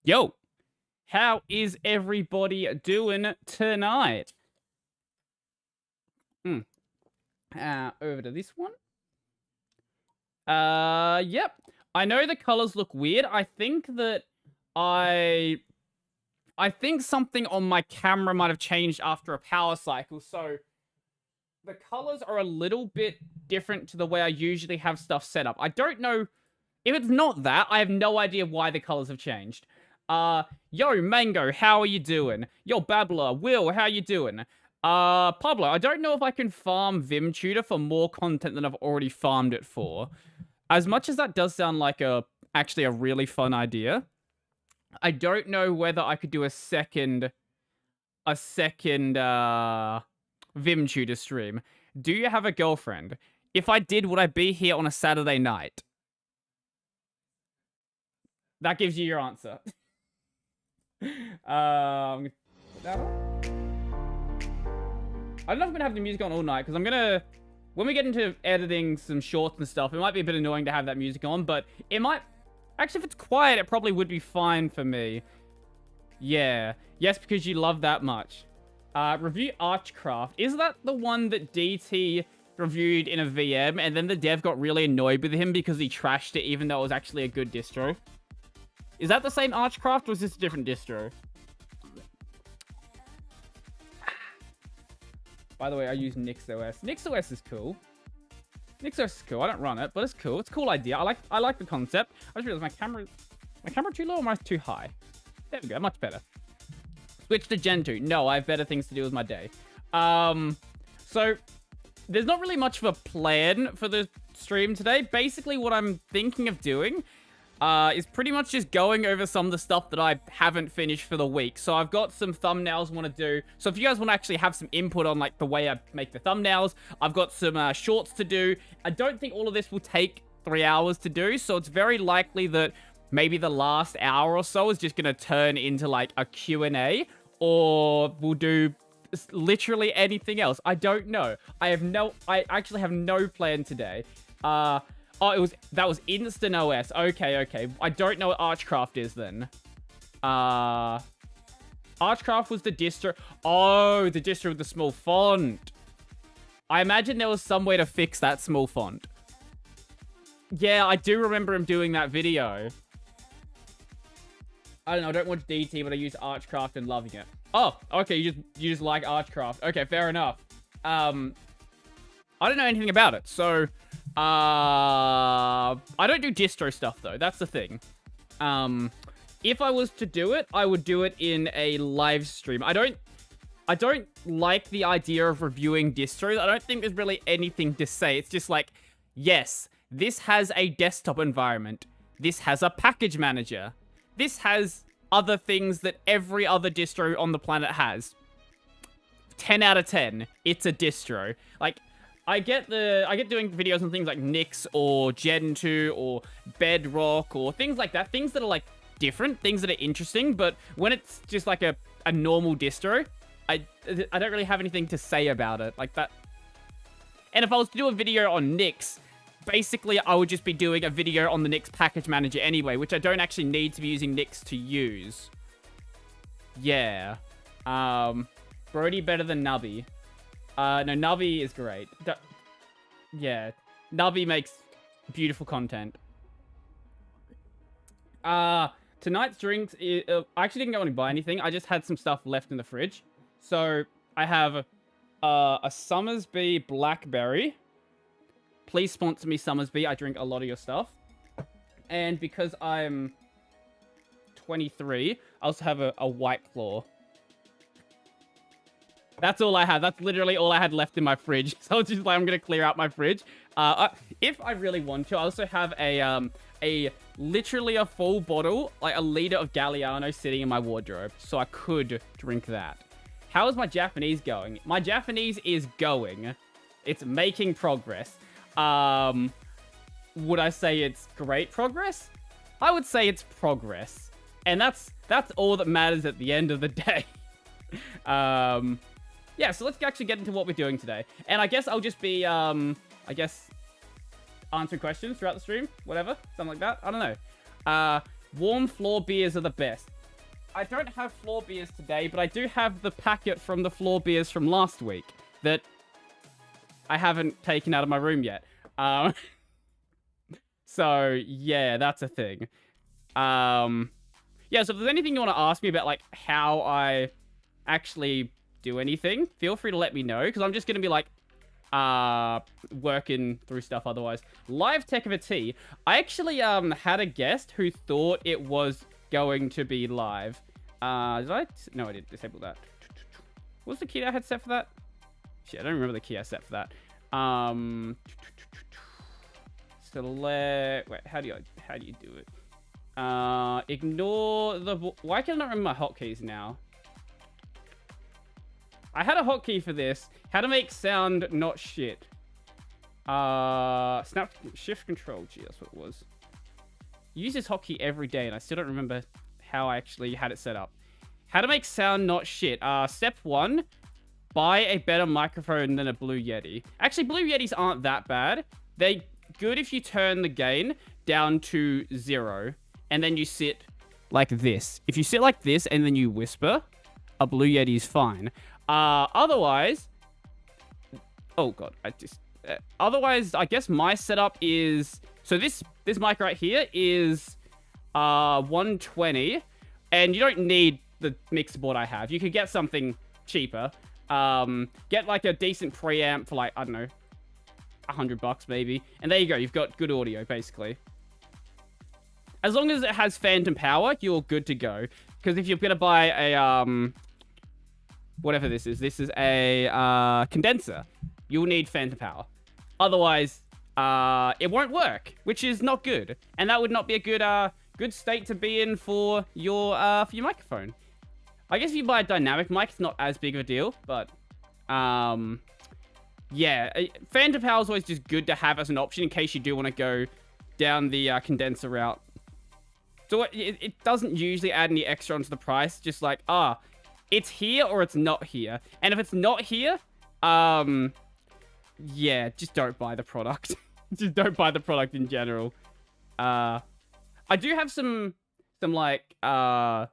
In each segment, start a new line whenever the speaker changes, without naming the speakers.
Yo, how is everybody doing tonight? Over to this one. Yep. I know the colors look weird. I think that I think something on my camera might have changed after a power cycle, so the colors are a little bit different to the way I usually have stuff set up. I don't know if it's not that. I have no idea why the colors have changed. Yo, Mango, how are you doing? Yo, Babbler, Will, how you doing? Pablo, I don't know if I can farm Vim Tutor for more content than I've already farmed it for. As much as that does sound like actually a really fun idea, I don't know whether I could do a second Vim Tutor stream. Do you have a girlfriend? If I did, would I be here on a Saturday night? That gives you your answer. I don't know if I'm gonna have the music on all night, because I'm gonna... When we get into editing some shorts and stuff, it might be a bit annoying to have that music on, but it might... Actually, if it's quiet, it probably would be fine for me. Yeah. Yes, because you love that much. Review Archcraft. Is that the one that DT reviewed in a VM, and then the dev got really annoyed with him because he trashed it, even though it was actually a good distro? Is that the same Archcraft, or is this a different distro? By the way, I use NixOS. NixOS is cool. NixOS is cool. I don't run it, but it's cool. It's a cool idea. I like the concept. I just realized my camera too low or am I too high? There we go. Much better. Switch to Gen 2. No, I have better things to do with my day. So there's not really much of a plan for the stream today. Basically, what I'm thinking of doing is pretty much just going over some of the stuff that I haven't finished for the week. So I've got some thumbnails I want to do. So if you guys want to actually have some input on like the way I make the thumbnails, I've got some shorts to do. I don't think all of this will take 3 hours to do. So it's very likely that maybe the last hour or so is just going to turn into like a Q&A, or we'll do literally anything else. I don't know. I actually have no plan today. Oh, that was Instant OS. Okay. I don't know what Archcraft is then. Archcraft was the distro. Oh, the distro with the small font. I imagine there was some way to fix that small font. Yeah, I do remember him doing that video. I don't know, I don't watch DT, but I use Archcraft and loving it. Oh, okay, you just like Archcraft. Okay, fair enough. I don't know anything about it, so... I don't do distro stuff, though. That's the thing. If I was to do it, I would do it in a live stream. I don't like the idea of reviewing distros. I don't think there's really anything to say. It's just like, yes, this has a desktop environment. This has a package manager. This has other things that every other distro on the planet has. 10 out of 10. It's a distro. Like... I get doing videos on things like Nix or Gen 2 or Bedrock or things like that. Things that are like different, things that are interesting. But when it's just like a normal distro, I don't really have anything to say about it like that. And if I was to do a video on Nix, basically I would just be doing a video on the Nix package manager anyway, which I don't actually need to be using Nix to use. Yeah. Brodie better than Nubby. No, Nubby is great. Yeah, Nubby makes beautiful content. Tonight's drinks, I actually didn't go and buy anything. I just had some stuff left in the fridge. So, I have a Summersby Blackberry. Please sponsor me, Summersby. I drink a lot of your stuff. And because I'm 23, I also have a White Claw. That's all I had. That's literally all I had left in my fridge. So it's just like, I'm going to clear out my fridge. If I really want to, I also have literally a full bottle, like a liter of Galliano sitting in my wardrobe. So I could drink that. How is my Japanese going? My Japanese is going. It's making progress. Would I say it's great progress? I would say it's progress. And that's all that matters at the end of the day. Yeah, so let's actually get into what we're doing today. And I guess I'll just be, answering questions throughout the stream. Whatever. Something like that. I don't know. Warm floor beers are the best. I don't have floor beers today, but I do have the packet from the floor beers from last week that I haven't taken out of my room yet. So yeah, that's a thing. Yeah, so if there's anything you want to ask me about, like, how I actually do anything, feel free to let me know, because I'm just going to be, like, working through stuff otherwise. Live tech of a tea. I actually had a guest who thought it was going to be live. Did I? No, I didn't disable that. What was the key I had set for that? Shit, I don't remember the key I set for that. Select. Wait, how do you do it? Ignore the... Why can I not remember my hotkeys now? I had a hotkey for this. How to make sound not shit. Snap shift control. Gee, that's what it was. Use this hotkey every day, and I still don't remember how I actually had it set up. How to make sound not shit. Step 1. Buy a better microphone than a Blue Yeti. Actually, Blue Yetis aren't that bad. They're good if you turn the gain down to 0. And then you sit like this. If you sit like this and then you whisper, a Blue Yeti is fine. Otherwise... Oh, God. Otherwise, I guess my setup is... So this mic right here is 120. And you don't need the mixer board I have. You could get something cheaper. Get like a decent preamp for like, I don't know, $100 maybe. And there you go. You've got good audio, basically. As long as it has phantom power, you're good to go. Because if you're going to buy a, whatever this is a condenser, you'll need phantom power. Otherwise, it won't work, which is not good. And that would not be a good state to be in for your microphone. I guess if you buy a dynamic mic, it's not as big of a deal, but, yeah, phantom power is always just good to have as an option in case you do want to go down the condenser route. So it doesn't usually add any extra onto the price. Just like, it's here or it's not here. And if it's not here, yeah, just don't buy the product. Just don't buy the product in general. I do have some like, the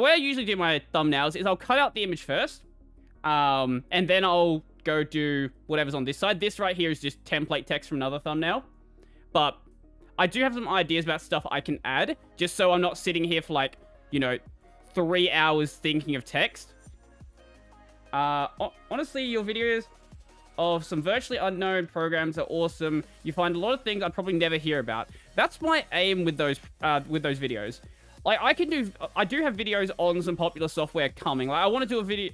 way I usually do my thumbnails is I'll cut out the image first. And then I'll go do whatever's on this side. This right here is just template text from another thumbnail. But I do have some ideas about stuff I can add, just so I'm not sitting here for like, 3 hours thinking of text. Honestly, your videos of some virtually unknown programs are awesome. You find a lot of things I'd probably never hear about. That's my aim with those videos. Like, I do have videos on some popular software coming. Like, I want to do a video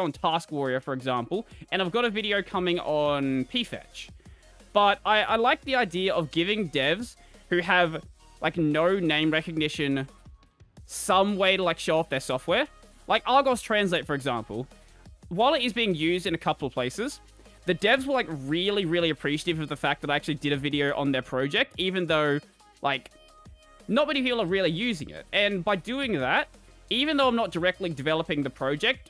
on Task Warrior, for example, and I've got a video coming on pfetch. But I like the idea of giving devs who have, like, no name recognition some way to, like, show off their software. Like, Argos Translate, for example. While it is being used in a couple of places, the devs were, like, really, really appreciative of the fact that I actually did a video on their project, even though, like, not many people are really using it. And by doing that, even though I'm not directly developing the project,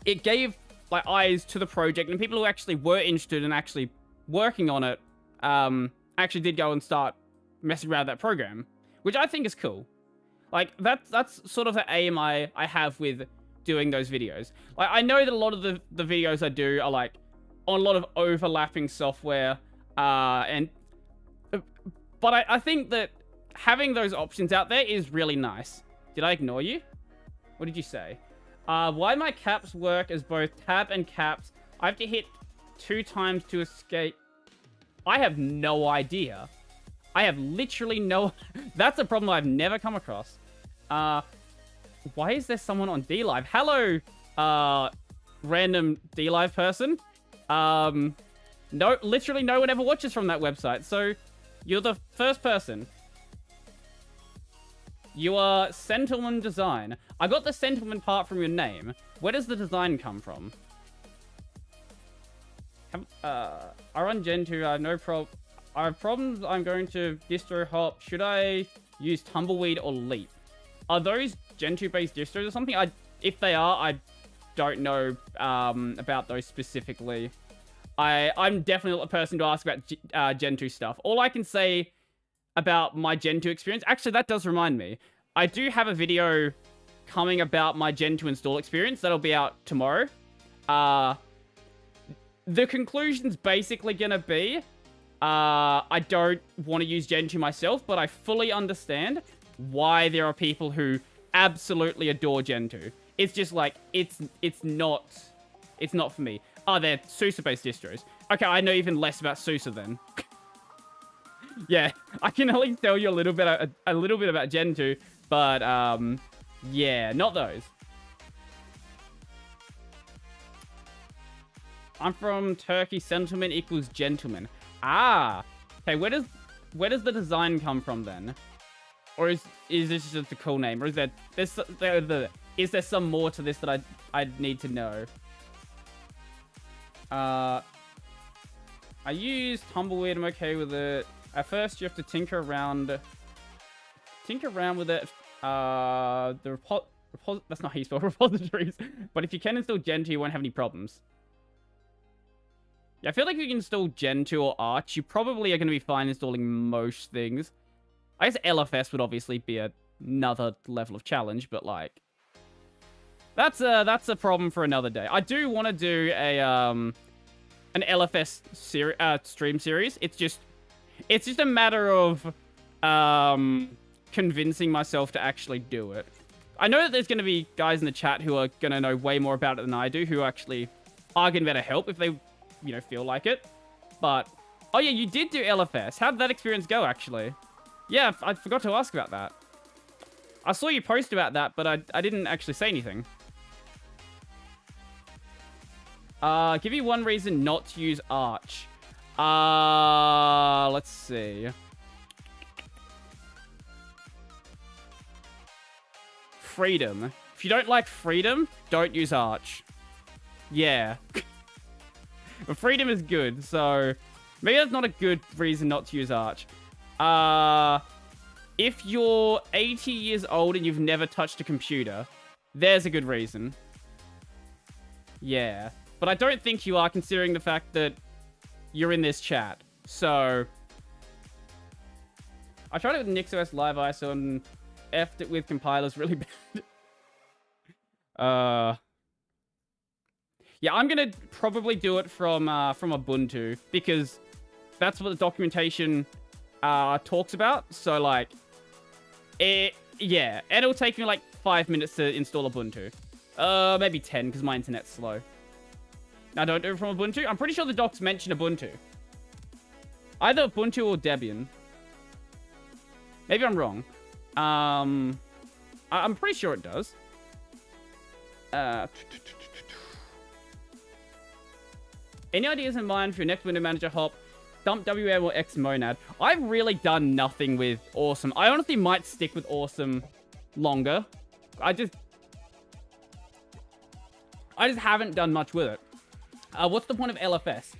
it gave, like, eyes to the project, and people who actually were interested in actually working on it actually did go and start messing around that program, which I think is cool. Like, that's sort of the aim I have with doing those videos. Like, I know that a lot of the videos I do are, like, on a lot of overlapping software, but I think that having those options out there is really nice. Did I ignore you? What did you say? Why my caps work as both tab and caps? I have to hit 2 times to escape. I have no idea. I have literally no... That's a problem I've never come across. Why is there someone on DLive? Hello, random DLive person. No, literally no one ever watches from that website. So, you're the first person. You are Sentiment Design. I got the sentiment part from your name. Where does the design come from? I run Gen 2. I have no problem. I have problems. I'm going to distro hop. Should I use Tumbleweed or Leap? Are those Gen 2 based distros or something? If they are, I don't know about those specifically. I'm definitely not the person to ask about Gen 2 stuff. All I can say about my Gen 2 experience... Actually, that does remind me. I do have a video coming about my Gen 2 install experience. That'll be out tomorrow. The conclusion's basically going to be, I don't want to use Gen 2 myself, but I fully understand why there are people who absolutely adore Gen 2. It's just like, it's not for me. Oh, they're SUSE-based distros. Okay, I know even less about SUSE then. Yeah, I can at least tell you a little bit about Gen 2, but yeah, not those. I'm from Turkey. Sentiment equals gentleman. Ah, okay. Where does the design come from then? Or is this just a cool name? Or is is there some more to this that I need to know? I use Tumbleweed. I'm okay with it. At first, you have to tinker around with it. That's not how you spell repositories. But if you can install Gen 2, you won't have any problems. Yeah, I feel like if you can install Gen 2 or Arch, you probably are going to be fine installing most things. I guess LFS would obviously be another level of challenge, but like, that's a problem for another day. I do want to do an LFS stream series. It's just a matter of convincing myself to actually do it. I know that there's going to be guys in the chat who are going to know way more about it than I do, who actually are going to be able to help if they, you know, feel like it. But, oh yeah, you did do LFS. How did that experience go, actually? Yeah, I forgot to ask about that. I saw you post about that, but I didn't actually say anything. Give you one reason not to use Arch. Let's see. Freedom. If you don't like freedom, don't use Arch. Yeah. But freedom is good, so maybe that's not a good reason not to use Arch. If you're 80 years old and you've never touched a computer, there's a good reason. Yeah. But I don't think you are, considering the fact that you're in this chat. So I tried it with NixOS Live ISO and effed it with compilers really bad. Yeah, I'm gonna probably do it from Ubuntu, because that's what the documentation talks about. So like, yeah, and it'll take me like 5 minutes to install Ubuntu. Maybe 10, because my internet's slow. Now, don't do it from Ubuntu. I'm pretty sure the docs mention Ubuntu. Either Ubuntu or Debian. Maybe I'm wrong. I'm pretty sure it does. Any ideas in mind for your next window manager hop? Dump WM or Xmonad? I've really done nothing with Awesome. I honestly might stick with Awesome longer. I just haven't done much with it. What's the point of LFS?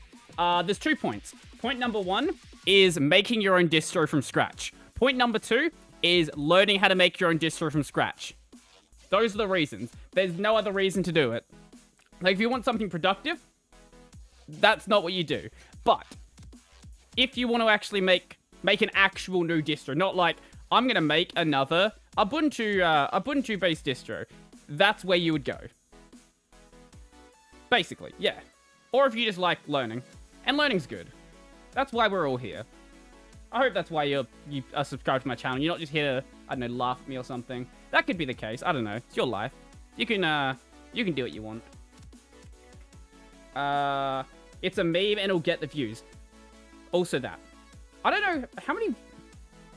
There's 2 points. Point number 1 is making your own distro from scratch. Point number 2 is learning how to make your own distro from scratch. Those are the reasons. There's no other reason to do it. Like, if you want something productive, that's not what you do. But if you want to actually make an actual new distro, not like, I'm going to make another Ubuntu-based distro, that's where you would go. Basically, yeah. Or if you just like learning. And learning's good. That's why we're all here. I hope that's why you are subscribed to my channel. You're not just here to, I don't know, laugh at me or something. That could be the case. I don't know. It's your life. You can do what you want. It's a meme and it'll get the views. Also that. I don't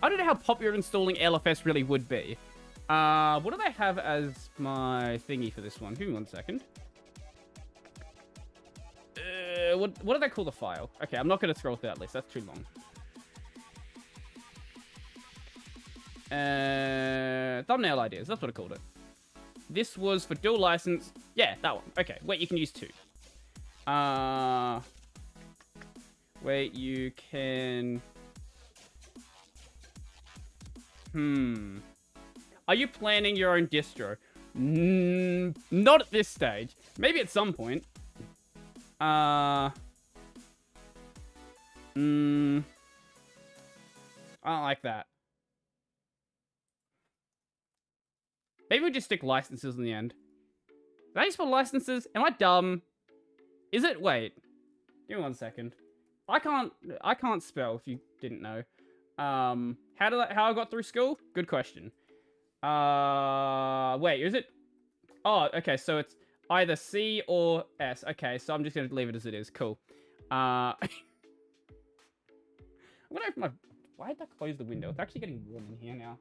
know how popular installing LFS really would be. What do they have as my thingy for this one? Give me 1 second. What do they call the file? Okay, I'm not going to scroll through that list. That's too long. Thumbnail ideas. That's what I called it. This was for dual license. Yeah, that one. Okay, wait, you can use 2. Wait, you can... Are you planning your own distro? Not at this stage. Maybe at some point. I don't like that. Maybe we just stick licenses in the end. Did I just spell licenses? Am I dumb? Is it? Wait. Give me 1 second. I can't spell if you didn't know. How I got through school? Good question. Wait, is it? Oh, okay, so it's either C or S. Okay, so I'm just gonna leave it as it is. Cool. I'm gonna open my... Why did I close the window? It's actually getting warm in here now.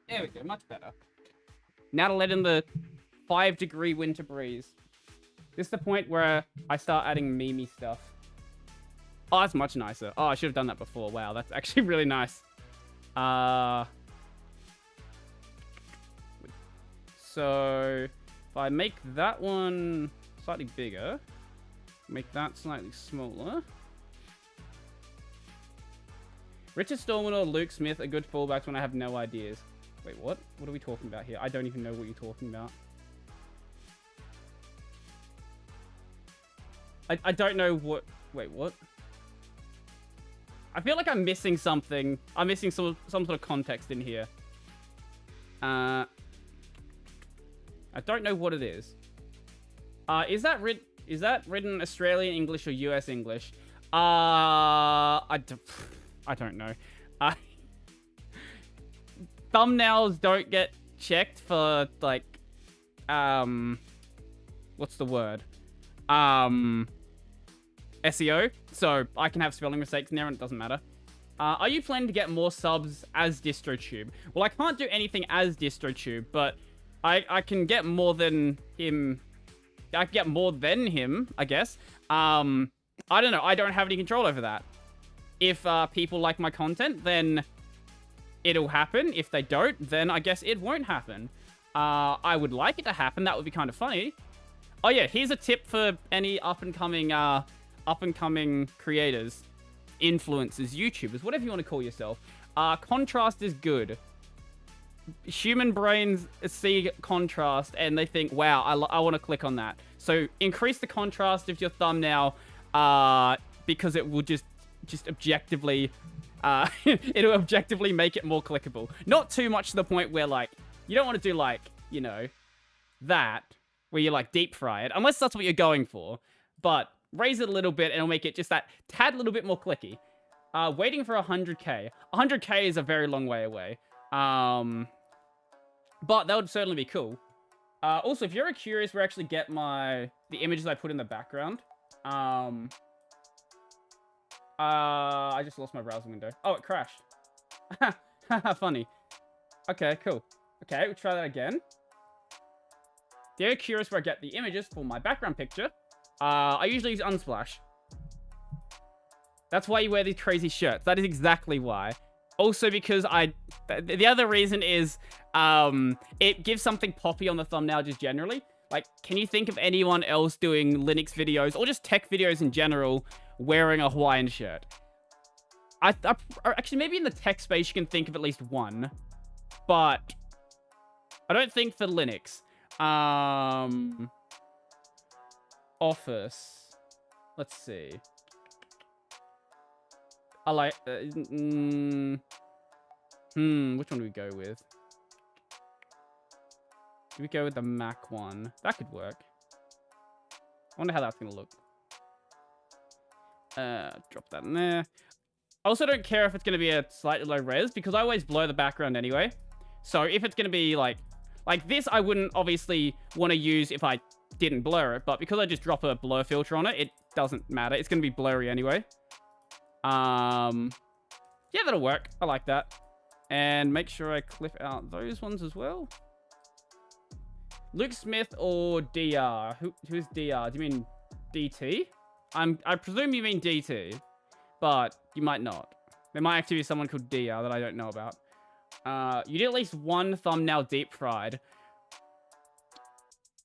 There we go, much better. Now to let in the 5-degree winter breeze. This is the point where I start adding meme stuff. Oh, that's much nicer. Oh, I should have done that before. Wow, that's actually really nice. So, if I make that one slightly bigger, make that slightly smaller. Richard Stallman or Luke Smith are good fullbacks when I have no ideas. Wait, what? What are we talking about here? I don't even know what you're talking about. I don't know what... Wait, what? I feel like I'm missing something. I'm missing some sort of context in here. I don't know what it is. Is that written Australian English or US English? I don't know. Thumbnails don't get checked for, like, what's the word? SEO, so I can have spelling mistakes in there and it doesn't matter. Are you planning to get more subs as DistroTube? Well, I can't do anything as DistroTube, but I can get more than him. I can get more than him, I guess. I don't know. I don't have any control over that. If people like my content, then it'll happen. If they don't, then I guess it won't happen. I would like it to happen. That would be kind of funny. Oh yeah, here's a tip for any up-and-coming creators, influencers, YouTubers, whatever you want to call yourself. Contrast is good. Human brains see contrast and they think, wow, I want to click on that. So increase the contrast of your thumbnail because it will just objectively, it'll objectively make it more clickable. Not too much to the point where, like, you don't want to do, like, you know, that, where you, like, deep fry it, unless that's what you're going for. But raise it a little bit and it'll make it just that tad little bit more clicky. Waiting for 100k. 100k is a very long way away. But that would certainly be cool. Also, if you're curious where I actually get the images I put in the background, I just lost my browser window. Oh, it crashed. Funny. Okay, cool. Okay, we'll try that again. If you're curious where I get the images for my background picture, I usually use Unsplash. That's why you wear these crazy shirts. That is exactly why. Also because the other reason is, it gives something poppy on the thumbnail just generally. Like, can you think of anyone else doing Linux videos or just tech videos in general wearing a Hawaiian shirt? Actually, maybe in the tech space you can think of at least one, but I don't think for Linux. Office. Let's see. I like... which one do we go with? Do we go with the Mac one? That could work. I wonder how that's going to look. Drop that in there. I also don't care if it's going to be a slightly low res, because I always blur the background anyway. So if it's going to be like this, I wouldn't obviously want to use if I didn't blur it, but because I just drop a blur filter on it, it doesn't matter. It's going to be blurry anyway. Yeah, that'll work. I like that. And make sure I clip out those ones as well. Luke Smith or DR? Who's DR? Do you mean DT? I presume you mean DT, but you might not. There might actually be someone called DR that I don't know about. You did at least one thumbnail deep fried.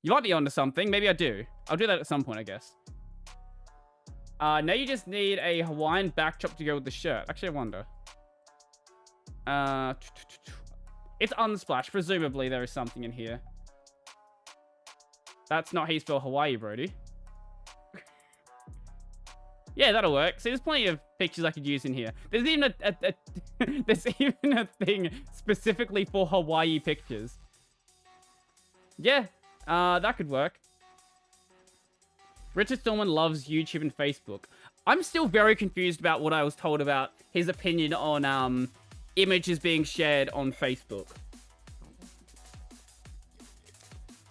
You might be onto something. Maybe I do. I'll do that at some point, I guess. Now you just need a Hawaiian backdrop to go with the shirt. Actually, I wonder. It's Unsplash. Presumably, there is something in here. That's not how you spell Hawaii, Brodie. Yeah, that'll work. See, there's plenty of pictures I could use in here. There's even there's even a thing specifically for Hawaii pictures. Yeah, that could work. Richard Stallman loves YouTube and Facebook. I'm still very confused about what I was told about his opinion on images being shared on Facebook.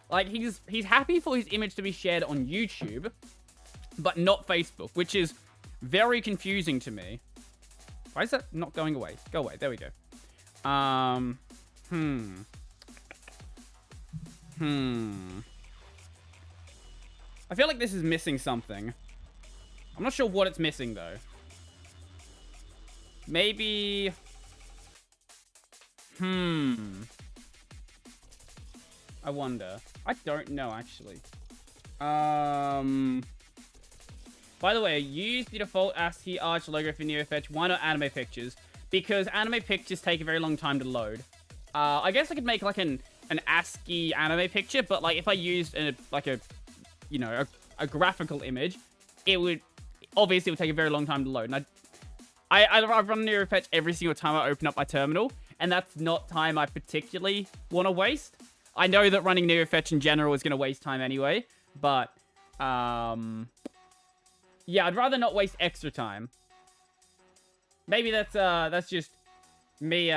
Like, he's happy for his image to be shared on YouTube, but not Facebook, which is very confusing to me. Why is that not going away? Go away. There we go. I feel like this is missing something. I'm not sure what it's missing, though. Maybe... I wonder. I don't know, actually. By the way, use the default ASCII Arch logo for NeoFetch. Why not anime pictures? Because anime pictures take a very long time to load. I guess I could make, like, an ASCII anime picture, but, like, if I used, a graphical image, it would... Obviously, it would take a very long time to load. And I run NeoFetch every single time I open up my terminal, and that's not time I particularly want to waste. I know that running NeoFetch in general is going to waste time anyway, but, yeah, I'd rather not waste extra time. Maybe that's just me,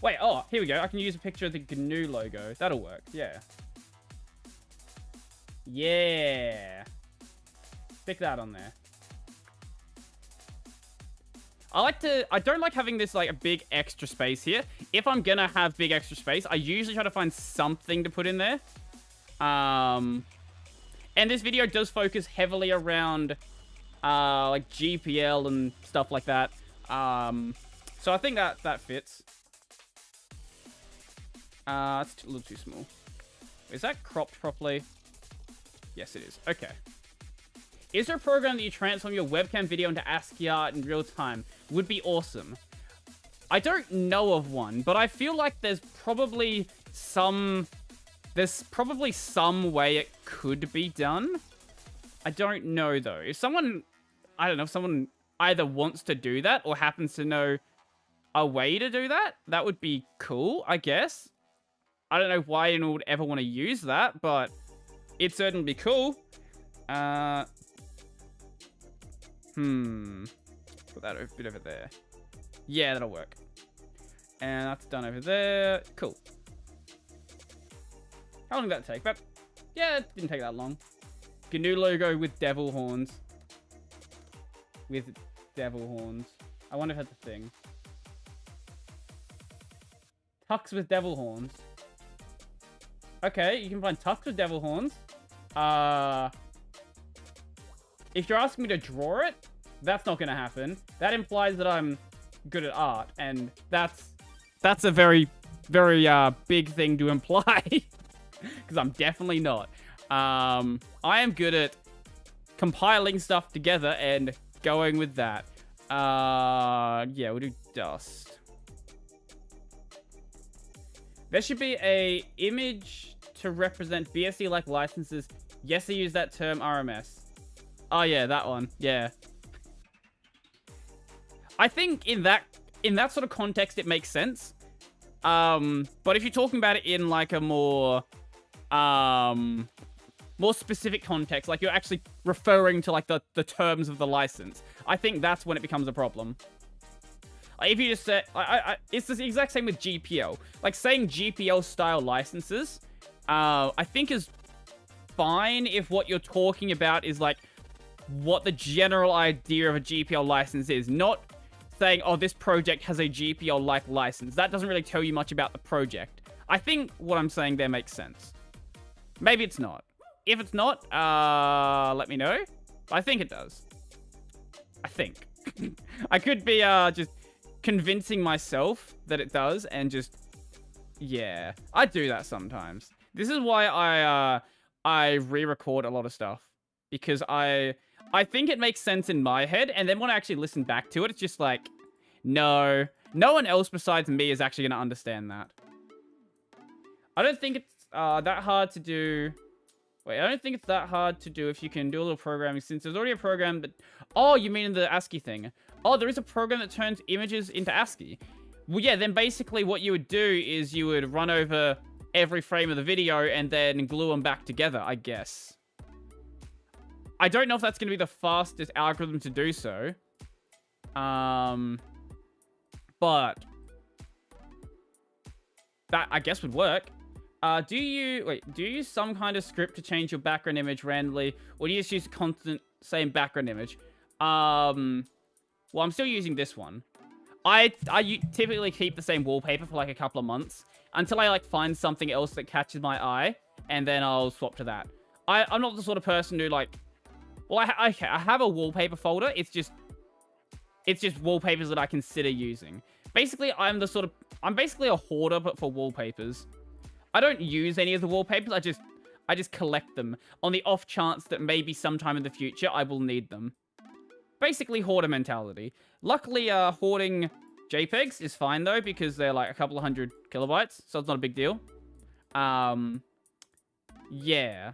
Wait, oh, here we go. I can use a picture of the GNU logo. That'll work, yeah. Yeah. Stick that on there. I don't like having this, like, a big extra space here. If I'm gonna have big extra space, I usually try to find something to put in there. And this video does focus heavily around, like, GPL and stuff like that. So I think that fits. It's a little too small. Is that cropped properly? Yes, it is. Okay. Is there a program that you transform your webcam video into ASCII art in real time? Would be awesome. I don't know of one, but I feel like there's probably some way it could be done. I don't know, though. If someone either wants to do that or happens to know a way to do that, that would be cool, I guess. I don't know why anyone would ever want to use that, but it'd certainly be cool. Put that a bit over there. Yeah, that'll work. And that's done over there. Cool. How long did that take? But yeah, it didn't take that long. GNU logo with devil horns. With devil horns. I wonder if that's a thing. Tux with devil horns. Okay, you can find tux with devil horns. If you're asking me to draw it, that's not going to happen. That implies that I'm good at art, and that's a very, very big thing to imply, because I'm definitely not. I am good at compiling stuff together and going with that. Yeah, we'll do dust. There should be a image to represent BSD-like licenses. Yes, they use that term RMS. Oh yeah, that one. Yeah. I think in that sort of context, it makes sense. But if you're talking about it in like a more specific context, like you're actually referring to like the terms of the license, I think that's when it becomes a problem. Like if you just say, it's the exact same with GPL. Like saying GPL style licenses, I think is fine if what you're talking about is like what the general idea of a GPL license is, not saying, oh, this project has a GPL-like license. That doesn't really tell you much about the project. I think what I'm saying there makes sense. Maybe it's not. If it's not, let me know. I think it does. I think. I could be just convincing myself that it does and just... Yeah. I do that sometimes. This is why I re-record a lot of stuff. Because I think it makes sense in my head, and then when I actually listen back to it, it's just like, no one else besides me is actually going to understand that. I don't think it's that hard to do. Wait, I don't think it's that hard to do if you can do a little programming, since there's already a program that... Oh, you mean the ASCII thing. Oh, there is a program that turns images into ASCII. Well, yeah, then basically what you would do is you would run over every frame of the video and then glue them back together, I guess. I don't know if that's going to be the fastest algorithm to do so. But that, I guess, would work. Do you use some kind of script to change your background image randomly, or do you just use a constant same background image? Well, I'm still using this one. I typically keep the same wallpaper for like a couple of months until I like find something else that catches my eye, and then I'll swap to that. I'm not the sort of person who like, well, I have a wallpaper folder. It's just wallpapers that I consider using. Basically, I'm basically a hoarder, but for wallpapers. I don't use any of the wallpapers. I just collect them on the off chance that maybe sometime in the future I will need them. Basically, hoarder mentality. Luckily, hoarding JPEGs is fine though, because they're like a couple of 100 kilobytes, so it's not a big deal. Yeah.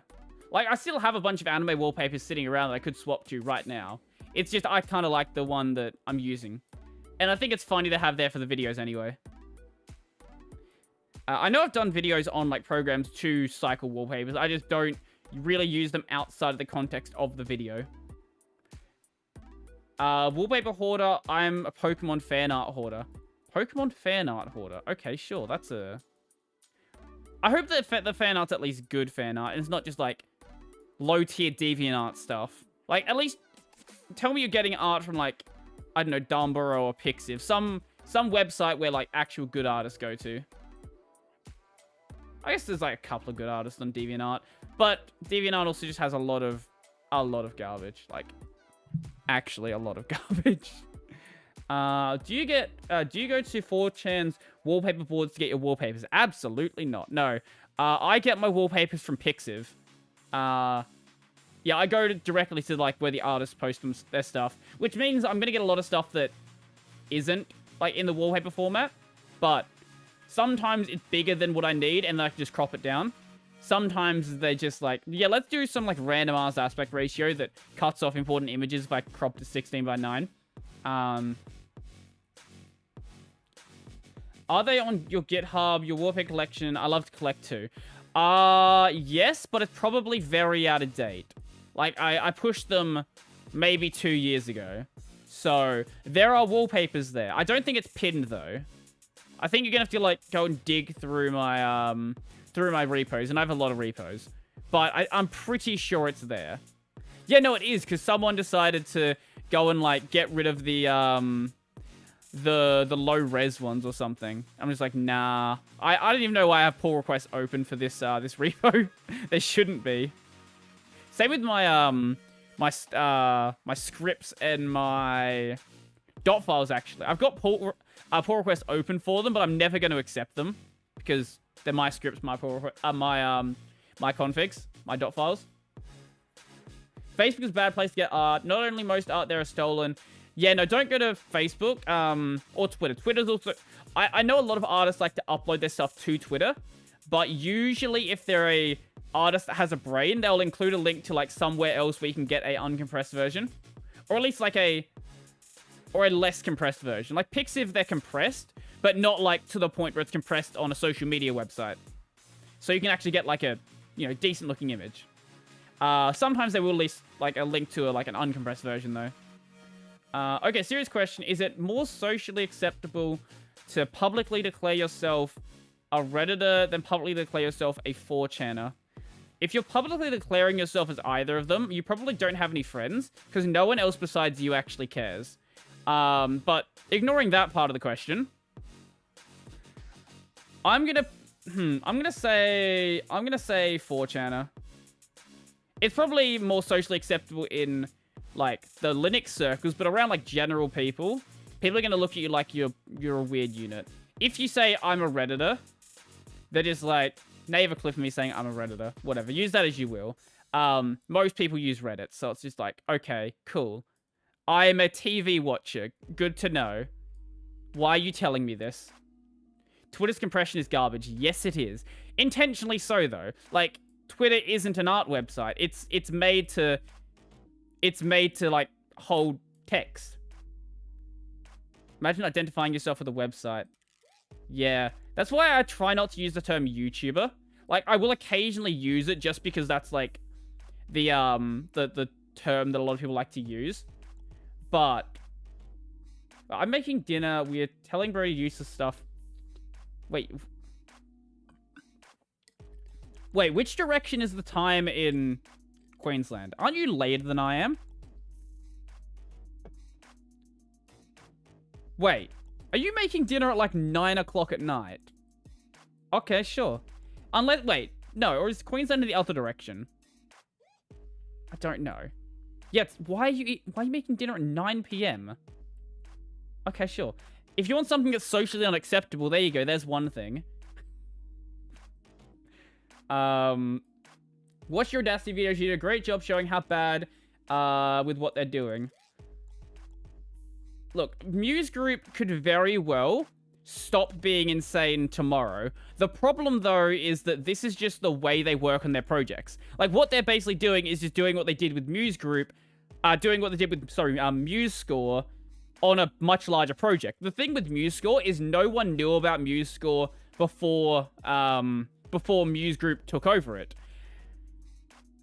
Like, I still have a bunch of anime wallpapers sitting around that I could swap to right now. It's just I kind of like the one that I'm using. And I think it's funny to have there for the videos anyway. I know I've done videos on like programs to cycle wallpapers. I just don't really use them outside of the context of the video. Wallpaper hoarder. I'm a Pokemon fan art hoarder. Pokemon fan art hoarder. Okay, sure. That's a... I hope that the fan art's at least good fan art. And it's not just like low-tier DeviantArt stuff. Like, at least tell me you're getting art from like, I don't know, Dumboro or Pixiv. Some website where like actual good artists go to. I guess there's like a couple of good artists on DeviantArt, but DeviantArt also just has a lot of garbage. Like, actually a lot of garbage. Do you go to 4chan's wallpaper boards to get your wallpapers? Absolutely not. No. I get my wallpapers from Pixiv. Yeah, I go directly to like where the artists post their stuff, which means I'm gonna get a lot of stuff that isn't like in the wallpaper format, but sometimes it's bigger than what I need, and I can just crop it down. Sometimes they just like, yeah, let's do some like random ass aspect ratio that cuts off important images if I crop to 16:9. Are they on your GitHub, your wallpaper collection? I love to collect too. Yes, but it's probably very out of date. Like, I pushed them maybe 2 years ago. So, there are wallpapers there. I don't think it's pinned, though. I think you're gonna have to, like, go and dig through my repos. And I have a lot of repos. But I'm pretty sure it's there. Yeah, no, it is, because someone decided to go and, like, get rid of the low-res ones or something. I'm just like, nah. I don't even know why I have pull requests open for this this repo. There shouldn't be. Same with my my scripts and my dot files, actually. I've got pull requests open for them, but I'm never going to accept them because they're my scripts, my my configs, my dot files. Facebook is a bad place to get art. Not only most art there are stolen. Yeah, no, don't go to Facebook or Twitter. Twitter's also... I know a lot of artists like to upload their stuff to Twitter, but usually if they're a artist that has a brain, they'll include a link to like somewhere else where you can get a uncompressed version. Or at least like a less compressed version. Like Pixiv, they're compressed, but not like to the point where it's compressed on a social media website. So you can actually get like a, you know, decent looking image. Sometimes they will release like a link to like an uncompressed version though. Okay, serious question. Is it more socially acceptable to publicly declare yourself a Redditor than publicly declare yourself a 4chaner? If you're publicly declaring yourself as either of them, you probably don't have any friends, because no one else besides you actually cares. But ignoring that part of the question, I'm gonna say 4chaner. It's probably more socially acceptable in like the Linux circles, but around like general people are gonna look at you like you're a weird unit. If you say I'm a Redditor, they're just like, now you have a clip of me saying I'm a Redditor. Whatever, use that as you will. Most people use Reddit, so it's just like, okay, cool. I am a TV watcher. Good to know. Why are you telling me this? Twitter's compression is garbage. Yes, it is. Intentionally so, though. Like, Twitter isn't an art website. It's made to like hold text. Imagine identifying yourself with a website. Yeah, that's why I try not to use the term YouTuber. Like, I will occasionally use it just because that's like the term that a lot of people like to use. But I'm making dinner. We're telling Brodie useless stuff. Wait, which direction is the time in Queensland? Aren't you later than I am? Wait, are you making dinner at like 9 o'clock at night? Okay, sure. Unless, wait, no, or is Queensland in the other direction? I don't know. Yes, why are you making dinner at 9 p.m.? Okay, sure. If you want something that's socially unacceptable, there you go. There's one thing. Watch your Audacity videos. You did a great job showing how bad with what they're doing. Look, Muse Group could very well stop being insane tomorrow. The problem, though, is that this is just the way they work on their projects. Like, what they're basically doing is just doing what they did with Muse Group, doing what they did with, Muse Score on a much larger project. The thing with Muse Score is no one knew about Muse Score before Muse Group took over it.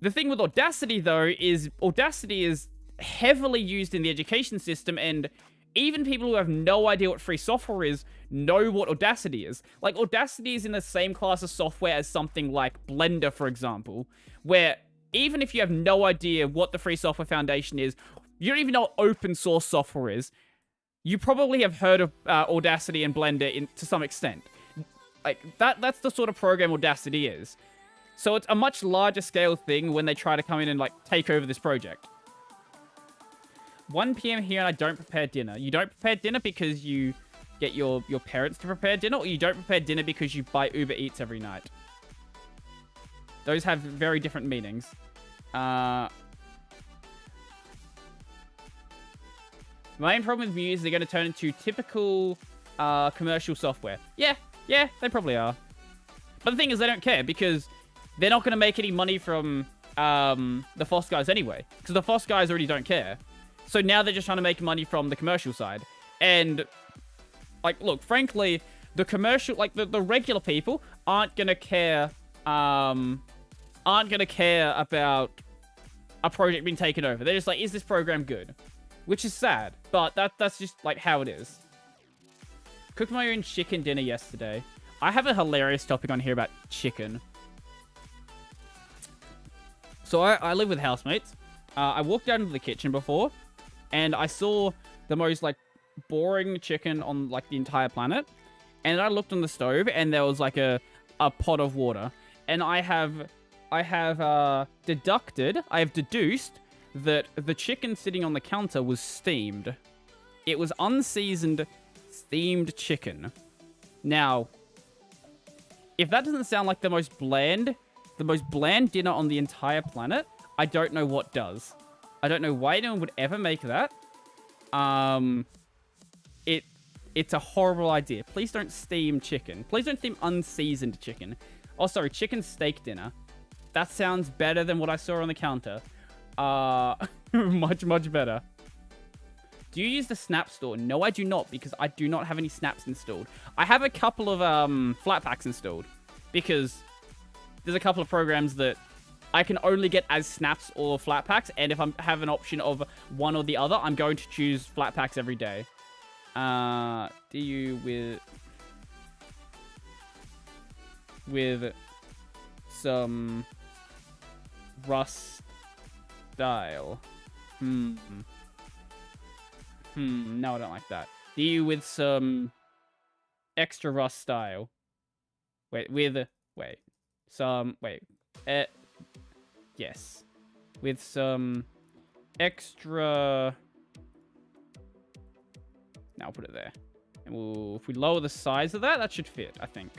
The thing with Audacity, though, is Audacity is heavily used in the education system, and even people who have no idea what free software is know what Audacity is. Like, Audacity is in the same class of software as something like Blender, for example, where even if you have no idea what the Free Software Foundation is, you don't even know what open source software is, you probably have heard of Audacity and Blender to some extent. Like, that's the sort of program Audacity is. So it's a much larger scale thing when they try to come in and, like, take over this project. 1 p.m. here and I don't prepare dinner. You don't prepare dinner because you get your parents to prepare dinner, or you don't prepare dinner because you buy Uber Eats every night? Those have very different meanings. My main problem with Muse is they're going to turn into typical commercial software. Yeah, they probably are. But the thing is, they don't care because they're not going to make any money from the FOSS guys anyway. Because the FOSS guys already don't care. So now they're just trying to make money from the commercial side. And, like, look, frankly, the commercial, like, the regular people aren't going to care, about a project being taken over. They're just like, is this program good? Which is sad, but that's just, like, how it is. Cooked my own chicken dinner yesterday. I have a hilarious topic on here about chicken. So I live with housemates. I walked out into the kitchen before, and I saw the most, like, boring chicken on, like, the entire planet. And I looked on the stove, and there was, like, a pot of water. And I have deduced that the chicken sitting on the counter was steamed. It was unseasoned, steamed chicken. Now, if that doesn't sound like the most bland dinner on the entire planet, I don't know what does. I don't know why anyone would ever make that. It's a horrible idea. Please don't steam chicken. Please don't steam unseasoned chicken. Oh, sorry, chicken steak dinner. That sounds better than what I saw on the counter. Much, much better. Do you use the Snap store? No, I do not, because I do not have any snaps installed. I have a couple of Flatpaks installed, because there's a couple of programs that I can only get as snaps or Flatpaks, and if I have an option of one or the other, I'm going to choose Flatpaks every day. Do you with some Rust style? No, I don't like that. Do you with some extra Rust style? Yes. With some extra... Now I'll put it there. And if we lower the size of that, that should fit, I think.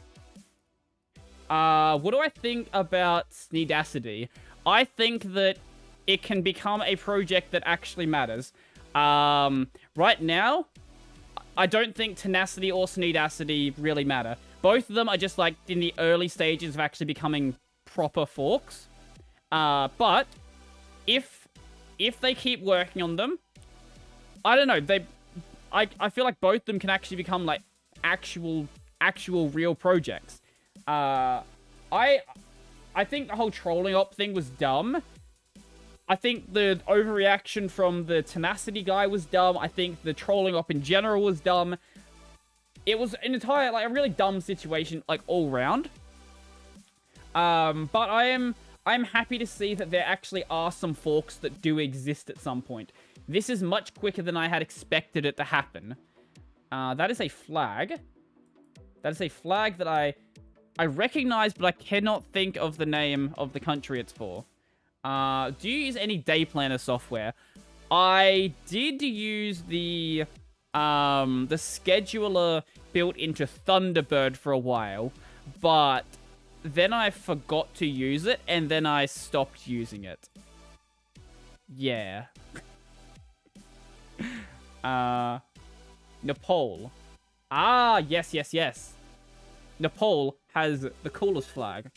What do I think about Sneedacity? I think that it can become a project that actually matters. Right now, I don't think Tenacity or Sneedacity really matter. Both of them are just, like, in the early stages of actually becoming proper forks. But if they keep working on them, I don't know. I feel like both of them can actually become like actual real projects. I think the whole trolling op thing was dumb. I think the overreaction from the Tenacity guy was dumb. I think the trolling op in general was dumb. It was an entire, like, a really dumb situation, like, all round. But I'm happy to see that there actually are some forks that do exist at some point. This is much quicker than I had expected it to happen. That is a flag. That is a flag that I recognize, but I cannot think of the name of the country it's for. Do you use any day planner software? I did use the scheduler built into Thunderbird for a while, but then I forgot to use it, and then I stopped using it. Yeah. Nepal. Ah, yes. Nepal has the coolest flag.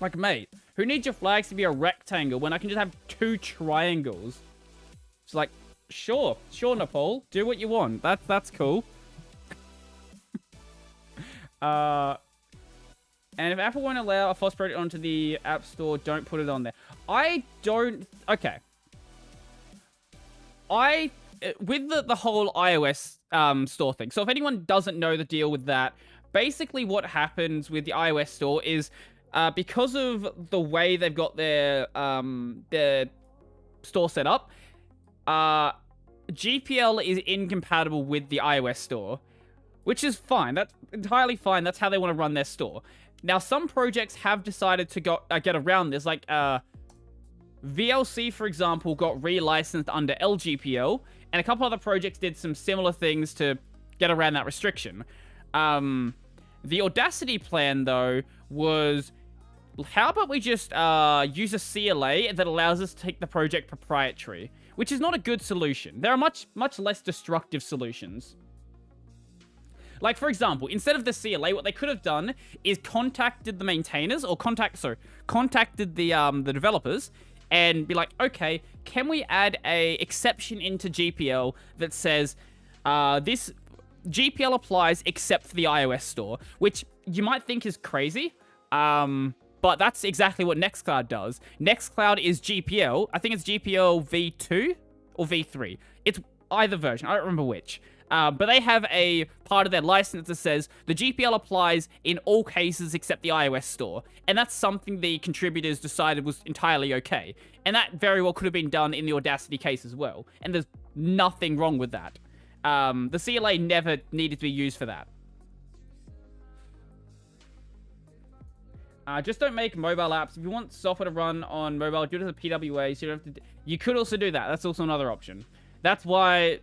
Like, mate, who needs your flags to be a rectangle when I can just have 2 triangles? It's like, sure, Nepal, do what you want. That's cool. And if Apple won't allow a false project onto the App Store, don't put it on there. Okay. With the whole iOS store thing. So if anyone doesn't know the deal with that, basically what happens with the iOS store is because of the way they've got their store set up, GPL is incompatible with the iOS store, which is fine. That's entirely fine. That's how they want to run their store. Now, some projects have decided to get around this. Like, VLC, for example, got relicensed under LGPL, and a couple other projects did some similar things to get around that restriction. The Audacity plan, though, was, how about we just use a CLA that allows us to take the project proprietary, which is not a good solution. There are much less destructive solutions. Like, for example, instead of the CLA, what they could have done is contacted the maintainers, or contacted the developers, and be like, okay, can we add a exception into GPL that says this GPL applies except for the iOS store, which you might think is crazy, but that's exactly what Nextcloud does. Nextcloud is GPL. I think it's GPL v2 or v3. It's either version. I don't remember which. But they have a part of their license that says the GPL applies in all cases except the iOS store. And that's something the contributors decided was entirely okay. And that very well could have been done in the Audacity case as well. And there's nothing wrong with that. The CLA never needed to be used for that. Just don't make mobile apps. If you want software to run on mobile, do it as a PWA. So you don't have to. You could also do that. That's also another option. That's why.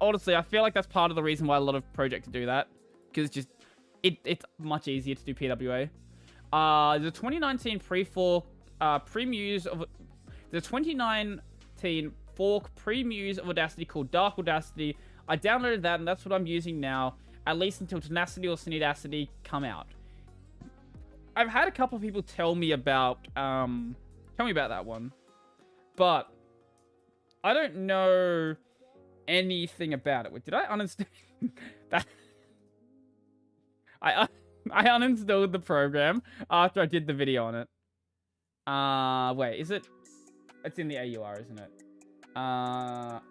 Honestly, I feel like that's part of the reason why a lot of projects do that, because it's much easier to do PWA. The 2019 pre-muse of the 2019 fork pre-muse of Audacity called Dark Audacity. I downloaded that, and that's what I'm using now, at least until Tenacity or Cineadacity come out. I've had a couple of people tell me about that one, but I don't know anything about it. Did I uninstall that? I uninstalled the program after I did the video on it. Wait, is it? It's in the AUR, isn't it? AUR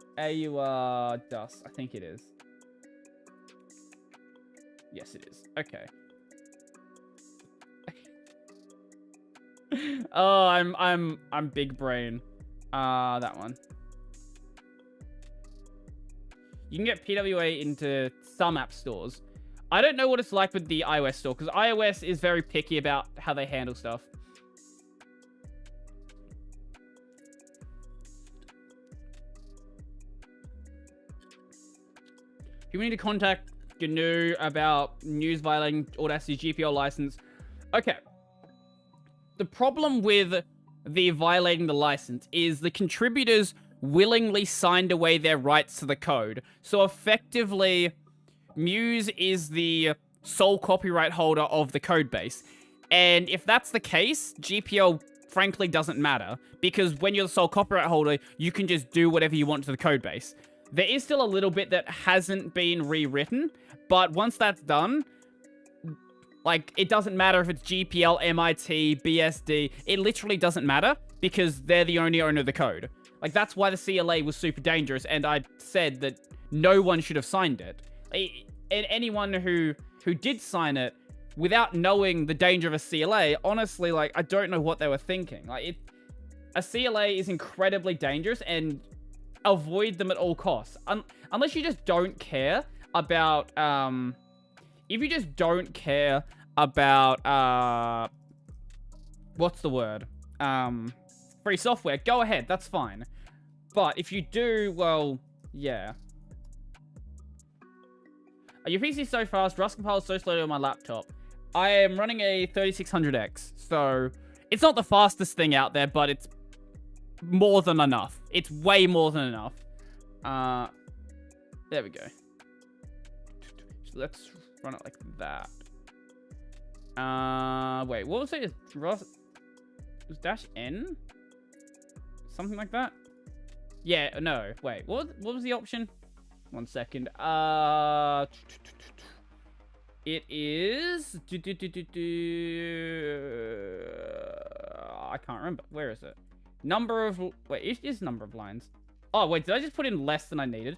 dust. I think it is. Yes, it is. Okay. Oh, I'm big brain. That one. You can get PWA into some app stores. I don't know what it's like with the iOS store, because iOS is very picky about how they handle stuff. You need to contact GNU about news violating Audacity's GPL license. Okay. The problem with the violating the license is the contributors willingly signed away their rights to the code. So effectively, Muse is the sole copyright holder of the code base. And if that's the case, GPL frankly doesn't matter, because when you're the sole copyright holder, you can just do whatever you want to the code base. There is still a little bit that hasn't been rewritten, but once that's done, like, it doesn't matter if it's GPL, MIT, BSD. It literally doesn't matter, because they're the only owner of the code. Like, that's why the CLA was super dangerous, and I said that no one should have signed it. And anyone who did sign it without knowing the danger of a CLA, honestly, like, I don't know what they were thinking. Like, a CLA is incredibly dangerous, and avoid them at all costs. Unless you just don't care about, if you just don't care about, what's the word? Free software, go ahead, that's fine. But if you do, well, yeah. Your PC is so fast, Rust compiler is so slowly on my laptop. I am running a 3600X, so it's not the fastest thing out there, but it's more than enough. It's way more than enough. There we go. So let's run it like that. Wait, what was it? It was dash N? Something like that? Yeah, no, wait, what was the option? 1 second. It is... I can't remember. Where is it? Number of... Wait, it is number of lines. Oh, wait, did I just put in less than I needed?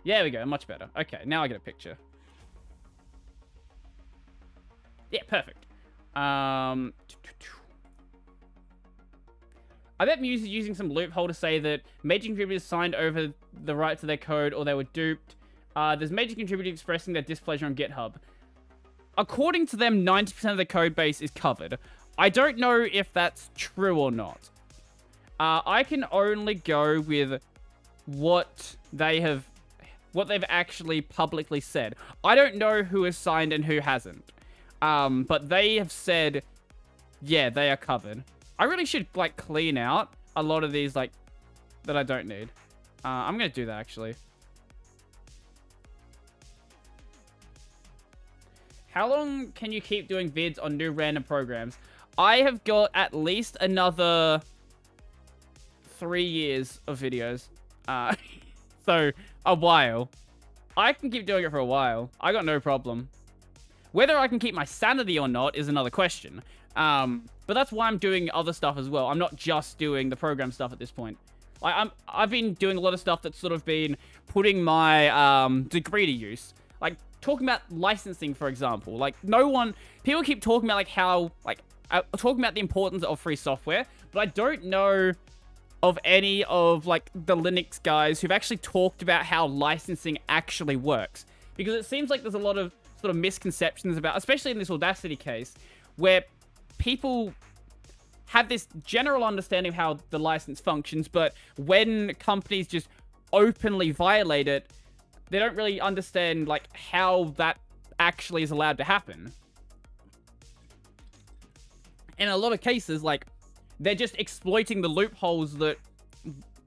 Yeah, there we go. Much better. Okay, now I get a picture. Yeah, perfect. I bet Muse is using some loophole to say that major contributors signed over the rights to their code or they were duped. There's major contributors expressing their displeasure on GitHub. According to them, 90% of the code base is covered. I don't know if that's true or not. I can only go with what they've actually publicly said. I don't know who has signed and who hasn't. But they have said, yeah, they are covered. I really should, like, clean out a lot of these, like, that I don't need. I'm going to do that, actually. How long can you keep doing vids on new random programs? I have got at least another 3 years of videos. So, a while. I can keep doing it for a while. I got no problem. Whether I can keep my sanity or not is another question. But that's why I'm doing other stuff as well. I'm not just doing the program stuff at this point. I've been doing a lot of stuff that's sort of been putting my degree to use. Like, talking about licensing, for example. Like, people keep talking about, like, how, like, talking about the importance of free software, but I don't know of any of, like, the Linux guys who've actually talked about how licensing actually works. Because it seems like there's a lot of sort of misconceptions about, especially in this Audacity case, where people have this general understanding of how the license functions, but when companies just openly violate it, they don't really understand, like, how that actually is allowed to happen. In a lot of cases, like, they're just exploiting the loopholes that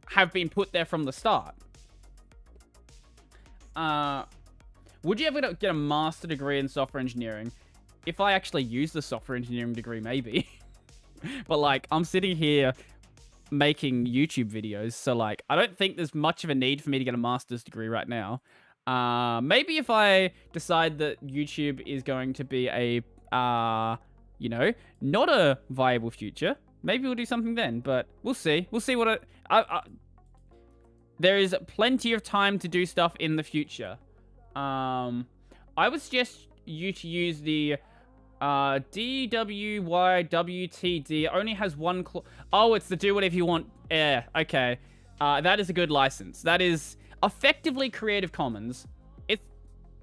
have been put there from the start. Would you ever get a master degree in software engineering? If I actually use the software engineering degree, maybe. But, like, I'm sitting here making YouTube videos, so, like, I don't think there's much of a need for me to get a master's degree right now. Maybe if I decide that YouTube is going to be a, you know, not a viable future, maybe we'll do something then, but we'll see. We'll see what there is plenty of time to do stuff in the future. I would suggest you to use the DWYWTD. It only has one oh, it's the do whatever you want. Yeah, okay. That is a good license. That is effectively Creative Commons. It's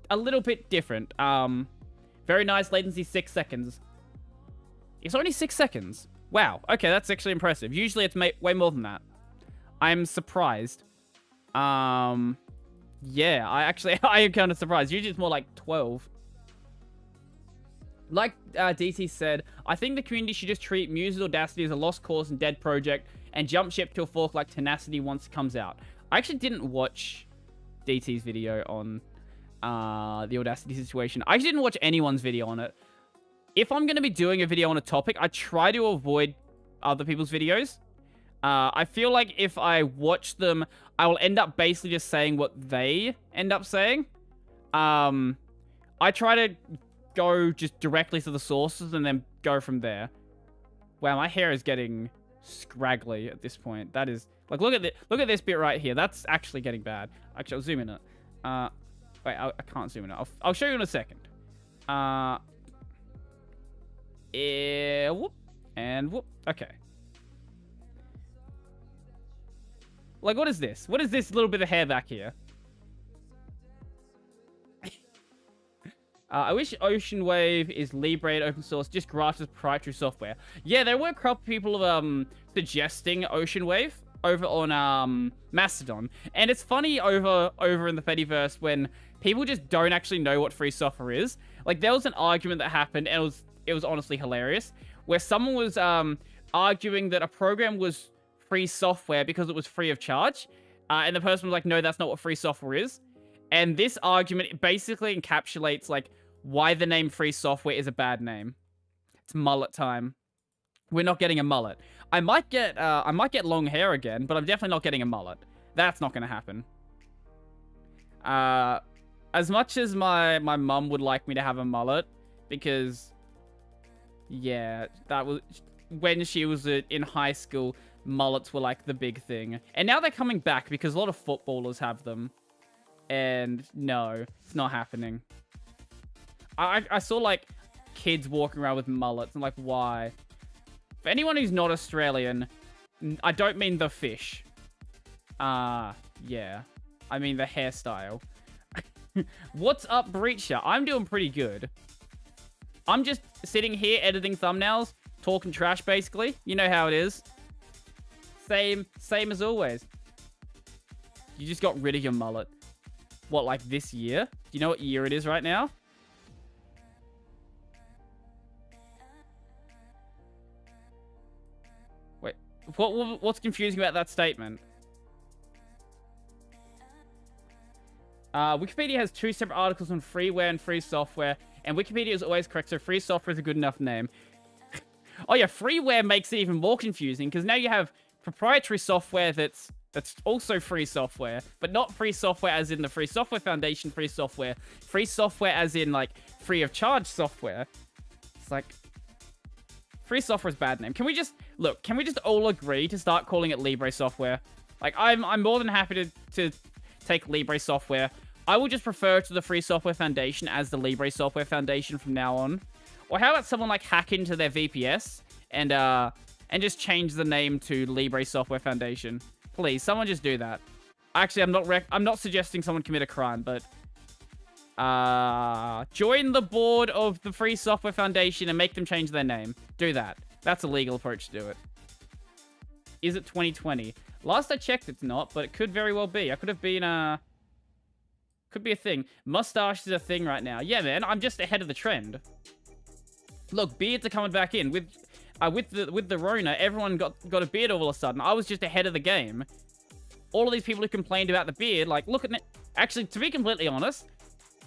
a little bit different. Very nice latency, 6 seconds. It's only 6 seconds. Wow. Okay, that's actually impressive. Usually it's way more than that. I'm surprised. Yeah, I am kind of surprised. Usually it's more like 12. Like DT said, I think the community should just treat Muse's Audacity as a lost cause and dead project and jump ship to a fork like Tenacity once it comes out. I actually didn't watch DT's video on the Audacity situation. I actually didn't watch anyone's video on it. if I'm going to be doing a video on a topic, I try to avoid other people's videos. I feel like if I watch them, I will end up basically just saying what they end up saying. I try to go just directly to the sources and then go from there. Wow, my hair is getting scraggly at this point. That is... Like, look at this bit right here. That's actually getting bad. Actually, I'll zoom in it. Wait, I can't zoom in it. I'll show you in a second. Whoop. And whoop. Okay. Like, what is this? What is this little bit of hair back here? I wish Ocean Wave is Libre and open source, just gratis proprietary software. Yeah, there were a couple people suggesting Ocean Wave over on Mastodon, and it's funny over in the Fediverse when people just don't actually know what free software is. Like, there was an argument that happened, and it was honestly hilarious, where someone was arguing that a program was free software because it was free of charge, and the person was like, no, that's not what free software is. And this argument basically encapsulates, like, why the name free software is a bad name. It's mullet time. We're not getting a mullet. I might get long hair again, but I'm definitely not getting a mullet. That's not going to happen. As much as my mum would like me to have a mullet, because, yeah, that was... When she was in high school, mullets were, like, the big thing. And now they're coming back because a lot of footballers have them. And no, it's not happening. I saw, like, kids walking around with mullets. I'm like, why? For anyone who's not Australian, I don't mean the fish. Yeah. I mean the hairstyle. What's up, Breacher? I'm doing pretty good. I'm just sitting here editing thumbnails, talking trash, basically. You know how it is. Same as always. You just got rid of your mullet. What, like this year? Do you know what year it is right now? Wait, what's confusing about that statement? Wikipedia has 2 separate articles on freeware and free software, and Wikipedia is always correct, so free software is a good enough name. Oh yeah, freeware makes it even more confusing, because now you have proprietary software that's also free software, but not free software as in the Free Software Foundation free software as in, like, free of charge software. It's like, free software is a bad name. Can we just all agree to start calling it Libre software? Like, I'm more than happy to take Libre software. I will just refer to the Free Software Foundation as the Libre Software Foundation from now on. Or how about someone, like, hack into their VPS and just change the name to Libre Software Foundation? Please, someone just do that. Actually, I'm not suggesting someone commit a crime, but join the board of the Free Software Foundation and make them change their name. Do that. That's a legal approach to do it. Is it 2020? Last I checked, it's not, but it could very well be. I could have been could be a thing. Mustache is a thing right now. Yeah, man, I'm just ahead of the trend. Look, beards are coming back in with the Rona. Everyone got a beard all of a sudden. I was just ahead of the game. All of these people who complained about the beard, like, look at it. Actually, to be completely honest,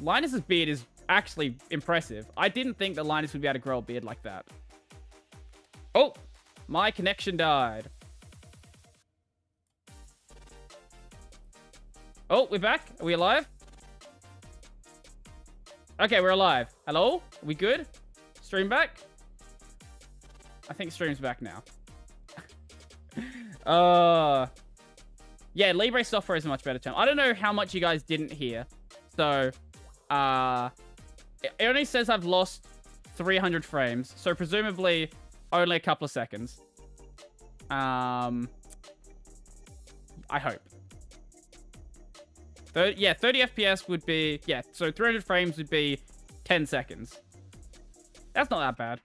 Linus's beard is actually impressive. I didn't think that Linus would be able to grow a beard like that. Oh, my connection died. Oh, we're back. Are we alive? Okay, we're alive. Hello? Are we good? Stream back? I think stream's back now. Yeah, Libre software is a much better term. I don't know how much you guys didn't hear. So, it only says I've lost 300 frames. So, presumably, only a couple of seconds. I hope. Yeah, 30 FPS would be... Yeah, so 300 frames would be 10 seconds. That's not that bad.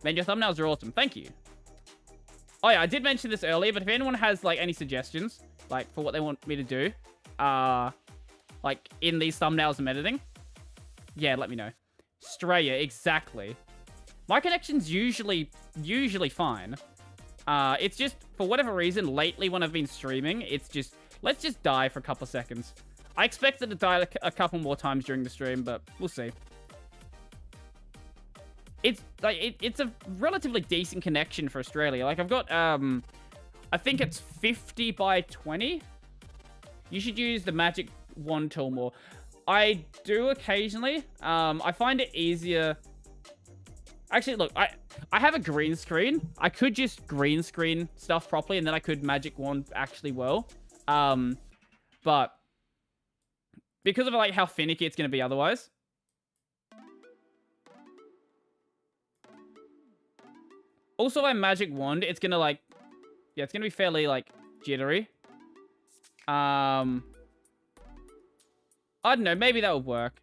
Man, your thumbnails are awesome. Thank you. Oh, yeah, I did mention this earlier, but if anyone has, like, any suggestions, like, for what they want me to do, like, in these thumbnails I'm editing, yeah, let me know. Straya, exactly. My connection's usually fine. It's just, for whatever reason, lately when I've been streaming, it's just... Let's just die for a couple of seconds. I expect it to die a couple more times during the stream, but we'll see. it's like it's a relatively decent connection for Australia. Like I've got I think it's 50 by 20. You should use the magic wand tool more. I do occasionally. I find it easier. Actually, look, I have a green screen. I could just green screen stuff properly, and then I could magic wand actually well. But because of like how finicky it's going to be otherwise. Also, by magic wand, it's going to like, yeah, it's going to be fairly like jittery. I don't know. Maybe that would work.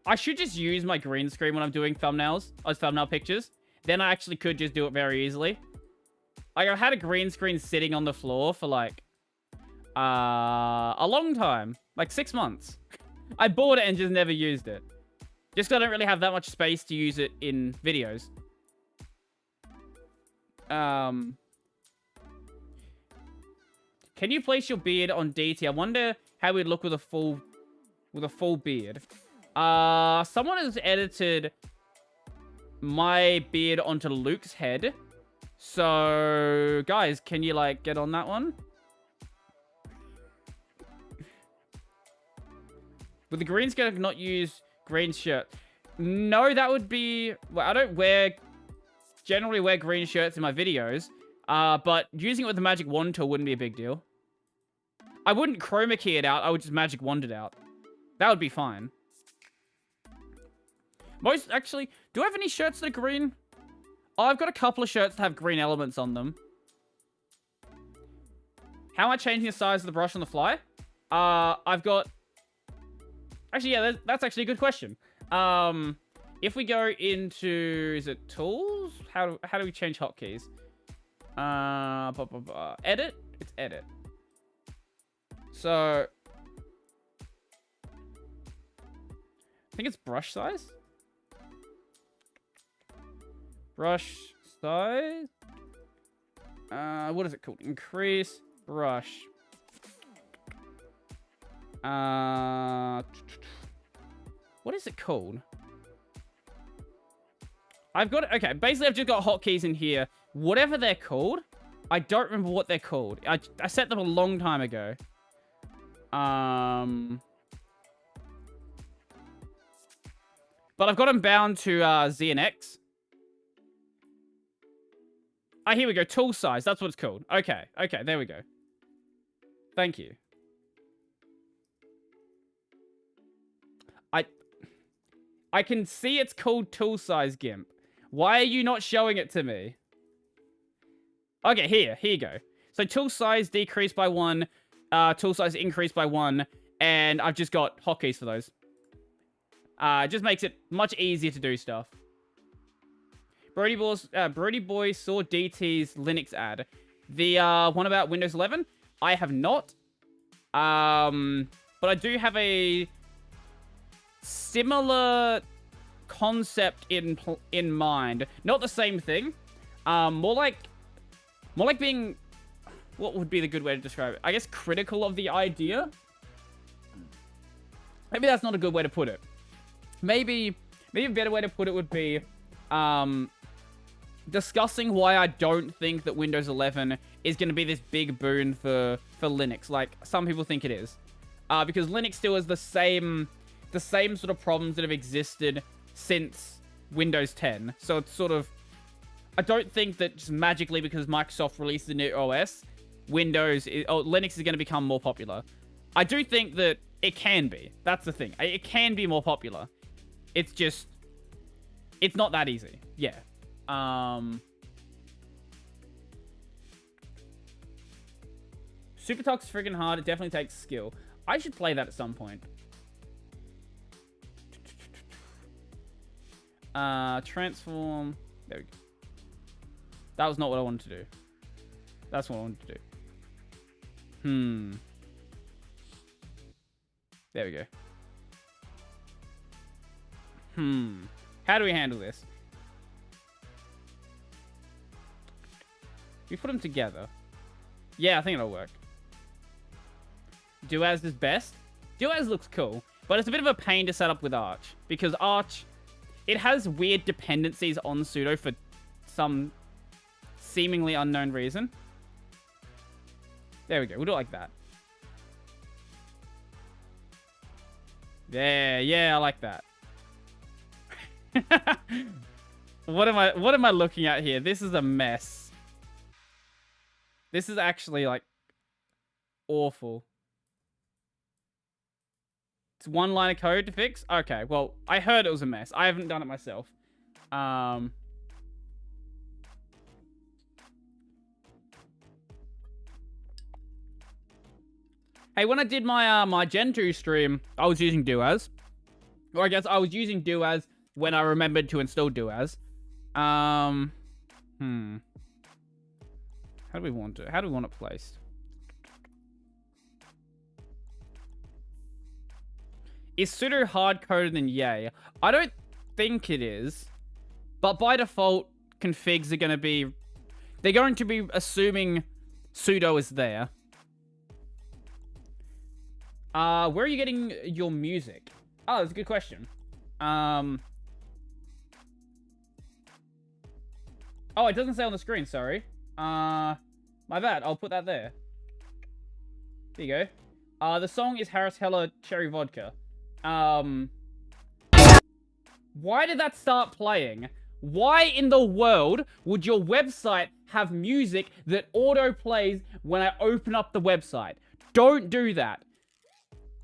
I should just use my green screen when I'm doing thumbnails, or thumbnail pictures. Then I actually could just do it very easily. Like, I've had a green screen sitting on the floor for, like, a long time. Like, 6 months. I bought it and just never used it. Just 'cause I don't really have that much space to use it in videos. Can you place your beard on DT? I wonder how we'd look with a full beard. Someone has edited my beard onto Luke's head. So, guys, can you, like, get on that one? Would the green screen not use green shirt? No, that would be... Well, I don't generally wear green shirts in my videos. But using it with the magic wand tool wouldn't be a big deal. I wouldn't chroma key it out. I would just magic wand it out. That would be fine. Actually, do I have any shirts that are green? Oh, I've got a couple of shirts that have green elements on them. How am I changing the size of the brush on the fly? I've got... Actually, yeah, that's actually a good question. If we go into... Is it tools? How do we change hotkeys? Edit? It's edit. So... I think it's brush size? Brush size? What is it called? Increase brush. What is it called? I've got... Okay, basically I've just got hotkeys in here. Whatever they're called, I don't remember what they're called. I set them a long time ago. But I've got them bound to Z and X. Ah, here we go. Tool size. That's what it's called. Okay. Okay, there we go. Thank you. I can see it's called tool size, Gimp. Why are you not showing it to me? Okay, here you go. So tool size decreased by 1, tool size increased by 1, and I've just got hotkeys for those. It just makes it much easier to do stuff. Brodie Boy saw DT's Linux ad. The one about Windows 11? I have not. But I do have a similar concept in mind. Not the same thing. More like being... What would be the good way to describe it? I guess critical of the idea? Maybe that's not a good way to put it. Maybe a better way to put it would be discussing why I don't think that Windows 11 is going to be this big boon for Linux, like some people think it is. Because Linux still has the same sort of problems that have existed since Windows 10. So it's sort of... I don't think that just magically because Microsoft released the new OS, Linux is going to become more popular. I do think that it can be. That's the thing. It can be more popular. It's just... It's not that easy. Yeah. Super Talk's friggin' hard. It definitely takes skill. I should play that at some point. Transform. There we go. That was not what I wanted to do. That's what I wanted to do. There we go. How do we handle this? We put them together. Yeah, I think it'll work. Duaz is best. Duaz looks cool, but it's a bit of a pain to set up with Arch. Because Arch, it has weird dependencies on Pseudo for some seemingly unknown reason. There we go. We'll do it like that. Yeah, I like that. What am I looking at here? This is a mess. This is actually like awful. It's one line of code to fix? Okay, well, I heard it was a mess. I haven't done it myself. Hey, when I did my my Gen 2 stream, I was using Duaz. Or I guess I was using Duaz when I remembered to install Duaz. How do we want it? How do we want it placed? Is sudo hard-coded than yay? I don't think it is. But by default, configs are going to be... They're going to be assuming sudo is there. Where are you getting your music? Oh, that's a good question. Oh, it doesn't say on the screen, sorry. My bad. I'll put that there. There you go. The song is Harris Heller Cherry Vodka. Why did that start playing? Why in the world would your website have music that auto-plays when I open up the website? Don't do that.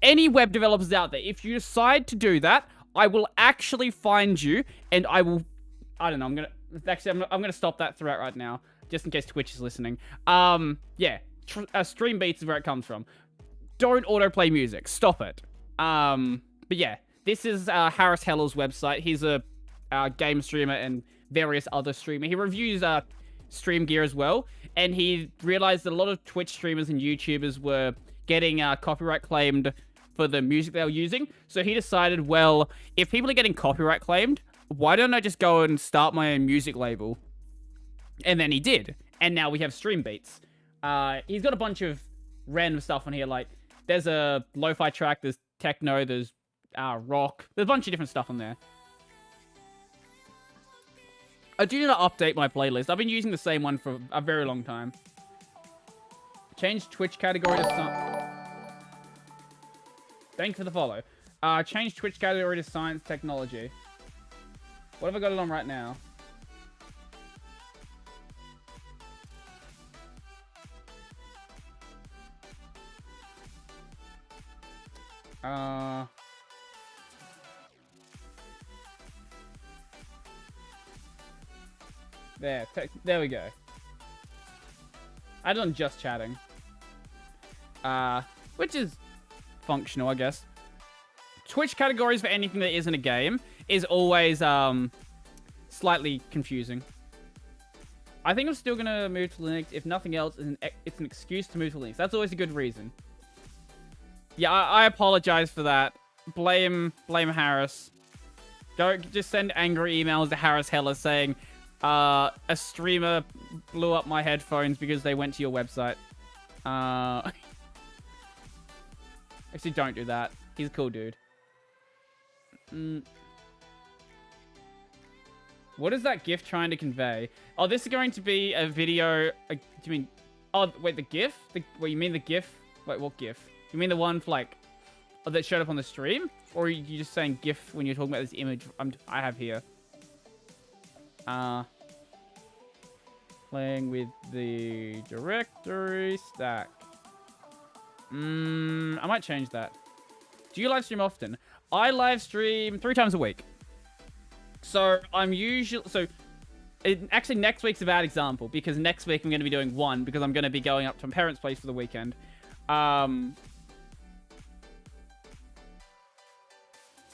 Any web developers out there, if you decide to do that, I will actually find you, and I will... I don't know, I'm gonna stop that threat right now, just in case Twitch is listening. Yeah, StreamBeats is where it comes from. Don't autoplay music. Stop it. But yeah, this is Harris Heller's website. He's a game streamer and various other streamers. He reviews Stream Gear as well, and he realized that a lot of Twitch streamers and YouTubers were getting copyright claimed for the music they were using. So he decided, well, if people are getting copyright claimed, why don't I just go and start my own music label? And then he did. And now we have StreamBeats. He's got a bunch of random stuff on here. Like, there's a lo-fi track, there's techno, there's rock. There's a bunch of different stuff on there. I do need to update my playlist. I've been using the same one for a very long time. Change Twitch category to... Thank you for the follow. Change Twitch category to science technology. What have I got it on right now? There we go. I had it on just chatting. Which is functional, I guess. Twitch categories for anything that isn't a game is always slightly confusing. I think I'm still gonna move to Linux. If nothing else, it's an excuse to move to Linux. That's always a good reason. Yeah, I apologize for that. Blame Harris. Go just send angry emails to Harris Heller saying a streamer blew up my headphones because they went to your website. Actually, don't do that. He's a cool dude. What is that GIF trying to convey? Oh, this is going to be a video... do you mean... Oh, wait, the GIF? Wait, you mean the GIF? Wait, what GIF? You mean the one for, like... Oh, that showed up on the stream? Or are you just saying GIF when you're talking about this image I have here? Playing with the directory stack. I might change that. Do you live stream often? I live stream 3 times a week. So I'm usually... So actually next week's a bad example because next week I'm going to be doing 1 because I'm going to be going up to my parents' place for the weekend.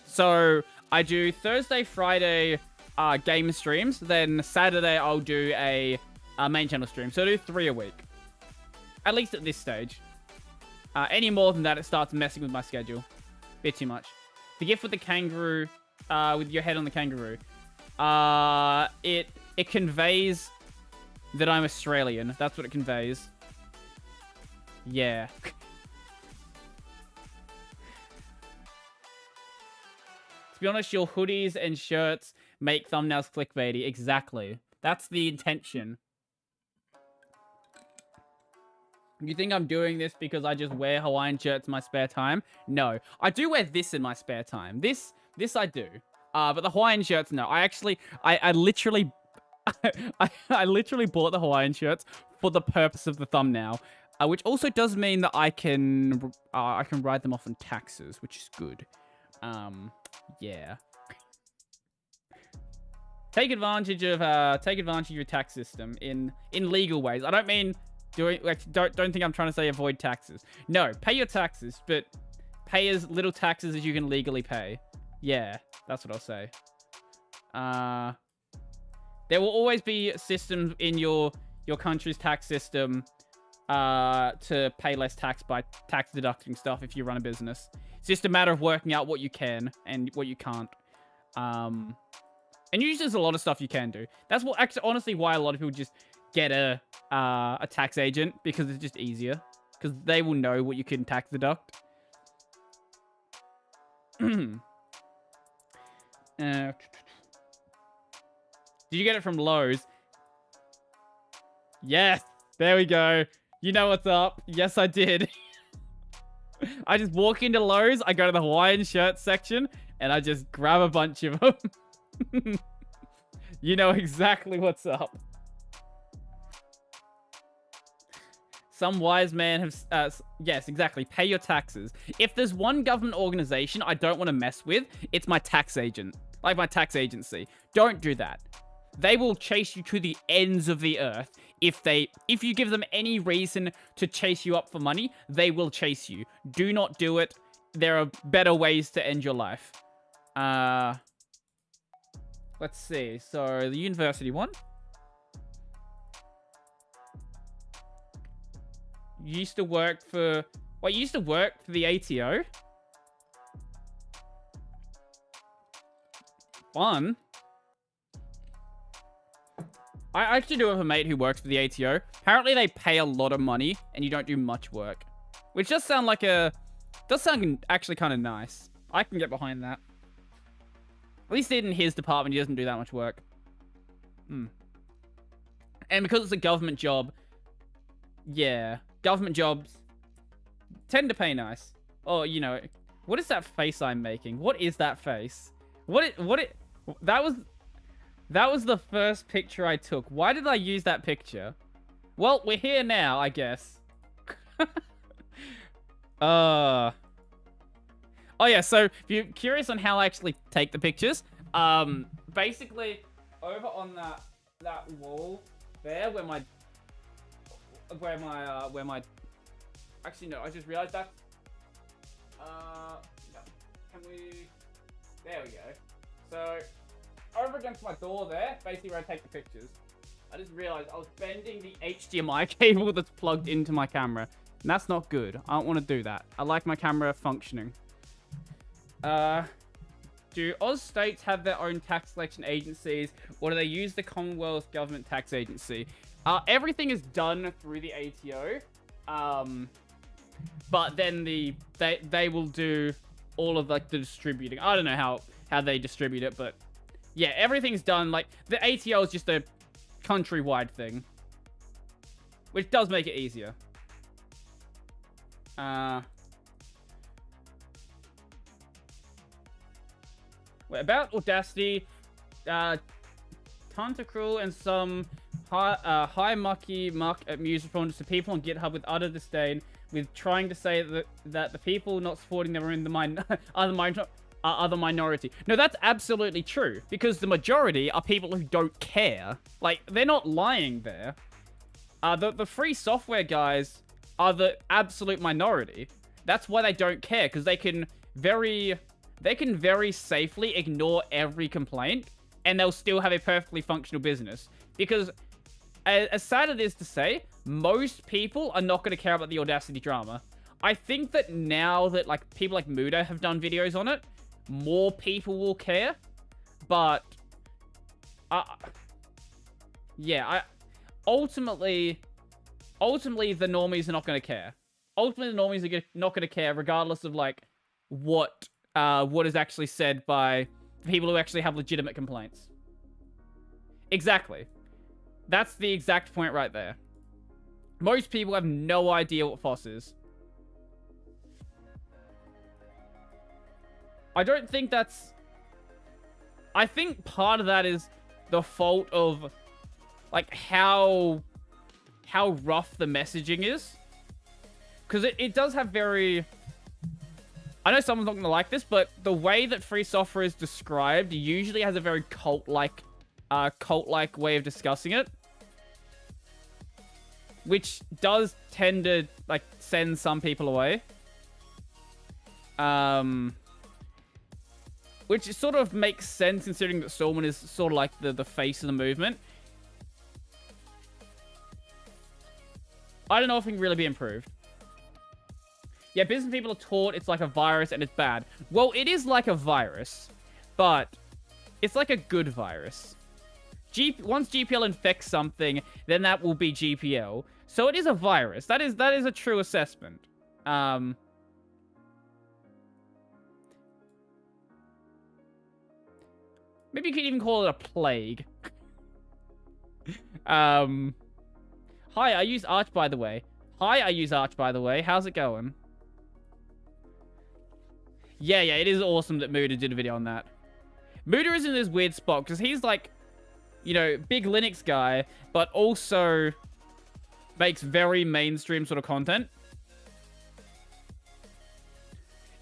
So I do Thursday, Friday game streams. Then Saturday I'll do a main channel stream. So I do 3 a week. At least at this stage. Any more than that, it starts messing with my schedule. Bit too much. The GIF with the kangaroo, with your head on the kangaroo. It conveys that I'm Australian. That's what it conveys. Yeah. To be honest, your hoodies and shirts make thumbnails clickbaity. Exactly. That's the intention. You think I'm doing this because I just wear Hawaiian shirts in my spare time? No. I do wear this in my spare time. This I do. But the Hawaiian shirts, no. I literally... I literally bought the Hawaiian shirts for the purpose of the thumbnail. Which also does mean that I can write them off on taxes, which is good. Yeah. Take advantage of your tax system in legal ways. I don't mean doing don't think I'm trying to say avoid taxes. No, pay your taxes, but pay as little taxes as you can legally pay. Yeah, that's what I'll say. There will always be systems in your country's tax system to pay less tax by tax deducting stuff if you run a business. It's just a matter of working out what you can and what you can't. And usually there's a lot of stuff you can do. That's what actually, honestly, why a lot of people just get a tax agent, because it's just easier. Because they will know what you can tax deduct. Did you get it from Lowe's? Yes, there we go. You know what's up. Yes, I did. I just walk into Lowe's, I go to the Hawaiian shirt section, and I just grab a bunch of them. You know exactly what's up. Some wise man has... yes, exactly. Pay your taxes. If there's one government organization I don't want to mess with, it's my tax agent. Like my tax agency. Don't do that. They will chase you to the ends of the earth. If you give them any reason to chase you up for money, they will chase you. Do not do it. There are better ways to end your life. Let's see. So, the university one. You used to work for... Wait, you used to work for the ATO? Fun. I actually do have a mate who works for the ATO. Apparently, they pay a lot of money, and you don't do much work. Which does sound like a... Does sound actually kind of nice. I can get behind that. At least in his department, he doesn't do that much work. And because it's a government job... Yeah. Government jobs tend to pay nice. Oh, you know... What is that face I'm making? What is that face? That was the first picture I took. Why did I use that picture? Well, we're here now, I guess. Oh yeah, so if you're curious on how I actually take the pictures, basically over on that wall there where my actually no, I just realized that. Can we? There we go. So over against my door there, basically where I take the pictures. I just realized I was bending the HDMI cable that's plugged into my camera. And that's not good. I don't want to do that. I like my camera functioning. Do Oz states have their own tax collection agencies, or do they use the Commonwealth Government Tax Agency? Everything is done through the ATO. But then they will do all of like the distributing. I don't know how they distribute it, but yeah, everything's done. Like the ATO is just a countrywide thing, which does make it easier. Wait, about Audacity, Tentacruel and some high mucky muck at music responders to people on GitHub with utter disdain, with trying to say that the people not supporting them are in the other minority. No, that's absolutely true, because the majority are people who don't care. Like, they're not lying there. The free software guys are the absolute minority. That's why they don't care, because they can very safely ignore every complaint, and they'll still have a perfectly functional business. Because, as sad it is to say, most people are not going to care about the Audacity drama. I think that now that like people like Muda have done videos on it, more people will care. But, yeah, ultimately, the normies are not going to care. Ultimately, the normies are not going to care, regardless of like what what is actually said by people who actually have legitimate complaints. Exactly. That's the exact point right there. Most people have no idea what FOSS is. I don't think that's... I think part of that is the fault of, like, how rough the messaging is. Because it does have very... I know someone's not going to like this, but the way that free software is described usually has a very cult-like way of discussing it. Which does tend to, like, send some people away. Which sort of makes sense considering that Stallman is sort of like the face of the movement. I don't know if it can really be improved. Yeah, business people are taught it's like a virus and it's bad. Well, it is like a virus, but it's like a good virus. Once GPL infects something, then that will be GPL. So it is a virus. That is a true assessment. Maybe you could even call it a plague. Hi, I use Arch, by the way. How's it going? Yeah, it is awesome that Muda did a video on that. Muda is in this weird spot, because he's like, you know, big Linux guy, but also makes very mainstream sort of content.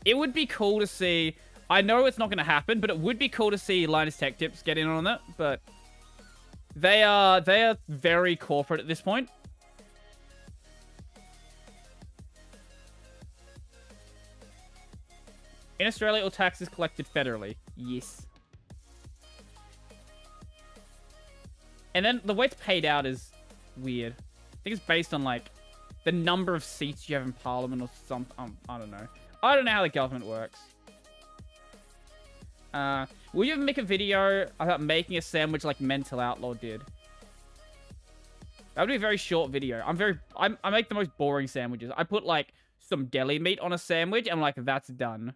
It would be cool to see... I know it's not going to happen, but it would be cool to see Linus Tech Tips get in on that, but they are very corporate at this point. In Australia, all tax is collected federally. Yes. And then the way it's paid out is weird. I think it's based on, like, the number of seats you have in Parliament or something. I don't know. I don't know how the government works. Will you ever make a video about making a sandwich like Mental Outlaw did? That would be a very short video. I make the most boring sandwiches. I put, like, some deli meat on a sandwich, and I'm like, that's done.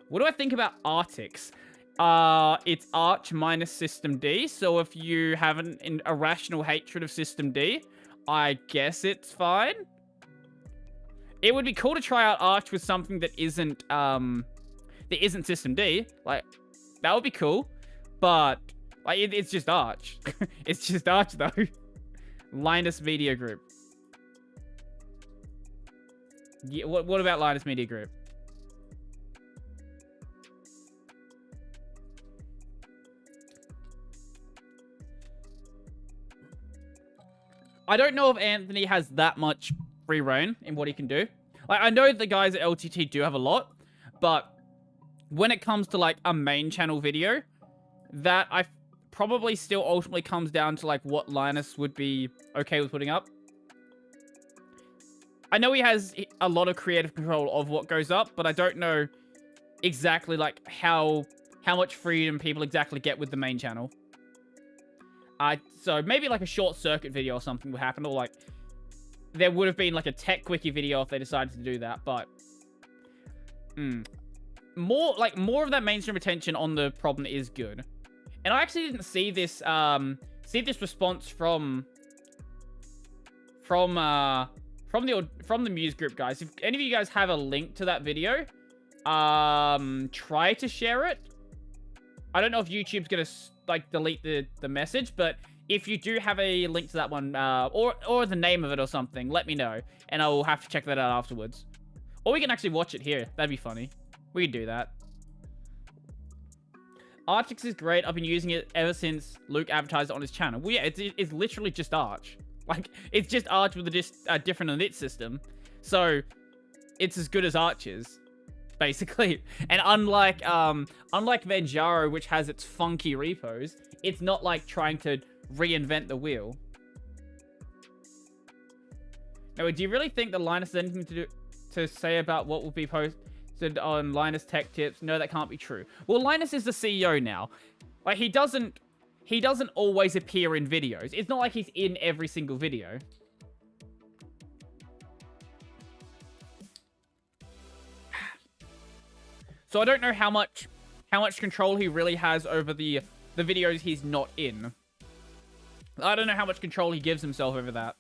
What do I think about Arctics? It's Arch minus System D, so if you have an irrational hatred of System D, I guess it's fine. It would be cool to try out Arch with something that isn't System D. Like, that would be cool. But, like, it's just Arch. It's just Arch, though. Linus Media Group. Yeah, what about Linus Media Group? I don't know if Anthony has that much free reign in what he can do. Like, I know the guys at LTT do have a lot, but when it comes to, like, a main channel video, that I probably still ultimately comes down to, like, what Linus would be okay with putting up. I know he has a lot of creative control of what goes up, but I don't know exactly, like, how much freedom people exactly get with the main channel. So maybe, like, a short circuit video or something would happen, or, like, there would have been, like, a tech quickie video if they decided to do that, but... More of that mainstream attention on the problem is good. And I actually didn't see this response from the Muse group, guys. If any of you guys have a link to that video, try to share it. I don't know if YouTube's gonna, like, delete the message, but if you do have a link to that one, or the name of it or something, let me know, and I will have to check that out afterwards. Or we can actually watch it here. That'd be funny. We could do that. Archix is great. I've been using it ever since Luke advertised it on his channel. Well, yeah, it's literally just Arch. Like, it's just Arch with a different init system. So, it's as good as Arch is, basically. And unlike Manjaro, which has its funky repos, it's not like trying to reinvent the wheel. Now, do you really think that Linus has anything to say about what will be posted on Linus Tech Tips? No, that can't be true. Well, Linus is the CEO now. Like, he doesn't always appear in videos. It's not like he's in every single video. So I don't know how much control he really has over the videos he's not in. I don't know how much control he gives himself over that.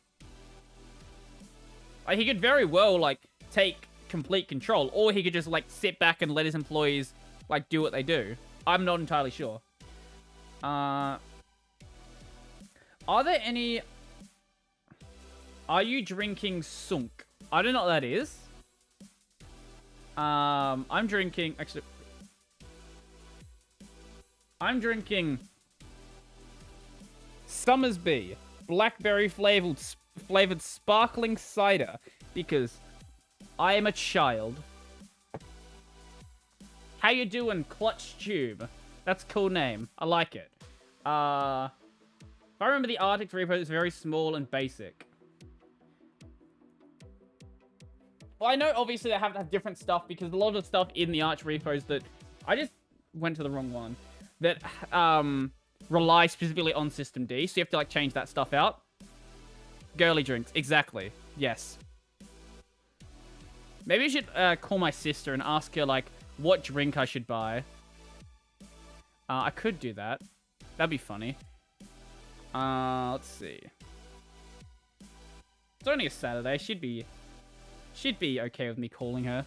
Like, he could very well, like, take complete control, or he could just, like, sit back and let his employees, like, do what they do. I'm not entirely sure. Are there any... Are you drinking sunk? I don't know what that is. I'm drinking... Actually... I'm drinking... Summersby. Blackberry flavored sparkling cider. Because I am a child. How you doing, Clutch Tube? That's a cool name. I like it. If I remember, the Arctic repo is very small and basic. Well, I know obviously they have to have different stuff because a lot of the stuff in the Arch repos that... I just went to the wrong one. That rely specifically on System D, so you have to like change that stuff out. Girly drinks, exactly. Yes. Maybe I should call my sister and ask her like what drink I should buy. I could do that. That'd be funny. Let's see. It's only a Saturday. She'd be okay with me calling her.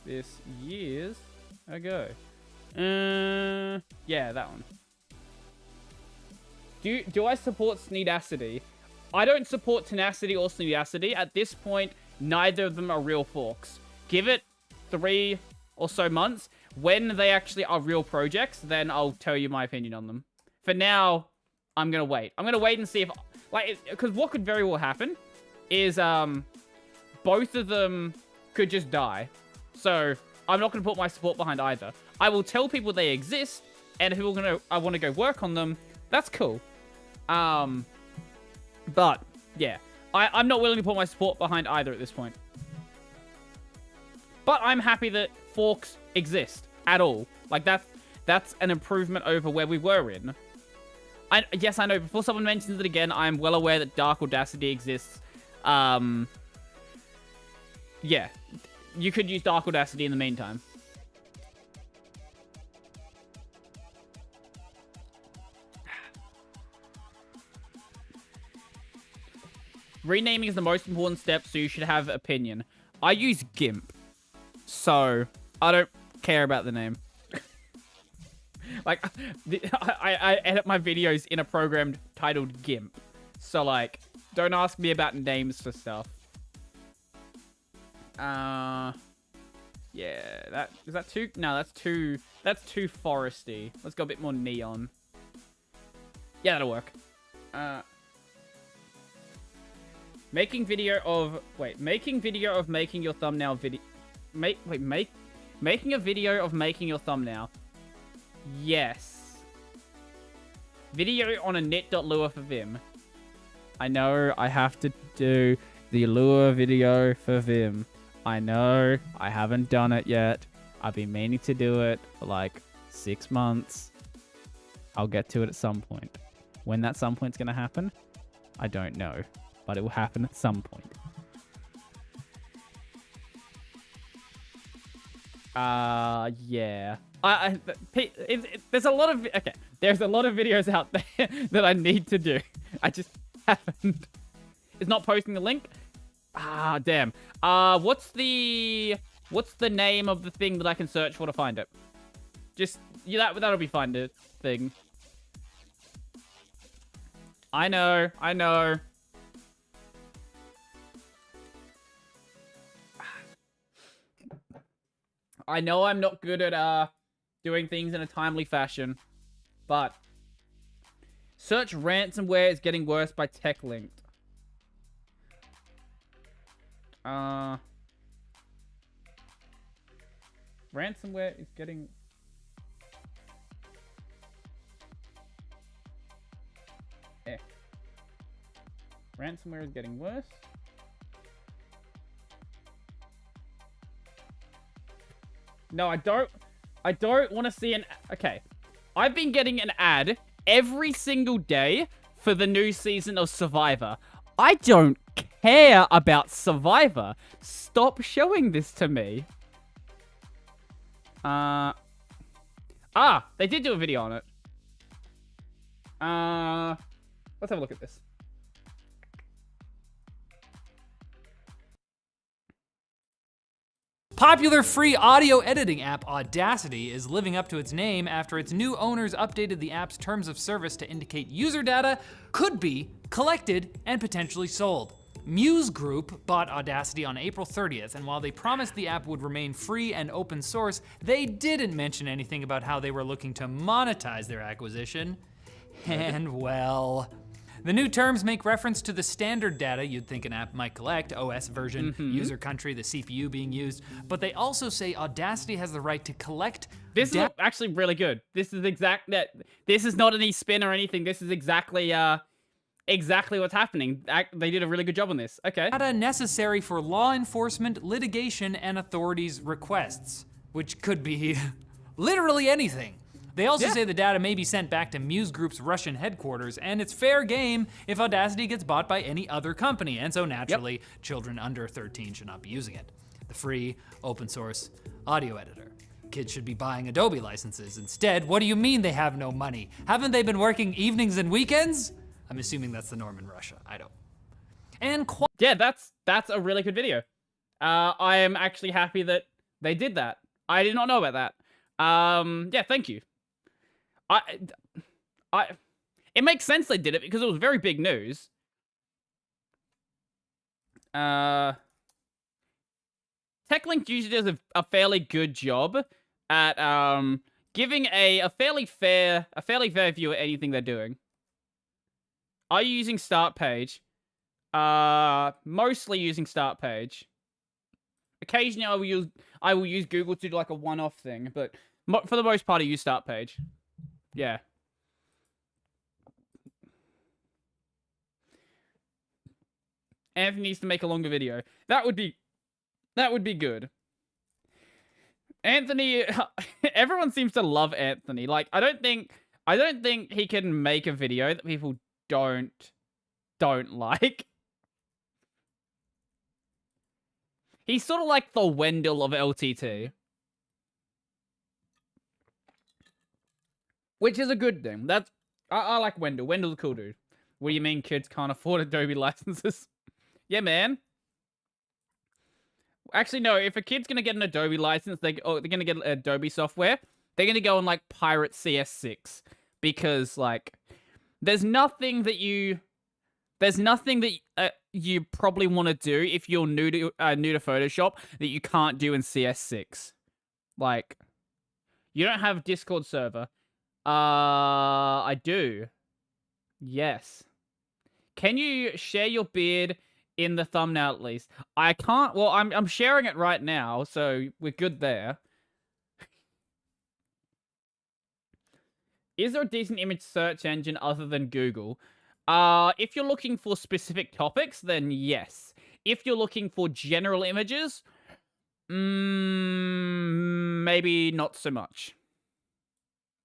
This years ago. Yeah, that one. Do I support Sneedacity? I don't support Tenacity or Sneedacity. At this point, neither of them are real forks. Give it 3 or so months. When they actually are real projects, then I'll tell you my opinion on them. For now, I'm gonna wait. I'm gonna wait and see if... Like, because what could very well happen is, both of them could just die. So, I'm not gonna put my support behind either. I will tell people they exist, and if people I want to go work on them, that's cool. But, yeah. I'm not willing to put my support behind either at this point. But I'm happy that forks exist at all. Like, that's an improvement over where we were in. Yes, I know. Before someone mentions it again, I'm well aware that Dark Audacity exists. Yeah. You could use Dark Audacity in the meantime. Renaming is the most important step, so you should have opinion. I use GIMP, so I don't care about the name. Like, I edit my videos in a program titled GIMP. So, like, don't ask me about names for stuff. Yeah, is that too... No, that's too foresty. Let's go a bit more neon. Yeah, that'll work. Making video of making your thumbnail video... Making a video of making your thumbnail. Yes. Video on a knit.lua for Vim. I know I have to do the Lua video for Vim. I know I haven't done it yet. I've been meaning to do it for like 6 months. I'll get to it at some point. When that some point's gonna happen, I don't know. But it will happen at some point. Yeah. There's a lot of... Okay. There's a lot of videos out there that I need to do. I just haven't. It's not posting the link? Ah, damn. What's the name of the thing that I can search for to find it? Just... Yeah, that'll be fine, the thing. I know. I know I'm not good at doing things in a timely fashion, but search ransomware is getting worse by TechLinked. Ransomware is getting... Ransomware is getting worse. No, I don't want to see an... Okay. I've been getting an ad every single day for the new season of Survivor. I don't care about Survivor. Stop showing this to me. They did do a video on it. Let's have a look at this.
Popular free audio editing app Audacity is living up to its name after its new owners updated the app's terms of service to indicate user data could be collected and potentially sold. Muse Group bought Audacity on April 30th, and while they promised the app would remain free and open source, they didn't mention anything about how they were looking to monetize their acquisition. And well, the new terms make reference to the standard data you'd think an app might collect, OS version, user country, the CPU being used, but they also say Audacity has the right to collect.
This is actually really good. This is this is not any spin or anything. This is exactly what's happening. They did a really good job on this. Okay.
Data necessary for law enforcement, litigation, and authorities' requests, which could be literally anything. They also say the data may be sent back to Muse Group's Russian headquarters, and it's fair game if Audacity gets bought by any other company, and so naturally, children under 13 should not be using it. The free, open source audio editor. Kids should be buying Adobe licenses. Instead, what do you mean they have no money? Haven't they been working evenings and weekends? I'm assuming that's the norm in Russia. I don't. And
yeah, that's a really good video. I am actually happy that they did that. I did not know about that. Yeah, thank you. It makes sense they did it because it was very big news. TechLink usually does a fairly good job at giving a fairly fair view of anything they're doing. Are you using Start Page? Mostly using Start Page. Occasionally I will use Google to do like a one-off thing, but for the most part I use Start Page. Yeah. Anthony needs to make a longer video. That would be good. Anthony, everyone seems to love Anthony. Like, I don't think he can make a video that people don't like. He's sort of like the Wendell of LTT. Which is a good thing. I like Wendell. Wendell's a cool dude. What do you mean kids can't afford Adobe licenses? Yeah, man. Actually, no. If a kid's gonna get an Adobe license, they're gonna get Adobe software. They're gonna go and like pirate CS6 because like there's nothing that you probably want to do if you're new to Photoshop that you can't do in CS6. Like, you don't have a Discord server. I do. Yes. Can you share your beard in the thumbnail at least? I can't. Well, I'm sharing it right now, so we're good there. Is there a decent image search engine other than Google? If you're looking for specific topics, then yes. If you're looking for general images, maybe not so much.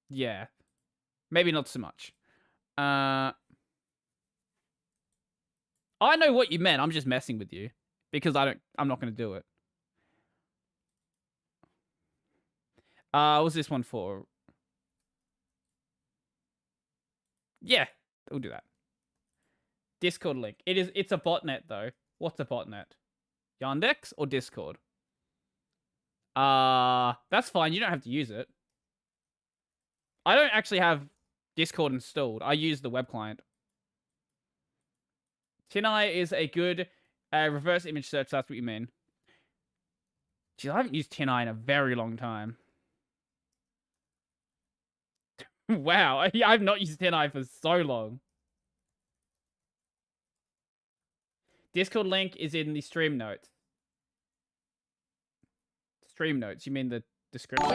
Yeah. Maybe not so much. I know what you meant. I'm just messing with you. Because I'm not going to do it. What's this one for? Yeah, we'll do that. Discord link. It's a botnet though. What's a botnet? Yandex or Discord? That's fine. You don't have to use it. I don't actually have Discord installed. I use the web client. TinEye is a good reverse image search. That's what you mean. Geez, I haven't used TinEye in a very long time. Wow, I've not used TinEye for so long. Discord link is in the stream notes. Stream notes, you mean the description?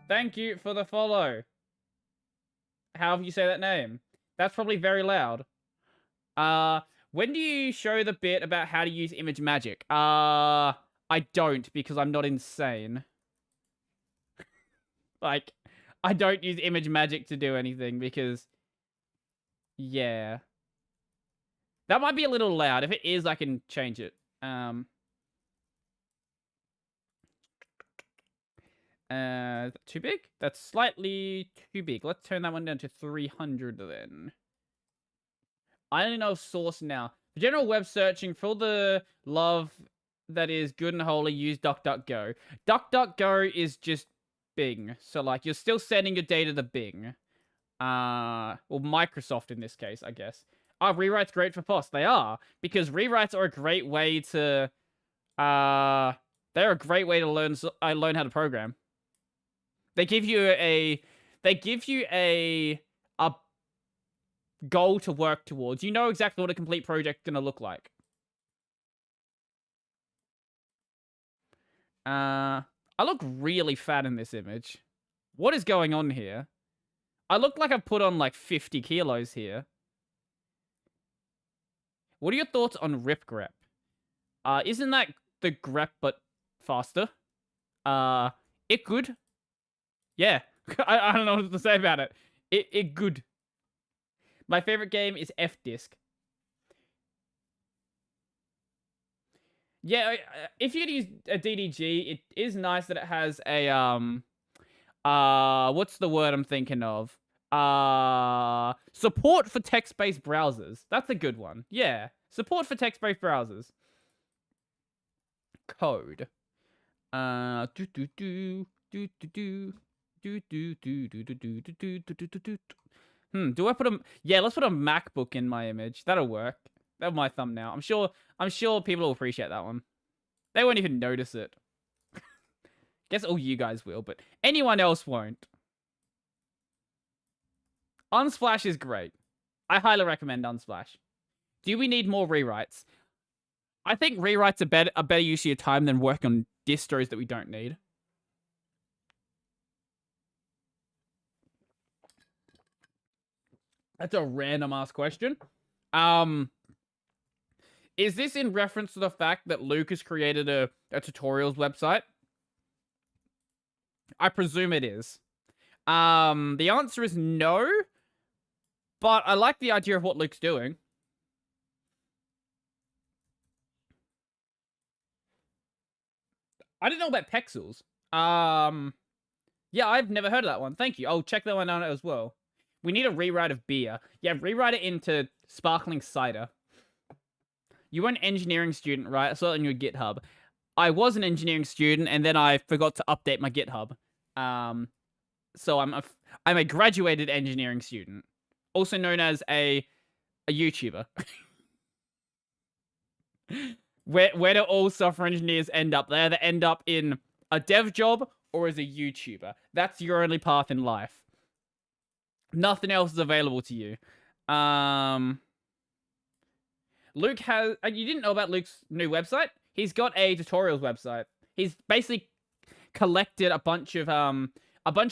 Thank you for the follow. However you say that name. That's probably very loud. When do you show the bit about how to use image magic? I don't, because I'm not insane. Like, I don't use image magic to do anything, because... Yeah. That might be a little loud. If it is, I can change it. Too big? That's slightly too big. Let's turn that one down to 300 then. I only know source now. For general web searching, for the love that is good and holy, use DuckDuckGo. DuckDuckGo is just Bing. So, like, you're still sending your data to Bing. Well, Microsoft in this case, I guess. Are rewrites great for POS? They are. Because rewrites are a great way to... they're a great way to learn how to program. They give you a goal to work towards. You know exactly what a complete project's gonna look like. I look really fat in this image. What is going on here? I look like I've put on like 50 kilos here. What are your thoughts on rip grep? Isn't that the grep but faster? It good. Yeah, I don't know what to say about it. It good. My favorite game is F-Disc. Yeah, if you're gonna use a DDG, it is nice that it has a what's the word I'm thinking of? Support for text-based browsers. That's a good one. Yeah, support for text-based browsers. Code. Do I put a... Yeah, let's put a MacBook in my image. That'll work. That's my thumbnail. I'm sure people will appreciate that one. They won't even notice it. Guess all you guys will, but anyone else won't. Unsplash is great. I highly recommend Unsplash. Do we need more rewrites? I think rewrites are a better use of your time than work on distros that we don't need. That's a random ass question. Is this in reference to the fact that Luke has created a tutorials website? I presume it is. The answer is no, but I like the idea of what Luke's doing. I didn't know about Pexels. Yeah, I've never heard of that one. Thank you. I'll check that one out as well. We need a rewrite of beer. Yeah, rewrite it into sparkling cider. You were an engineering student, right? I saw it on your GitHub. I was an engineering student, and then I forgot to update my GitHub. So I'm a graduated engineering student, also known as a YouTuber. Where do all software engineers end up? They either end up in a dev job or as a YouTuber. That's your only path in life. Nothing else is available to you. Luke has... You didn't know about Luke's new website? He's got a tutorials website. He's basically collected a bunch of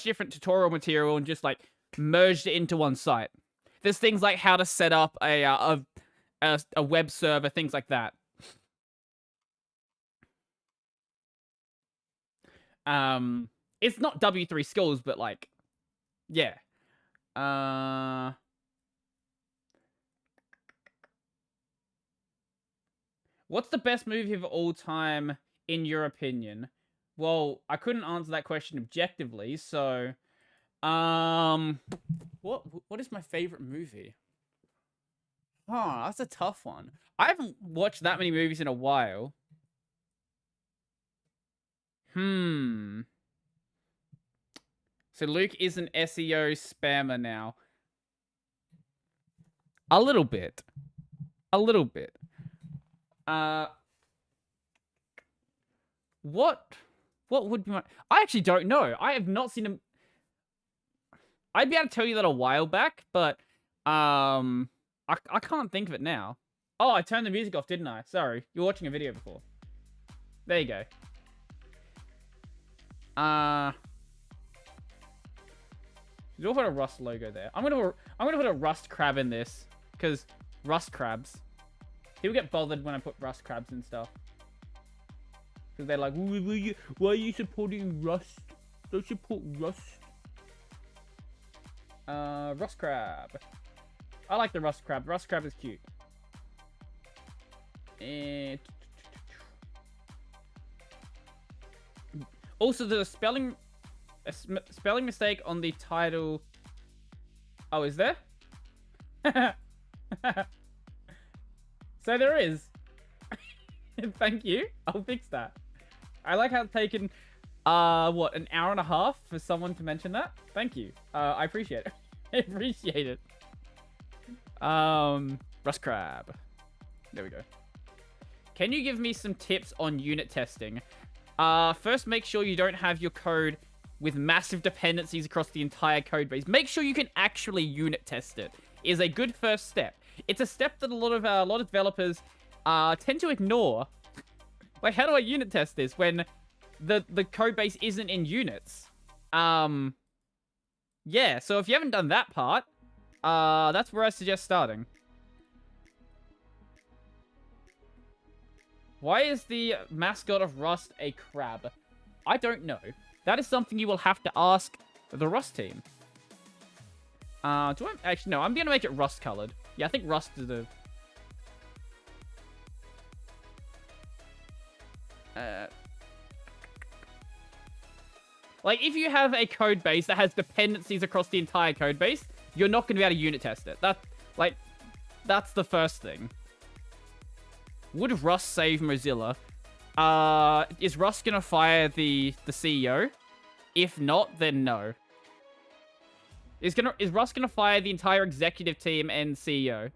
different tutorial material and just like merged it into one site. There's things like how to set up a web server, things like that. It's not W3 skills, but like, yeah. What's the best movie of all time, in your opinion? Well, I couldn't answer that question objectively, so... What is my favorite movie? Huh, that's a tough one. I haven't watched that many movies in a while. So Luke is an SEO spammer now. A little bit. A little bit. What would be my... I actually don't know. I have not seen him... I'd be able to tell you that a while back, but I can't think of it now. Oh, I turned the music off, didn't I? Sorry. You're watching a video before. There you go. You'll put a Rust logo there. I'm gonna put a Rust crab in this, because Rust crabs. He'll get bothered when I put Rust crabs and stuff. Because they're like, why are you supporting Rust? Don't support Rust. Rust crab. I like the Rust crab. Rust crab is cute. And also, there's a spelling mistake on the title. Oh, is there? So there is. Thank you. I'll fix that. I like how it's taken, what, an hour and a half for someone to mention that? Thank you. I appreciate it. I appreciate it. Rust crab. There we go. Can you give me some tips on unit testing? First, make sure you don't have your code with massive dependencies across the entire code base. Make sure you can actually unit test it. Is a good first step. It's a step that a lot of developers tend to ignore. Like, how do I unit test this when the code base isn't in units? Yeah, so if you haven't done that part, that's where I suggest starting. Why is the mascot of Rust a crab? I don't know. That is something you will have to ask the Rust team. Actually, no, I'm going to make it rust-colored. Yeah, I think Rust is the... Like, if you have a code base that has dependencies across the entire code base, you're not going to be able to unit test it. That's the first thing. Would Rust save Mozilla? Is Rust going to fire the CEO? If not, then no. Is Rust going to fire the entire executive team and CEO?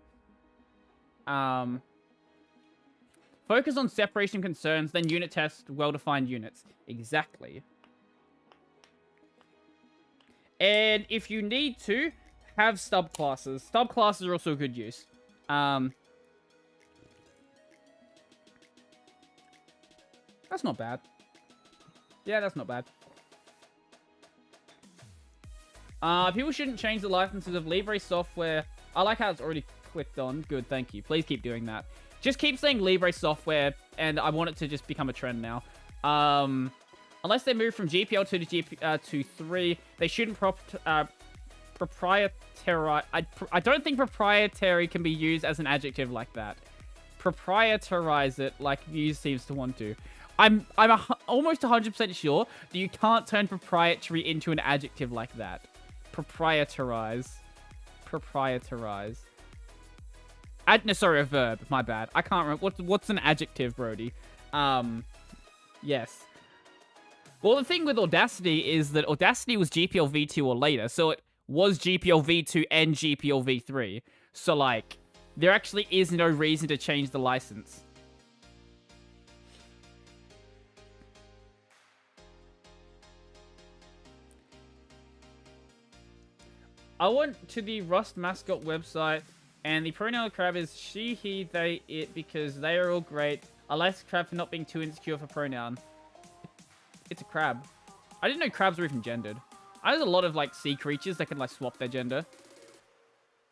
Focus on separation concerns, then unit test well-defined units. Exactly. And if you need to, have stub classes. Stub classes are also a good use. That's not bad. Yeah, that's not bad. People shouldn't change the licenses of Libre software. I like how it's already clicked on. Good, thank you. Please keep doing that. Just keep saying Libre software, and I want it to just become a trend now. Unless they move from GPL2 to GP to 3, they shouldn't proprietarize. I don't think proprietary can be used as an adjective like that. Proprietarize it like Muse seems to want to. I'm almost 100% sure that you can't turn proprietary into an adjective like that. Proprietarize. Proprietarize. No, sorry, a verb. My bad. I can't remember. What's an adjective, Brodie? Yes. Well, the thing with Audacity is that Audacity was GPL v2 or later, so it was GPL v2 and GPL v3. So, like, there actually is no reason to change the license. I went to the Rust mascot website, and the pronoun of crab is she, he, they, it, because they are all great. I like the crab for not being too insecure for pronoun. It's a crab. I didn't know crabs were even gendered. There's a lot of, like, sea creatures that can, like, swap their gender.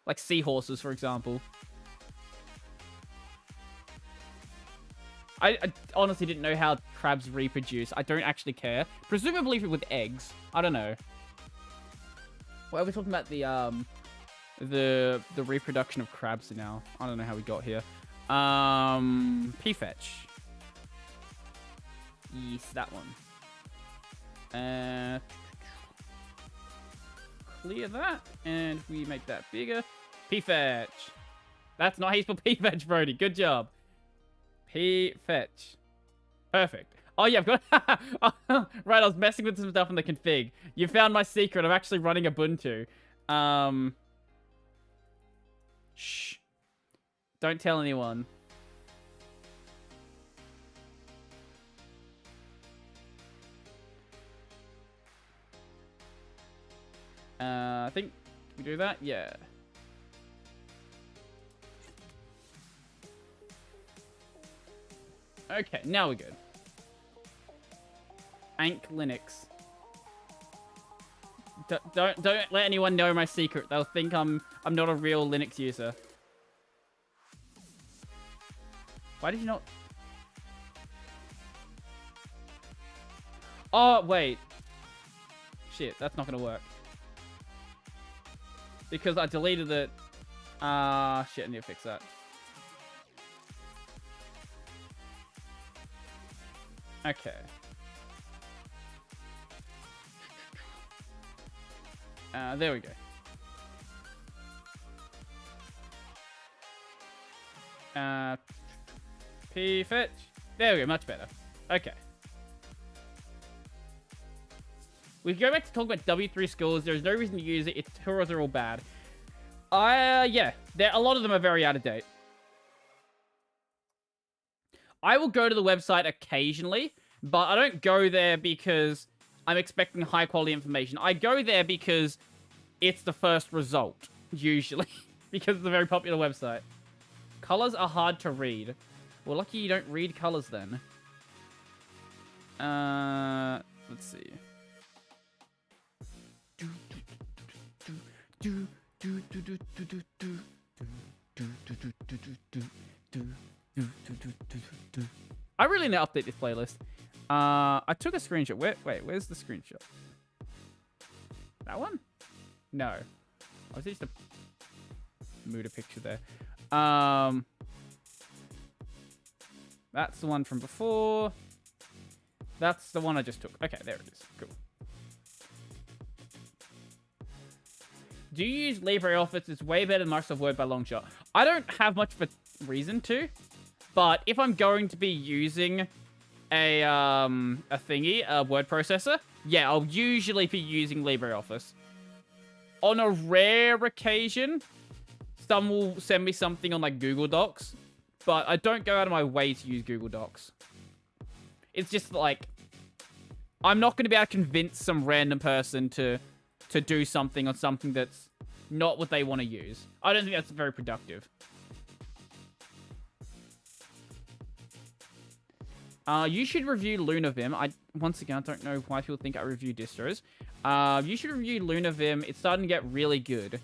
Like seahorses, for example. I honestly didn't know how crabs reproduce. I don't actually care. Presumably with eggs. I don't know. Well, we're talking about the reproduction of crabs now. I don't know how we got here. P-fetch. Yes, that one. Clear that, and we make that bigger. P-fetch. That's not how you spell P-fetch, Brodie. Good job. P-fetch. Perfect. Oh, yeah, I've got... Right, I was messing with some stuff in the config. You found my secret. I'm actually running Ubuntu. Shh. Don't tell anyone. I think we do that? Yeah. Okay, now we're good. Ank Linux. Don't let anyone know my secret. They'll think I'm not a real Linux user. Why did you not? Oh, wait. Shit, that's not gonna work. Because I deleted it. Shit, I need to fix that. Okay. There we go. P fetch. There we go, much better. Okay. We can go back to talk about W3 schools. There's no reason to use it. Its tutorials are all bad. Yeah. A lot of them are very out of date. I will go to the website occasionally, but I don't go there because I'm expecting high quality information. I go there because it's the first result, usually, because it's a very popular website. Colors are hard to read. Well, lucky you don't read colors then. Let's see. I really need to update this playlist. I took a screenshot. Wait, where's the screenshot? That one? No. I was just to mood a picture there. That's the one from before. That's the one I just took. Okay, there it is. Cool. Do you use LibreOffice? It's way better than Microsoft Word by a long shot. I don't have much of a reason to, but if I'm going to be using a word processor, yeah, I'll usually be using LibreOffice. On a rare occasion, some will send me something on like Google Docs, but I don't go out of my way to use Google Docs. It's just like, I'm not going to be able to convince some random person to do something on something that's not what they want to use. I don't think that's very productive. You should review LunaVim. Once again, I don't know why people think I review distros. You should review LunaVim. It's starting to get really good.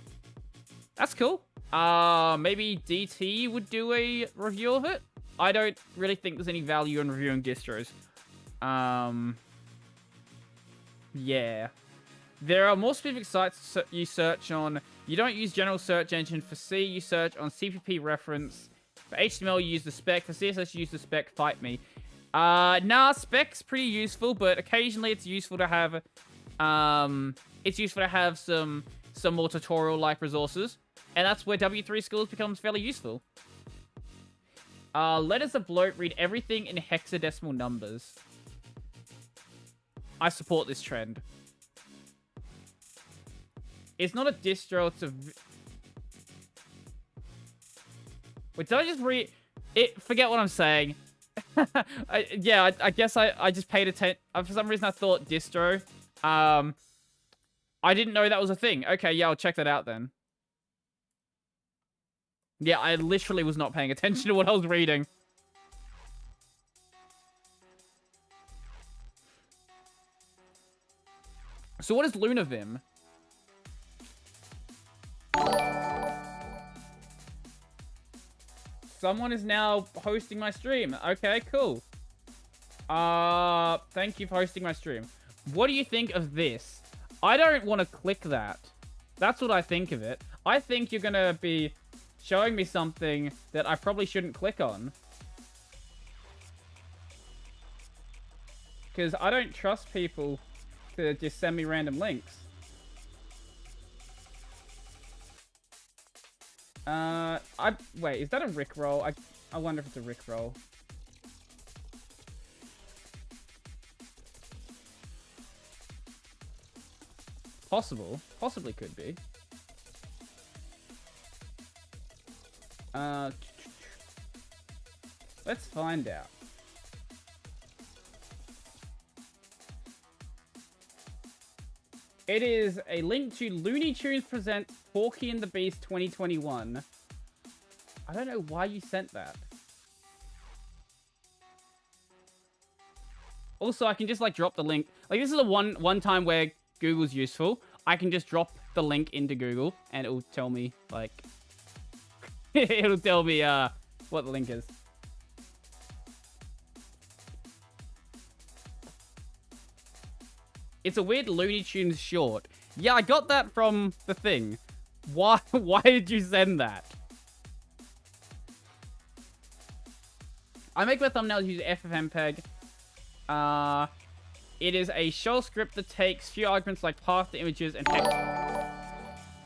That's cool. Maybe DT would do a review of it. I don't really think there's any value in reviewing distros. Yeah. There are more specific sites you search on. You don't use general search engine. For C, you search on CPP reference. For HTML, you use the spec. For CSS, you use the spec. Fight me. Nah, spec's pretty useful, but occasionally it's useful to have, some more tutorial-like resources. And that's where W3 Schools becomes fairly useful. Letters of bloat read everything in hexadecimal numbers. I support this trend. It's not a distro, it's a... Wait, did I just read... Forget what I'm saying. I guess I just paid attention. For some reason, I thought distro. I didn't know that was a thing. Okay, yeah, I'll check that out then. Yeah, I literally was not paying attention to what I was reading. So what is LunaVim? Someone is now hosting my stream. Okay, cool. Thank you for hosting my stream. What do you think of this? I don't want to click that. That's what I think of it. I think you're going to be showing me something that I probably shouldn't click on. Because I don't trust people to just send me random links. Wait, is that a Rickroll? I wonder if it's a Rickroll. Possible. Possibly could be. Let's find out. It is a link to Looney Tunes Presents Porky and the Beast 2021. I don't know why you sent that. Also, I can just, like, drop the link. Like, this is the one time where Google's useful. I can just drop the link into Google, and it'll tell me, like... it'll tell me, what the link is. It's a weird Looney Tunes short. Yeah, I got that from the thing. Why did you send that? I make my thumbnails use FFmpeg. It is a shell script that takes few arguments like path to images and text.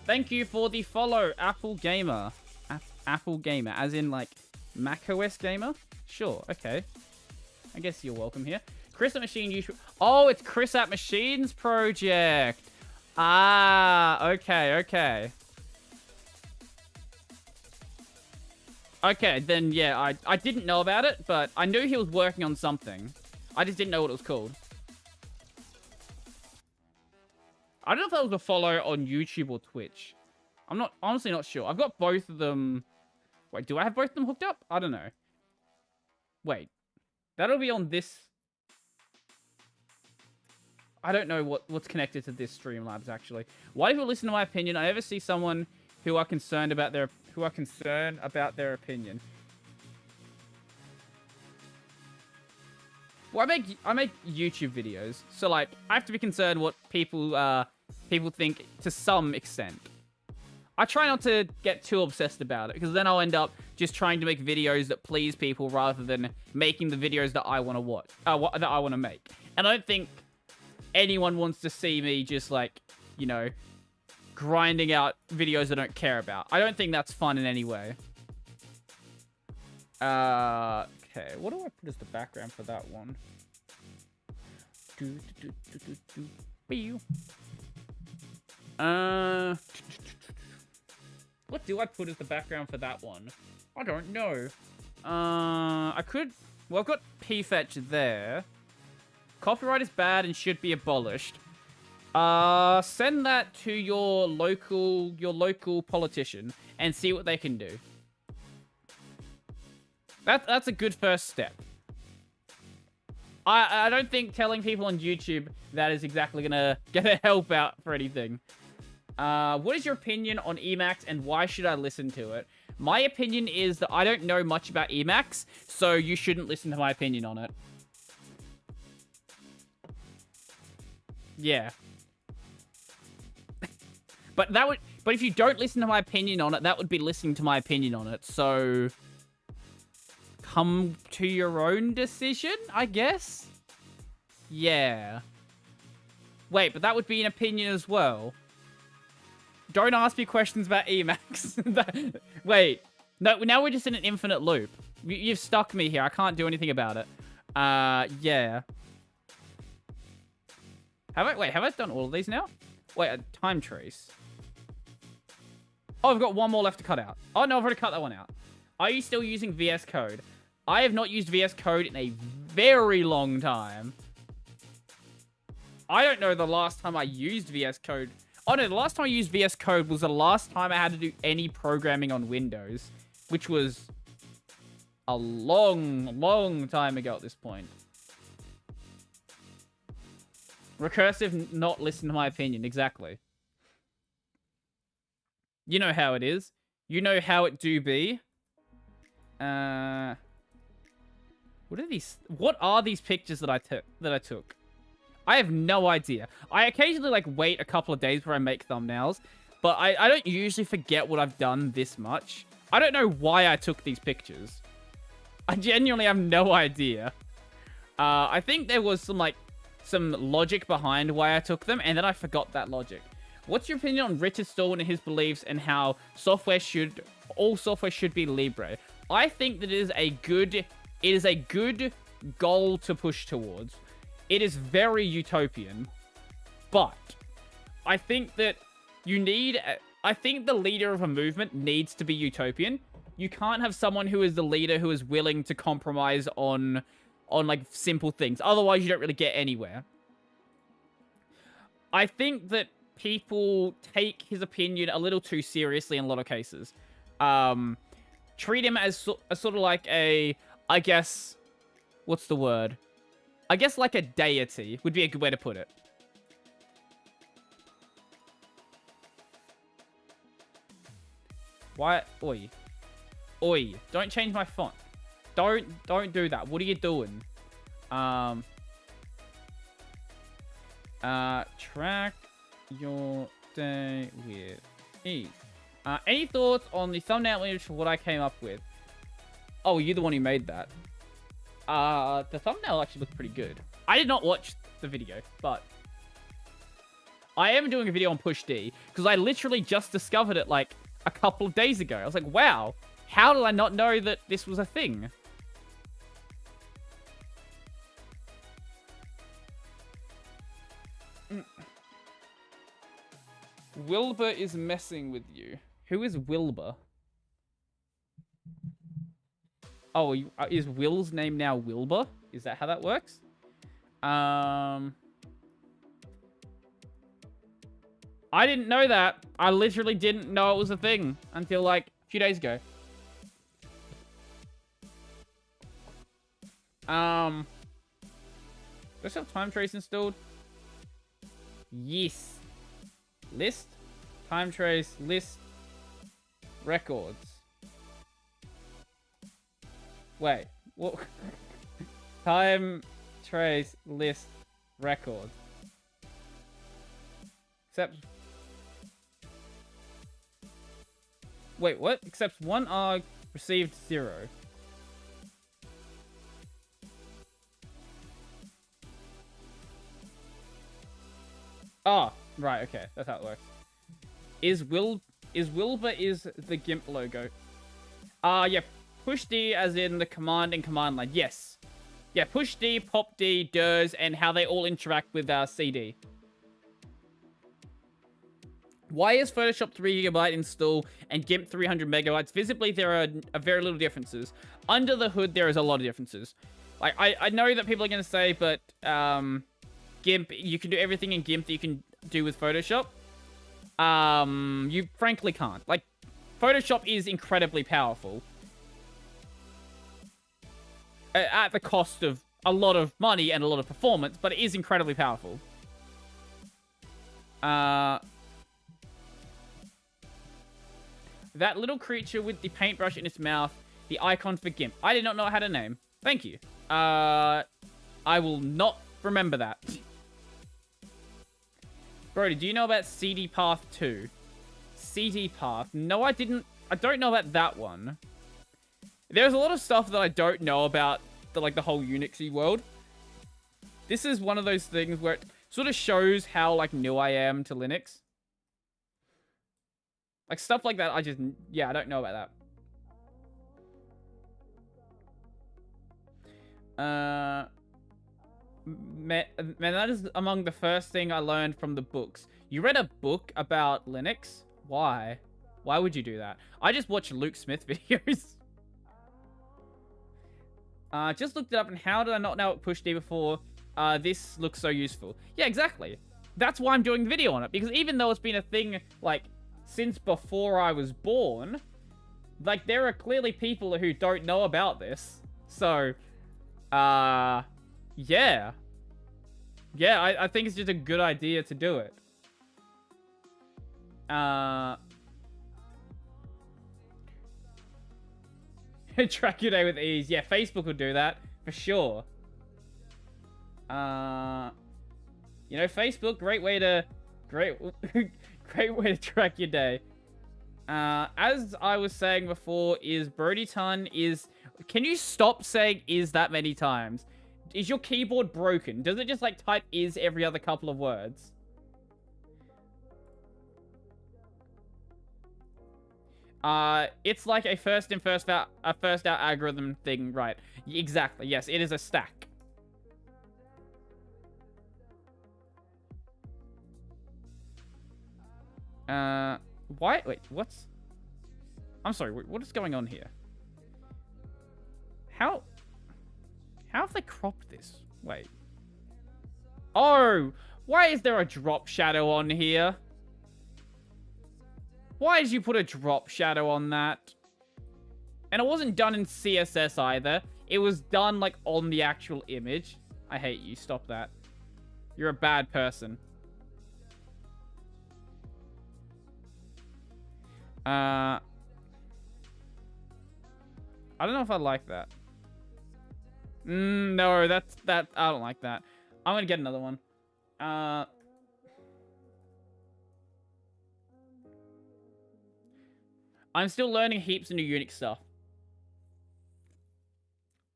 Thank you for the follow, Apple Gamer. Apple Gamer, as in like macOS Gamer? Sure, okay. I guess you're welcome here. Chris at Machine YouTube. Oh, it's Chris at Machines project. Ah, okay, okay. Okay, then yeah, I didn't know about it, but I knew he was working on something. I just didn't know what it was called. I don't know if that was a follow on YouTube or Twitch. I'm honestly not sure. I've got both of them. Wait, do I have both of them hooked up? I don't know. Wait, that'll be on this. I don't know what's connected to this Streamlabs actually. Why do people listen to my opinion? I never see someone who are concerned about their opinion. Well, I make YouTube videos, so like I have to be concerned what people think to some extent. I try not to get too obsessed about it because then I'll end up just trying to make videos that please people rather than making the videos that I want to watch, that I want to make. And I don't think anyone wants to see me just like, you know, grinding out videos I don't care about. I don't think that's fun in any way. Okay, what do I put as the background for that one? What do I put as the background for that one? I don't know. I could... Well, I've got P-Fetch there. Copyright is bad and should be abolished. Send that to your local politician and see what they can do. That's a good first step. I don't think telling people on YouTube that is exactly gonna help out for anything. What is your opinion on Emacs and why should I listen to it? My opinion is that I don't know much about Emacs, so you shouldn't listen to my opinion on it. Yeah. But if you don't listen to my opinion on it, that would be listening to my opinion on it. So come to your own decision, I guess? Yeah. Wait, but that would be an opinion as well. Don't ask me questions about Emacs. Wait. No, now we're just in an infinite loop. You've stuck me here. I can't do anything about it. Yeah. Have I done all of these now? Wait, a time trace. Oh, I've got one more left to cut out. Oh, no, I've already cut that one out. Are you still using VS Code? I have not used VS Code in a very long time. I don't know the last time I used VS Code. Oh, no, the last time I used VS Code was the last time I had to do any programming on Windows, which was a long, long time ago at this point. Recursive, not listen to my opinion. Exactly. You know how it is. You know how it do be. What are these pictures that I took? I have no idea. I occasionally like wait a couple of days where I make thumbnails, but I don't usually forget what I've done this much. I don't know why I took these pictures. I genuinely have no idea. I think there was some logic behind why I took them, and then I forgot that logic. What's your opinion on Richard Stallman and his beliefs and how all software should be Libre? I think that it is a good goal to push towards. It is very utopian, but I think that I think the leader of a movement needs to be utopian. You can't have someone who is the leader who is willing to compromise on like simple things. Otherwise, you don't really get anywhere. I think that people take his opinion a little too seriously in a lot of cases. Treat him as sort of like a, I guess, what's the word? I guess like a deity would be a good way to put it. Why? Oi. Oi. Don't change my font. Don't do that. What are you doing? Track your day with ease. Any thoughts on the thumbnail image for what I came up with? Oh, you're the one who made that. The thumbnail actually looked pretty good. I did not watch the video, but I am doing a video on Push D because I literally just discovered it like a couple of days ago. I was like, wow, how did I not know that this was a thing? Wilbur is messing with you. Who is Wilbur? Oh, is Will's name now Wilbur? Is that how that works? I didn't know that. I literally didn't know it was a thing until like a few days ago. Do I still have time trace installed? Yes. List, time trace, list, records. Wait, what? Time trace, list, records. Except. Wait, what? Except one arg received 0. Ah. Right, okay. That's how it works. Is Wilbur is the GIMP logo? Yeah. Push D as in the command and command line. Yes. Yeah, push D, pop D, DIRS, and how they all interact with CD. Why is Photoshop 3 GB install and GIMP 300 megabytes? Visibly, there are very little differences. Under the hood, there is a lot of differences. Like, I know that people are going to say, but GIMP, you can do everything in GIMP that you can do with Photoshop. You frankly can't. Like, Photoshop is incredibly powerful. At the cost of a lot of money and a lot of performance, but it is incredibly powerful. That little creature with the paintbrush in its mouth, the icon for GIMP. I did not know it had a name. Thank you. I will not remember that. Brodie, do you know about CD Path 2? CD Path. No, I didn't. I don't know about that one. There's a lot of stuff that I don't know about the whole Unixy world. This is one of those things where it sort of shows how like new I am to Linux. Like stuff like that, I don't know about that. Man, that is among the first thing I learned from the books. You read a book about Linux? Why? Why would you do that? I just watch Luke Smith videos. Just looked it up, and how did I not know it pushed D before? This looks so useful. Yeah, exactly. That's why I'm doing the video on it, because even though it's been a thing, like, since before I was born, like, there are clearly people who don't know about this. So, yeah. Yeah, I think it's just a good idea to do it. Track your day with ease. Yeah, Facebook will do that, for sure. You know, Facebook, great way to track your day. As I was saying before, is Brodie Ton is... Can you stop saying is that many times? Is your keyboard broken? Does it just, like, type is every other couple of words? It's like a first in, first out algorithm thing, right? Exactly, yes, it is a stack. Why? Wait, what's... I'm sorry, what is going on here? How have they cropped this? Wait. Oh! Why is there a drop shadow on here? Why did you put a drop shadow on that? And it wasn't done in CSS either. It was done, like, on the actual image. I hate you. Stop that. You're a bad person. I don't know if I like that. No, that's... I don't like that. I'm gonna get another one. I'm still learning heaps of new Unix stuff.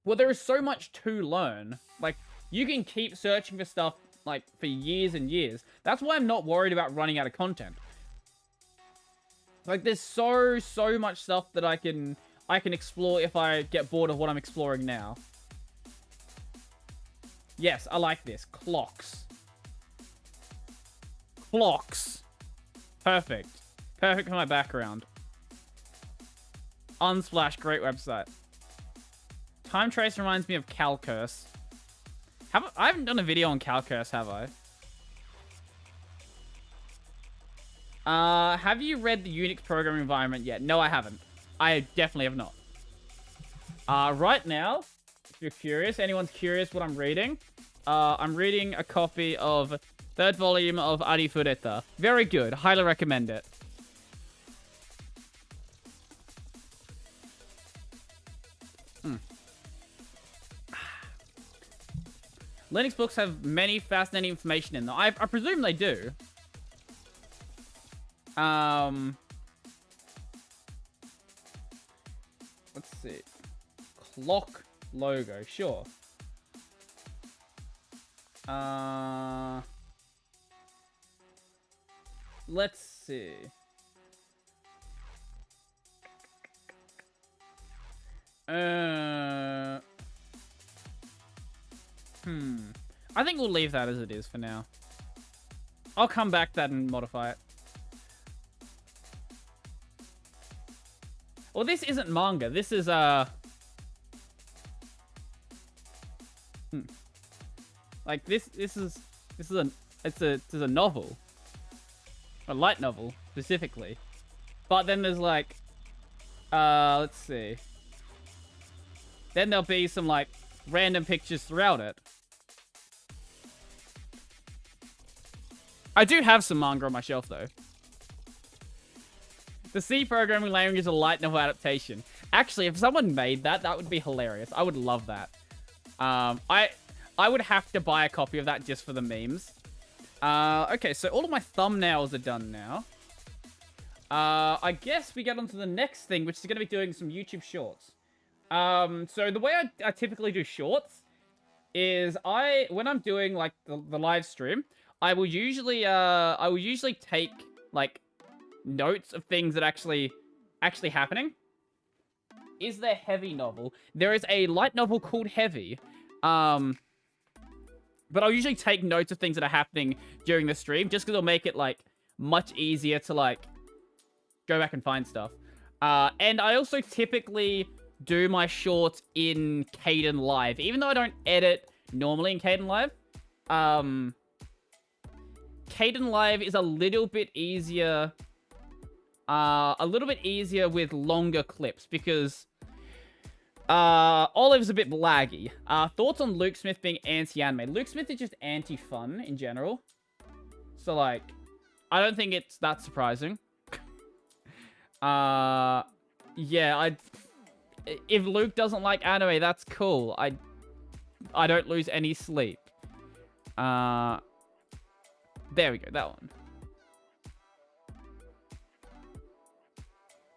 Well, there is so much to learn. Like, You can keep searching for stuff, like, for years and years. That's why I'm not worried about running out of content. Like, there's so much stuff that I can explore if I get bored of what I'm exploring now. Yes, I like this. Clocks. Clocks. Perfect. Perfect for my background. Unsplash, great website. Time Trace reminds me of Calcurse. I haven't done a video on Calcurse, have I? Have you read the Unix programming environment yet? No, I haven't. I definitely have not. Right now, if you're curious, anyone's curious what I'm reading, I'm reading a copy of third volume of Arifureta. Very good. Highly recommend it. Linux books have many fascinating information in them. I presume they do. Let's see. Clock logo, sure. Let's see. I think we'll leave that as it is for now. I'll come back to that and modify it. Well, this isn't manga. This is like this is a novel. A light novel specifically. But then there's like let's see. Then there'll be some like random pictures throughout it. I do have some manga on my shelf though. The C programming language is a light novel adaptation. Actually, if someone made that, that would be hilarious. I would love that. I would have to buy a copy of that just for the memes. Okay, so all of my thumbnails are done now. I guess we get on to the next thing, which is going to be doing some YouTube shorts. So the way I typically do shorts is when I'm doing like the live stream, I will usually take like notes of things that actually happening. Is there Heavy novel? There is a light novel called Heavy. But I'll usually take notes of things that are happening during the stream, just because it'll make it like much easier to like go back and find stuff. And I also typically do my shorts in Kden Live, even though I don't edit normally in Kden Live. Kden Live is a little bit easier. With longer clips because Olive's a bit laggy. Thoughts on Luke Smith being anti-anime? Luke Smith is just anti-fun in general. So like, I don't think it's that surprising. Yeah, if Luke doesn't like anime, that's cool. I don't lose any sleep. There we go, that one.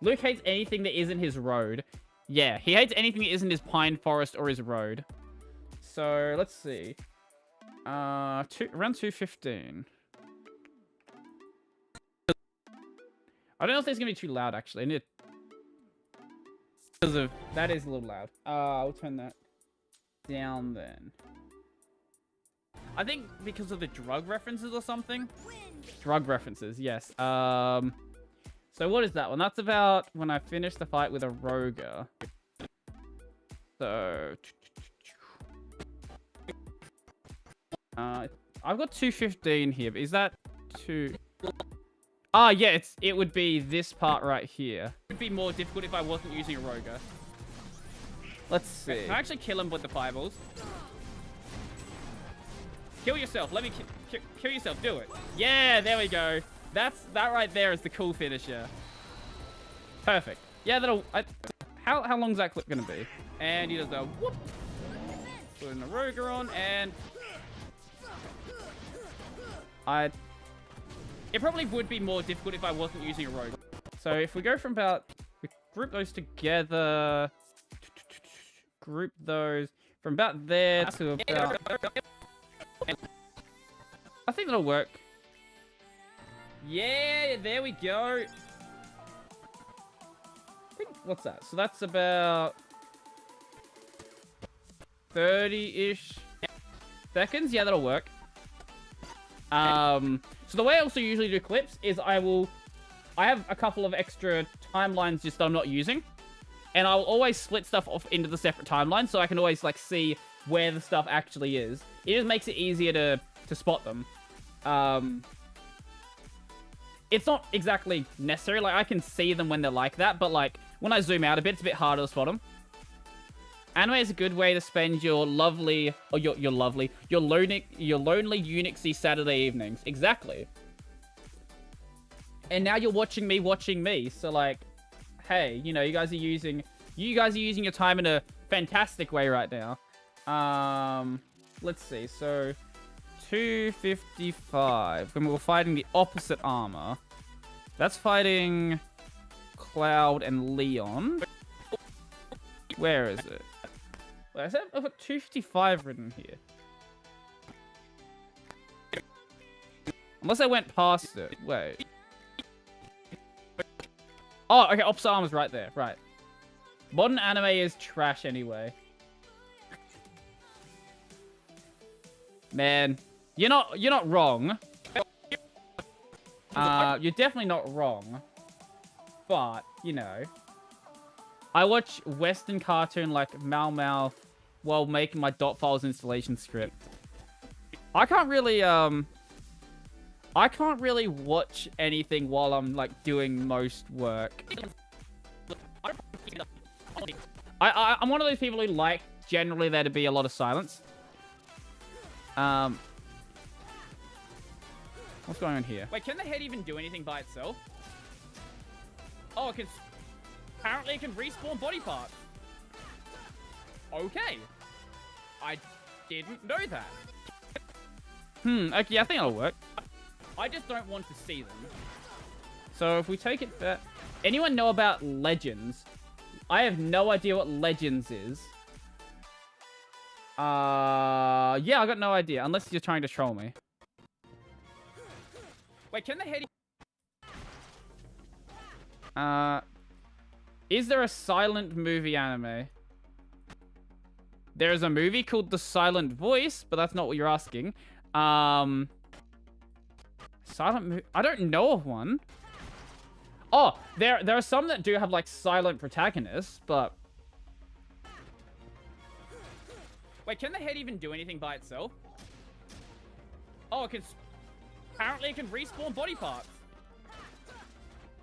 Luke hates anything that isn't his road. Yeah, he hates anything that isn't his pine forest or his road. So, let's see. Around 2:15. I don't know if this is going to be too loud, actually. I need because of... That is a little loud. I'll turn that down then. I think because of the drug references or something. Drug references, yes. So what is that one? That's about when I finish the fight with a Roger. So... I've got 2:15 here, but is that 2... Ah, yeah, it would be this part right here. It would be more difficult if I wasn't using a Roger. Let's see. Can I actually kill him with the fireballs? Kill yourself. Let me kill yourself. Do it. Yeah, there we go. That right there is the cool finisher. Perfect. Yeah, that'll... How long is that clip going to be? And he does a whoop. Putting the Roger on, and... It probably would be more difficult if I wasn't using a Roger. So if we go from about... We group those together... Group those From about there to about... I think that'll work. Yeah, there we go. I think, what's that? So that's about 30-ish seconds. Yeah, that'll work. So the way I also usually do clips is I have a couple of extra timelines just that I'm not using. And I'll always split stuff off into the separate timelines so I can always, like, see where the stuff actually is. It just makes it easier to spot them. It's not exactly necessary. Like, I can see them when they're like that, but, like, when I zoom out a bit, it's a bit harder to spot them. Anime is a good way to spend your lovely, or your lonely Unixy Saturday evenings. Exactly. And now you're watching me, so, like... Hey, you know, you guys are using your time in a fantastic way right now. Let's see. So 255. When we're fighting the opposite armor. That's fighting Cloud and Leon. Where is it? Wait, I've got 255 written here. Unless I went past it. Wait. Oh, okay, opposite armor's right there. Right. Modern anime is trash anyway. Man, you're not wrong. You're definitely not wrong. But, you know, I watch Western cartoon like Mau Mau while making my .files installation script. I can't really watch anything while I'm, like, doing most work. I'm one of those people who like, generally, there to be a lot of silence. What's going on here? Wait, can the head even do anything by itself? Oh, it can... Apparently it can respawn body parts. Okay. I didn't know that. Okay, I think it'll work. I just don't want to see them. So if we take it back... Anyone know about Legends? I have no idea what Legends is. Yeah, I got no idea. Unless you're trying to troll me. Wait, can the head... Is there a silent movie anime? There is a movie called The Silent Voice, but that's not what you're asking. Silent movie... I don't know of one. Oh, there are some that do have, like, silent protagonists, but... Wait, can the head even do anything by itself? Oh, it can... Apparently it can respawn body parts.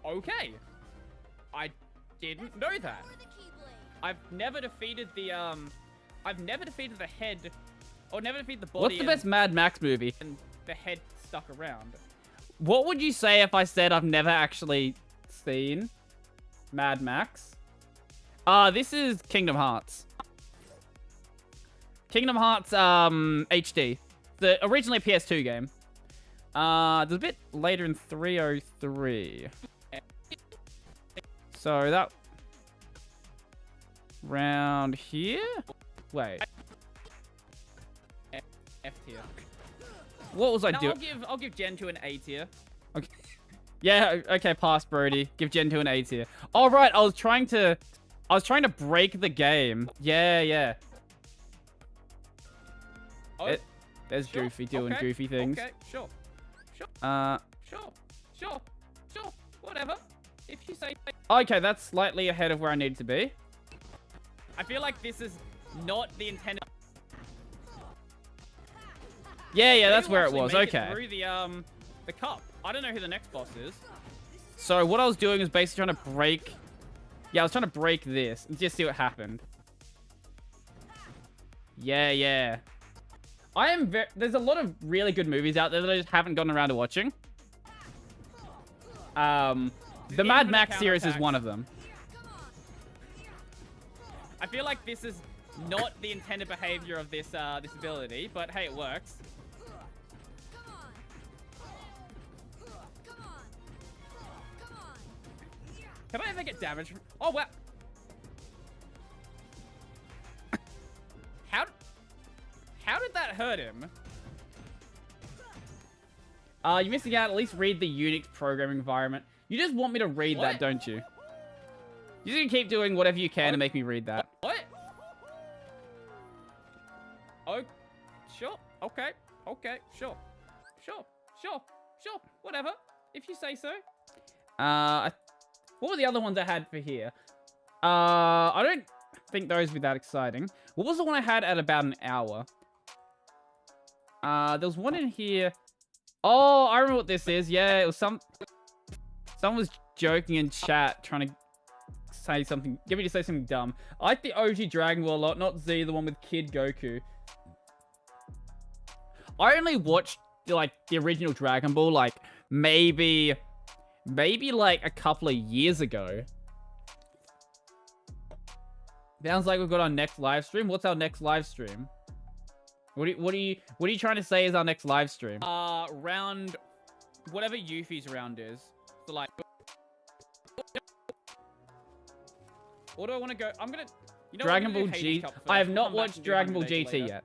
Okay. I didn't know that. I've never defeated the head... Or never defeated the body. What's the best Mad Max movie? And the head stuck around. What would you say if I said I've never actually seen Mad Max? This is Kingdom Hearts. Kingdom Hearts HD. The originally PS2 game. There's a bit later in 303. So that round here? Wait. F tier. What was I doing? I'll give Gen 2 an A tier. Okay. Yeah, okay, pass Brodie. Give Gen 2 an A tier. All right, I was trying to break the game. Yeah. Oh, there's sure. Goofy doing goofy things. Okay, sure. Sure. Whatever. If you say. Okay, that's slightly ahead of where I need to be. I feel like this is not the intended. Yeah, that's where it was. Okay. Through the cup. I don't know who the next boss is. So what I was doing is basically trying to break. Yeah, I was trying to break this and just see what happened. Yeah. There's a lot of really good movies out there that I just haven't gotten around to watching. The Mad Max series is one of them. I feel like this is not the intended behavior of this this ability, but hey, it works. Can I ever get damage from... Oh, wow. How... that hurt him? You're missing out. At least read the Unix programming environment. You just want me to read that, don't you? You're just gonna keep doing whatever you can to make me read that. What? Oh, sure. Okay. Okay. Sure. Sure. Sure. Sure. Whatever. If you say so. What were the other ones I had for here? I don't think those would be that exciting. What was the one I had at about an hour? There was one in here. Oh, I remember what this is. Yeah, it was someone was joking in chat, trying to say something, get me to say something dumb. I like the OG Dragon Ball a lot, not Z, the one with Kid Goku. I only watched like the original Dragon Ball like maybe like a couple of years ago. Sounds like we've got our next live stream. What's our next live stream? What are you trying to say is our next live stream? Round whatever Yuffie's round is. So like, what do I want to go? I'm gonna, you know, Dragon Ball G. I have not watched Dragon Ball GT yet.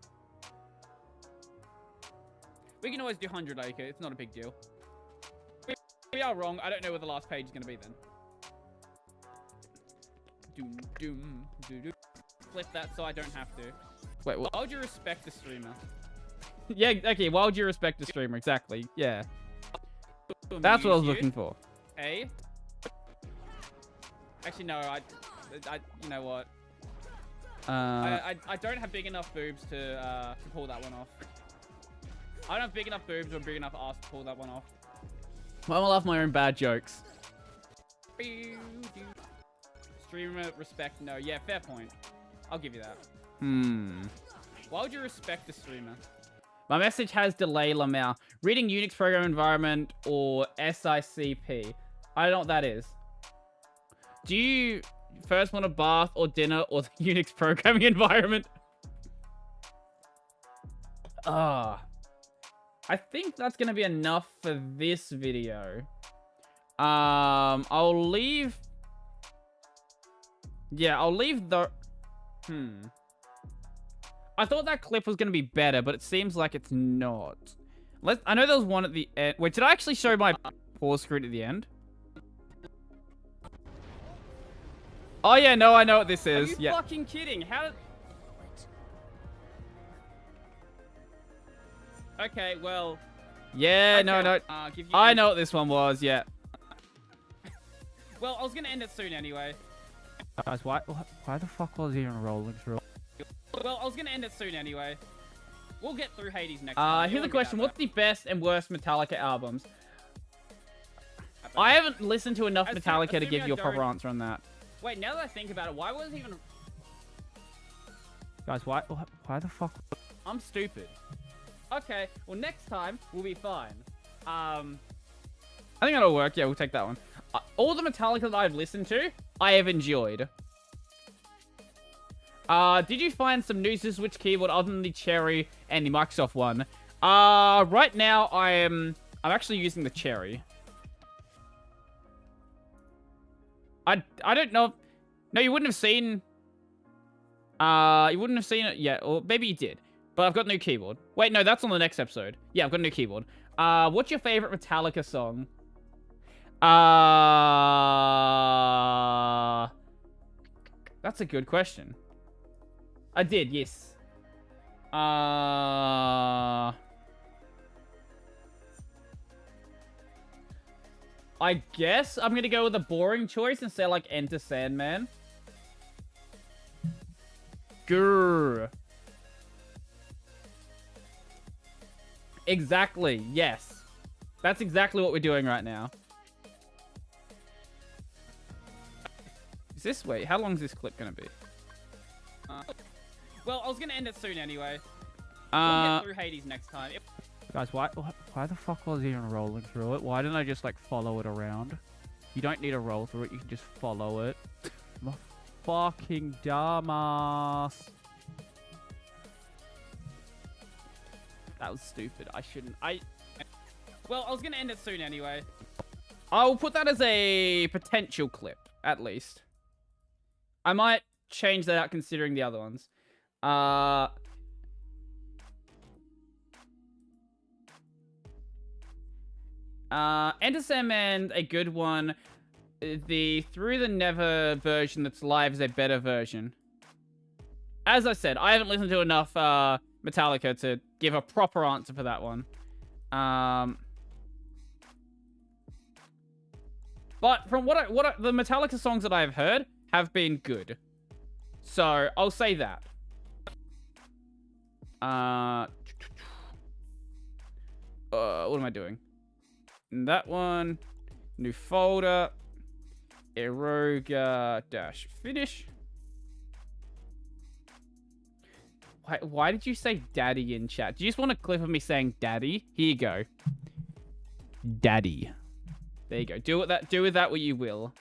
We can always do 100 acre. It's not a big deal. We are wrong. I don't know where the last page is gonna be then. Doom, doom, doo, doo. Flip that so I don't have to. Wait, what? Why would you respect the streamer? Yeah, okay, why would you respect the streamer? Exactly, yeah. That's what I was looking for. Hey? Actually, no, I you know what? I don't have big enough boobs to pull that one off. I don't have big enough boobs or big enough ass to pull that one off. Well, I love my own bad jokes. Streamer respect, no. Yeah, fair point. I'll give you that. Why would you respect the streamer? My message has delay, Lamau. Reading Unix program environment or SICP. I don't know what that is. Do you first want a bath or dinner or the Unix programming environment? I think that's going to be enough for this video. I'll leave... Yeah, I'll leave the... I thought that clip was going to be better, but it seems like it's not. I know there was one at the end. Wait, did I actually show my pause screen at the end? Oh, yeah, no, I know what this is. Are you fucking kidding? How did... Okay, well... Yeah, okay. No. I know what this one was, yeah. Well, I was going to end it soon anyway. Guys, why the fuck was he even rolling through? Well, I was going to end it soon anyway. We'll get through Hades next time. Here's a question. What's the best and worst Metallica albums? I haven't listened to enough Metallica to give you a proper answer on that. Wait, now that I think about it, why was he even... Guys, why the fuck... I'm stupid. Okay, well, next time, we'll be fine. I think that'll work. Yeah, we'll take that one. All the Metallica that I've listened to, I have enjoyed. Did you find some news to Switch keyboard other than the Cherry and the Microsoft one? Right now, I'm actually using the Cherry. I don't know. No, you wouldn't have seen... you wouldn't have seen it yet, or maybe you did. But I've got a new keyboard. Wait, no, that's on the next episode. Yeah, I've got a new keyboard. What's your favorite Metallica song? That's a good question. I did, yes. I guess I'm gonna go with a boring choice and say like Enter Sandman. Grrr. Exactly, yes. That's exactly what we're doing right now. Is this... Wait, how long is this clip gonna be? Well, I was gonna end it soon anyway. We'll get through Hades next time. Guys, why the fuck was he even rolling through it? Why didn't I just, like, follow it around? You don't need to roll through it, you can just follow it. I'm a fucking dumbass. That was stupid. I shouldn't... Well, I was gonna end it soon anyway. I'll put that as a potential clip, at least. I might change that out considering the other ones. Enter Sandman, a good one. The Through the Never version that's live is a better version. As I said, I haven't listened to enough Metallica to give a proper answer for that one. But from the Metallica songs that I've heard have been good. So, I'll say that. What am I doing? That one. New folder. Eroga dash finish. Why did you say daddy in chat? Do you just want a clip of me saying daddy? Here you go. Daddy. There you go. Do with that what you will.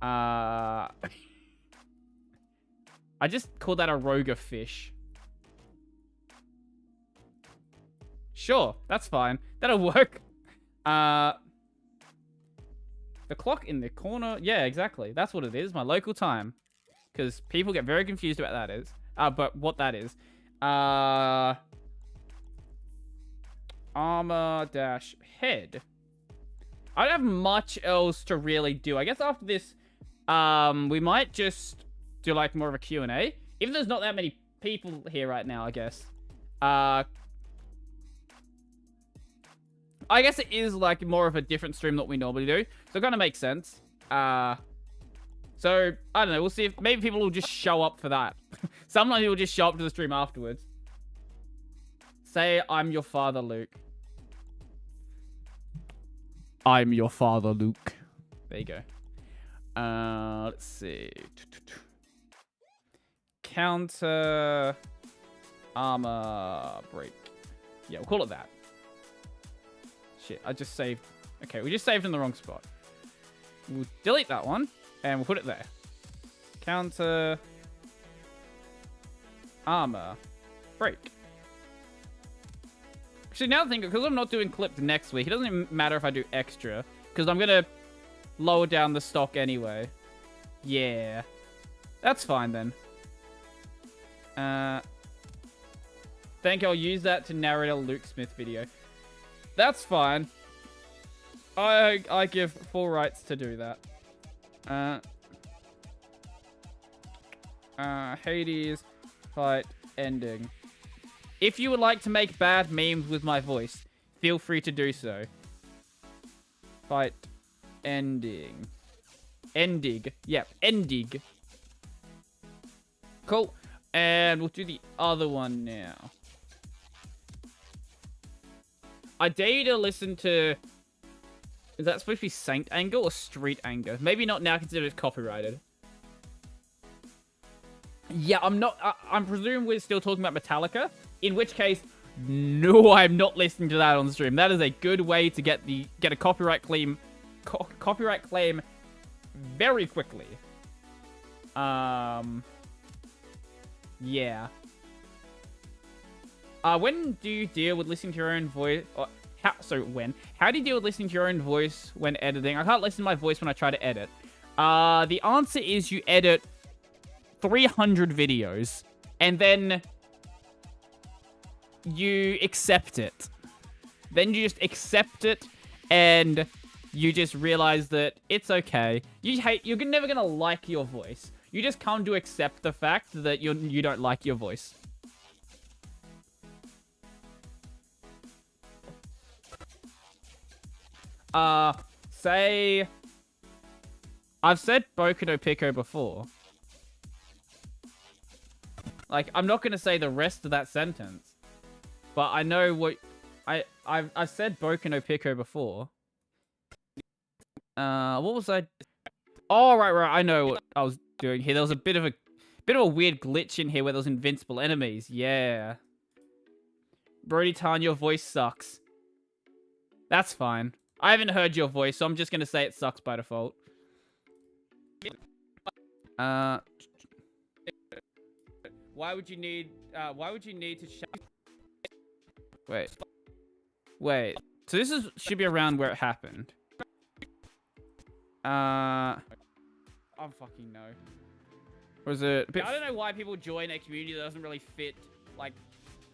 I just called that a Roga fish. Sure, that's fine. That'll work. The clock in the corner. Yeah, exactly. That's what it is. My local time. Because people get very confused about that is. But what that is. Armor dash head. I don't have much else to really do. I guess after this, we might just do like more of a Q&A. Even though there's not that many people here right now, I guess. I guess it is like more of a different stream than what we normally do. So it kind of makes sense. So, I don't know. We'll see if maybe people will just show up for that. Sometimes people just show up to the stream afterwards. Say, I'm your father, Luke. I'm your father, Luke. There you go. Let's see. Counter armor break. Yeah, we'll call it that. Shit, I just saved. Okay, we just saved in the wrong spot. We'll delete that one, and we'll put it there. Counter armor break. Actually, now I think, because I'm not doing clips next week, it doesn't even matter if I do extra, because I'm going to lower down the stock anyway. Yeah. That's fine, then. Think I'll use that to narrate a Luke Smith video. That's fine. I give full rights to do that. Hades fight ending. If you would like to make bad memes with my voice, feel free to do so. Fight ending. Endig. Yep, endig. Cool. And we'll do the other one now. I dare you to listen to... Is that supposed to be Saint Anger or Street Anger? Maybe not now, considered it's copyrighted. Yeah, I'm not... I'm presuming we're still talking about Metallica. In which case, no, I'm not listening to that on the stream. That is a good way to get a copyright claim... copyright claim very quickly. Yeah. When do you deal with listening to your own voice? How do you deal with listening to your own voice when editing? I can't listen to my voice when I try to edit. The answer is you edit 300 videos, and then you accept it. Then you just accept it, and you just realize that it's okay. You're never gonna like your voice. You just come to accept the fact that you don't like your voice. Say... I've said Boku no Pico before. Like, I'm not going to say the rest of that sentence. But I know what... I've said Boku no Pico before. What was I... Oh, right. I know what I was doing here. There was a bit of a weird glitch in here where there was invincible enemies. Yeah. Brodie Tan, your voice sucks. That's fine. I haven't heard your voice, so I'm just going to say it sucks by default. Why would you need to shout? Wait. So this should be around where it happened. I don't fucking know. Was it? I don't know why people join a community that doesn't really fit, like,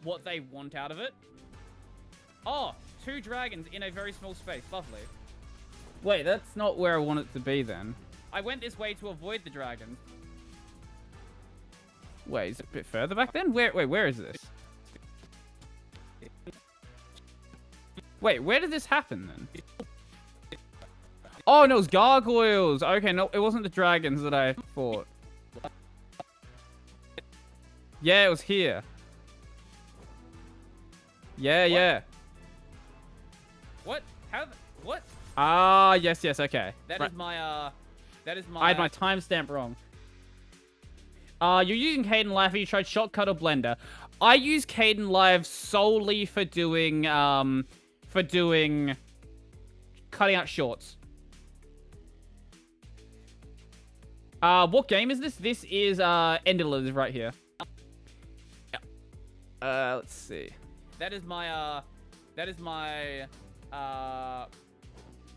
what they want out of it. Oh, 2 dragons in a very small space. Lovely. Wait, that's not where I want it to be then. I went this way to avoid the dragons. Wait, is it a bit further back then? Wait, where is this? Wait, where did this happen then? Oh, no, it was gargoyles. Okay, no, it wasn't the dragons that I fought. Yeah, it was here. Yeah. What? How? What? Ah, yes, okay. That is my, I had my timestamp wrong. You're using Caden Live. Have you tried Shotcut or Blender? I use Caden Live solely for doing, cutting out shorts. What game is this? This is, Enderlers right here. Let's see. That is my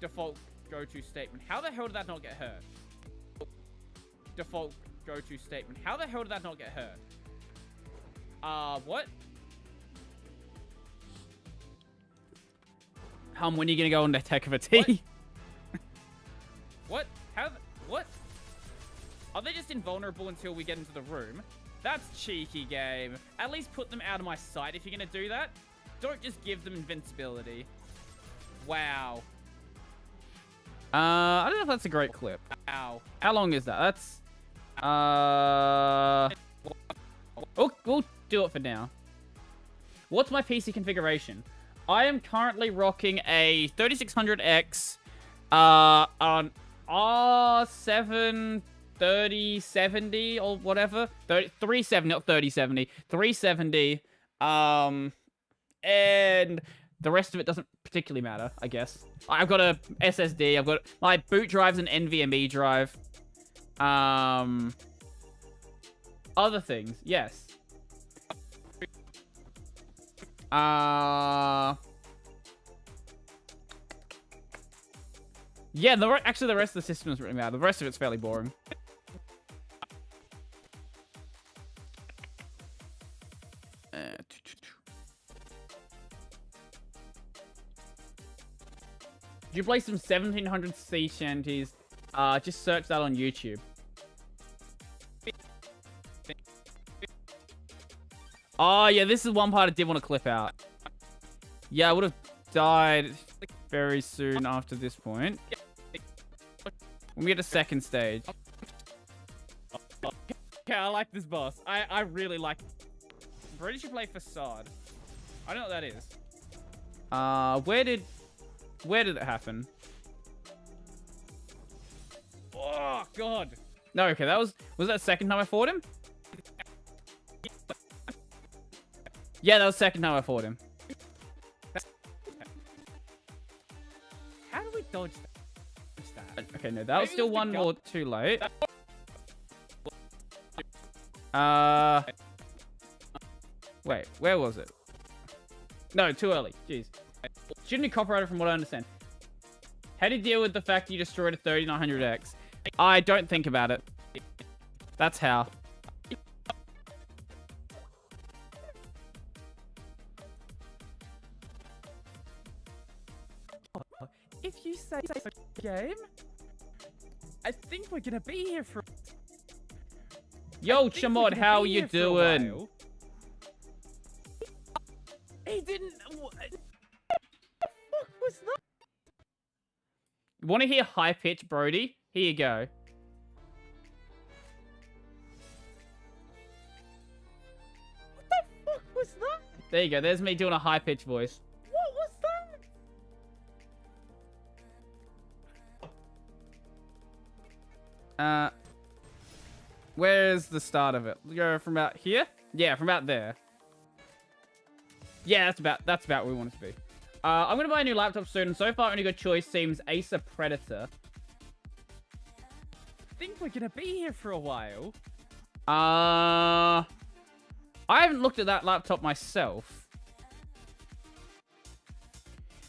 default go-to statement. How the hell did that not get hurt? Default go-to statement. How the hell did that not get hurt? What? When are you gonna go on the heck of a tea? What? What? Are they just invulnerable until we get into the room? That's cheeky, game. At least put them out of my sight if you're gonna do that. Don't just give them invincibility. Wow. I don't know if that's a great clip. Ow. How long is that? That's... We'll do it for now. What's my PC configuration? I am currently rocking a 3600X on R7 3070 or whatever. 370, not 3070. 370. And the rest of it doesn't particularly matter, I guess. I've got a SSD. I've got my boot drive's an NVMe drive. Other things, yes. Yeah, actually the rest of the system doesn't really matter. The rest of it's fairly boring. Did you play some 1700 sea shanties? Just search that on YouTube. Oh, yeah, this is one part I did want to clip out. Yeah, I would have died very soon after this point. When we get to second stage. Okay, I like this boss. I really like... Brodie should play Facade. I don't know what that is. Where did it happen? Oh, God. No, okay, that was that second time I fought him? Yeah, that was the second time I fought him. How do we dodge that? Okay, no, that was still one more too late. Wait, where was it? No, too early. Jeez. Shouldn't be copyrighted from what I understand. How do you deal with the fact you destroyed a 3900X? I don't think about it. That's how. If you say so, game, I think we're gonna be here for... Yo, Chamod, how you doing? He didn't... What the fuck was that? Want to hear high pitch, Brodie? Here you go. What the fuck was that? There you go. There's me doing a high pitch voice. What was that? Where's the start of it? Go from about here? Yeah, from about there. Yeah, that's about where we want it to be. I'm gonna buy a new laptop soon, and so far only good choice seems Acer Predator. I think we're gonna be here for a while. I haven't looked at that laptop myself.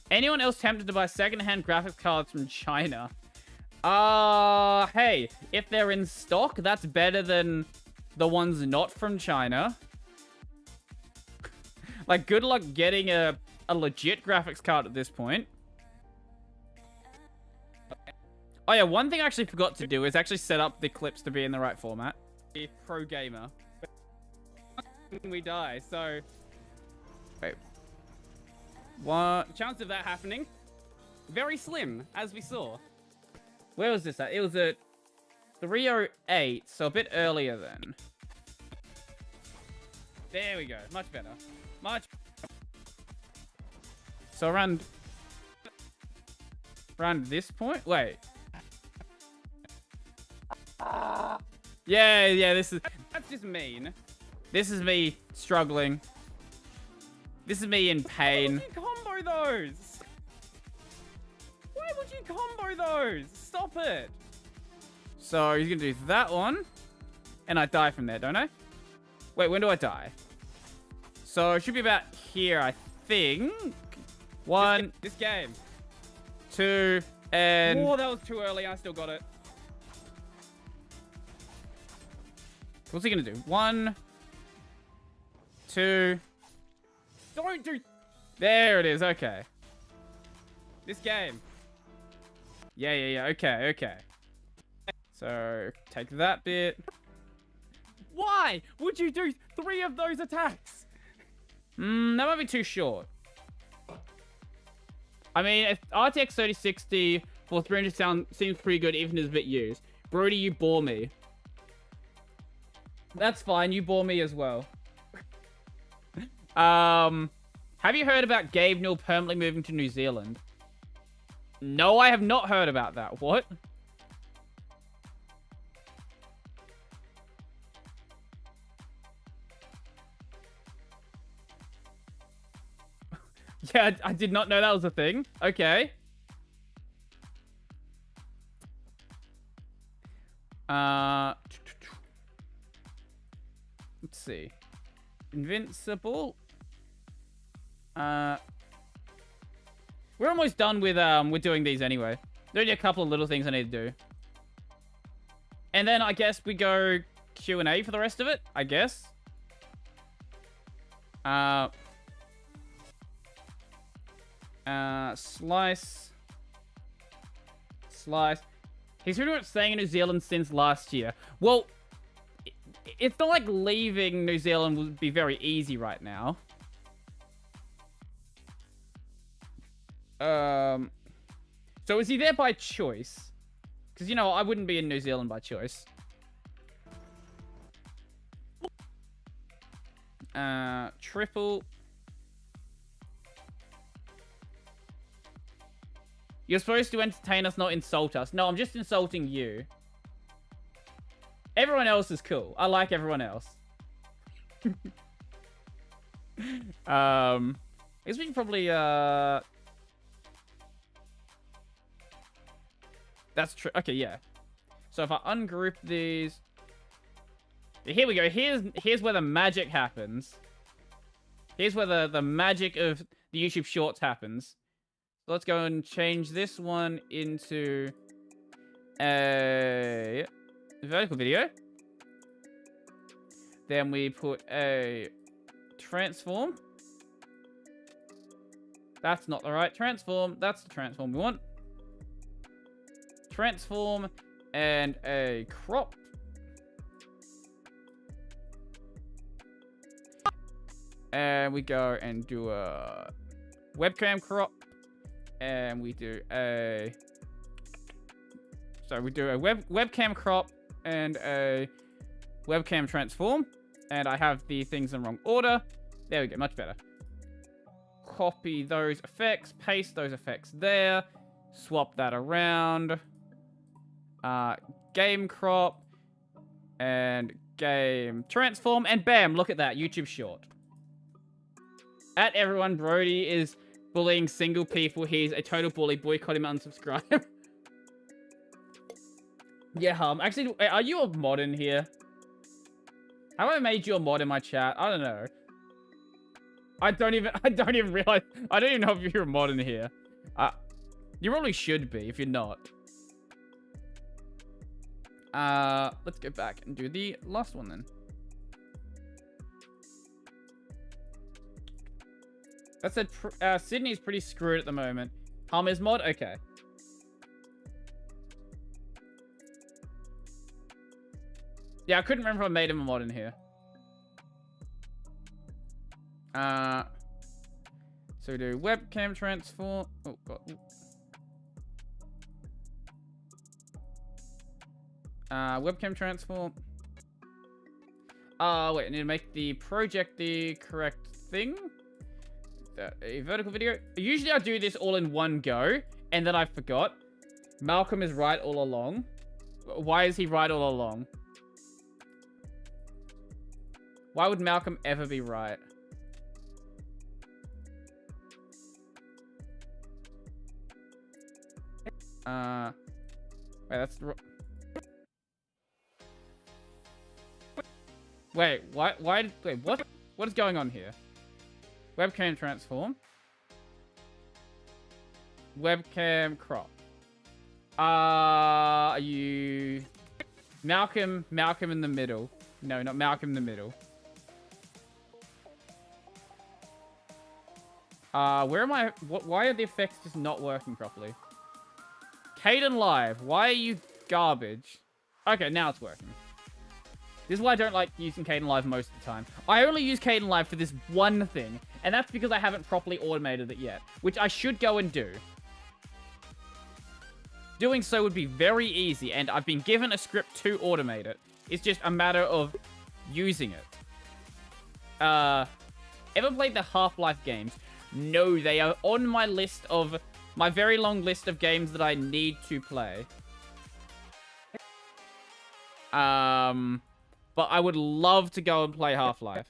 Anyone else tempted to buy secondhand graphics cards from China? Hey, if they're in stock, that's better than the ones not from China. Like, good luck getting a a legit graphics card at this point. Oh yeah, one thing I actually forgot to do is actually set up the clips to be in the right format. A pro gamer. We die, so... Wait. What chance of that happening? Very slim, as we saw. Where was this at? It was at 3:08, so a bit earlier then. There we go. Much better. Much. So around this point? Wait. Yeah, this is... That's just mean. This is me struggling. This is me in pain. Why would you combo those? Why would you combo those? Stop it. So he's going to do that one. And I die from there, don't I? Wait, when do I die? So it should be about here, I think. One. This game. Two. And... Oh, that was too early. I still got it. What's he going to do? One. Two. Don't do... There it is. Okay. This game. Yeah. Okay. So, take that bit. Why would you do 3 of those attacks? That might be too short. I mean, if RTX 3060 for 300 sound seems pretty good, even if it's a bit used. Brodie, you bore me. That's fine. You bore me as well. Have you heard about Gabe Newell permanently moving to New Zealand? No, I have not heard about that. What? Yeah, I did not know that was a thing. Okay. Let's see. Invincible. We're almost done with doing these anyway. There are only a couple of little things I need to do. And then I guess we go Q&A for the rest of it, I guess. Slice. He's pretty much staying in New Zealand since last year. Well, it's not like leaving New Zealand would be very easy right now. So is he there by choice? Because, you know, I wouldn't be in New Zealand by choice. Triple. You're supposed to entertain us, not insult us. No, I'm just insulting you. Everyone else is cool. I like everyone else. I guess we can probably, That's true. Okay, yeah. So if I ungroup these... Here we go. Here's where the magic happens. Here's where the magic of the YouTube Shorts happens. So let's go and change this one into a vertical video. Then we put a transform. That's not the right transform. That's the transform we want. Transform and a crop. And we go and do a webcam crop. And we do a... So we do a webcam crop and a webcam transform. And I have the things in the wrong order. There we go, much better. Copy those effects, paste those effects there. Swap that around. Game crop. And game transform. And bam, look at that, YouTube short. At everyone, Brodie is bullying single people. He's a total bully. Boycott him, unsubscribe. Yeah, actually, are you a mod in here? Have I made you a mod in my chat? I don't know. I don't even realize. I don't even know if you're a mod in here. You probably should be if you're not. Let's go back and do the last one then. That said, Sydney's pretty screwed at the moment. Palmer's mod? Okay. Yeah, I couldn't remember if I made him a mod in here. So we do webcam transform. Oh, God. Webcam transform. Wait, I need to make the project the correct thing. A vertical video. Usually I do this all in one go, and then I forgot. Malcolm is right all along. Why is he right all along? Why would Malcolm ever be right? Wait, that's the... Wait, wait, what is going on here? Webcam transform. Webcam crop. Are you... Malcolm in the middle. No, not Malcolm in the middle. Where am I? Why are the effects just not working properly? Caden Live, why are you garbage? Okay, now it's working. This is why I don't like using Caden Live most of the time. I only use Caden Live for this one thing, and that's because I haven't properly automated it yet, which I should go and do. Doing so would be very easy, and I've been given a script to automate it. It's just a matter of using it. Ever played the Half-Life games? No, they are on my list of... my very long list of games that I need to play. But I would love to go and play Half-Life.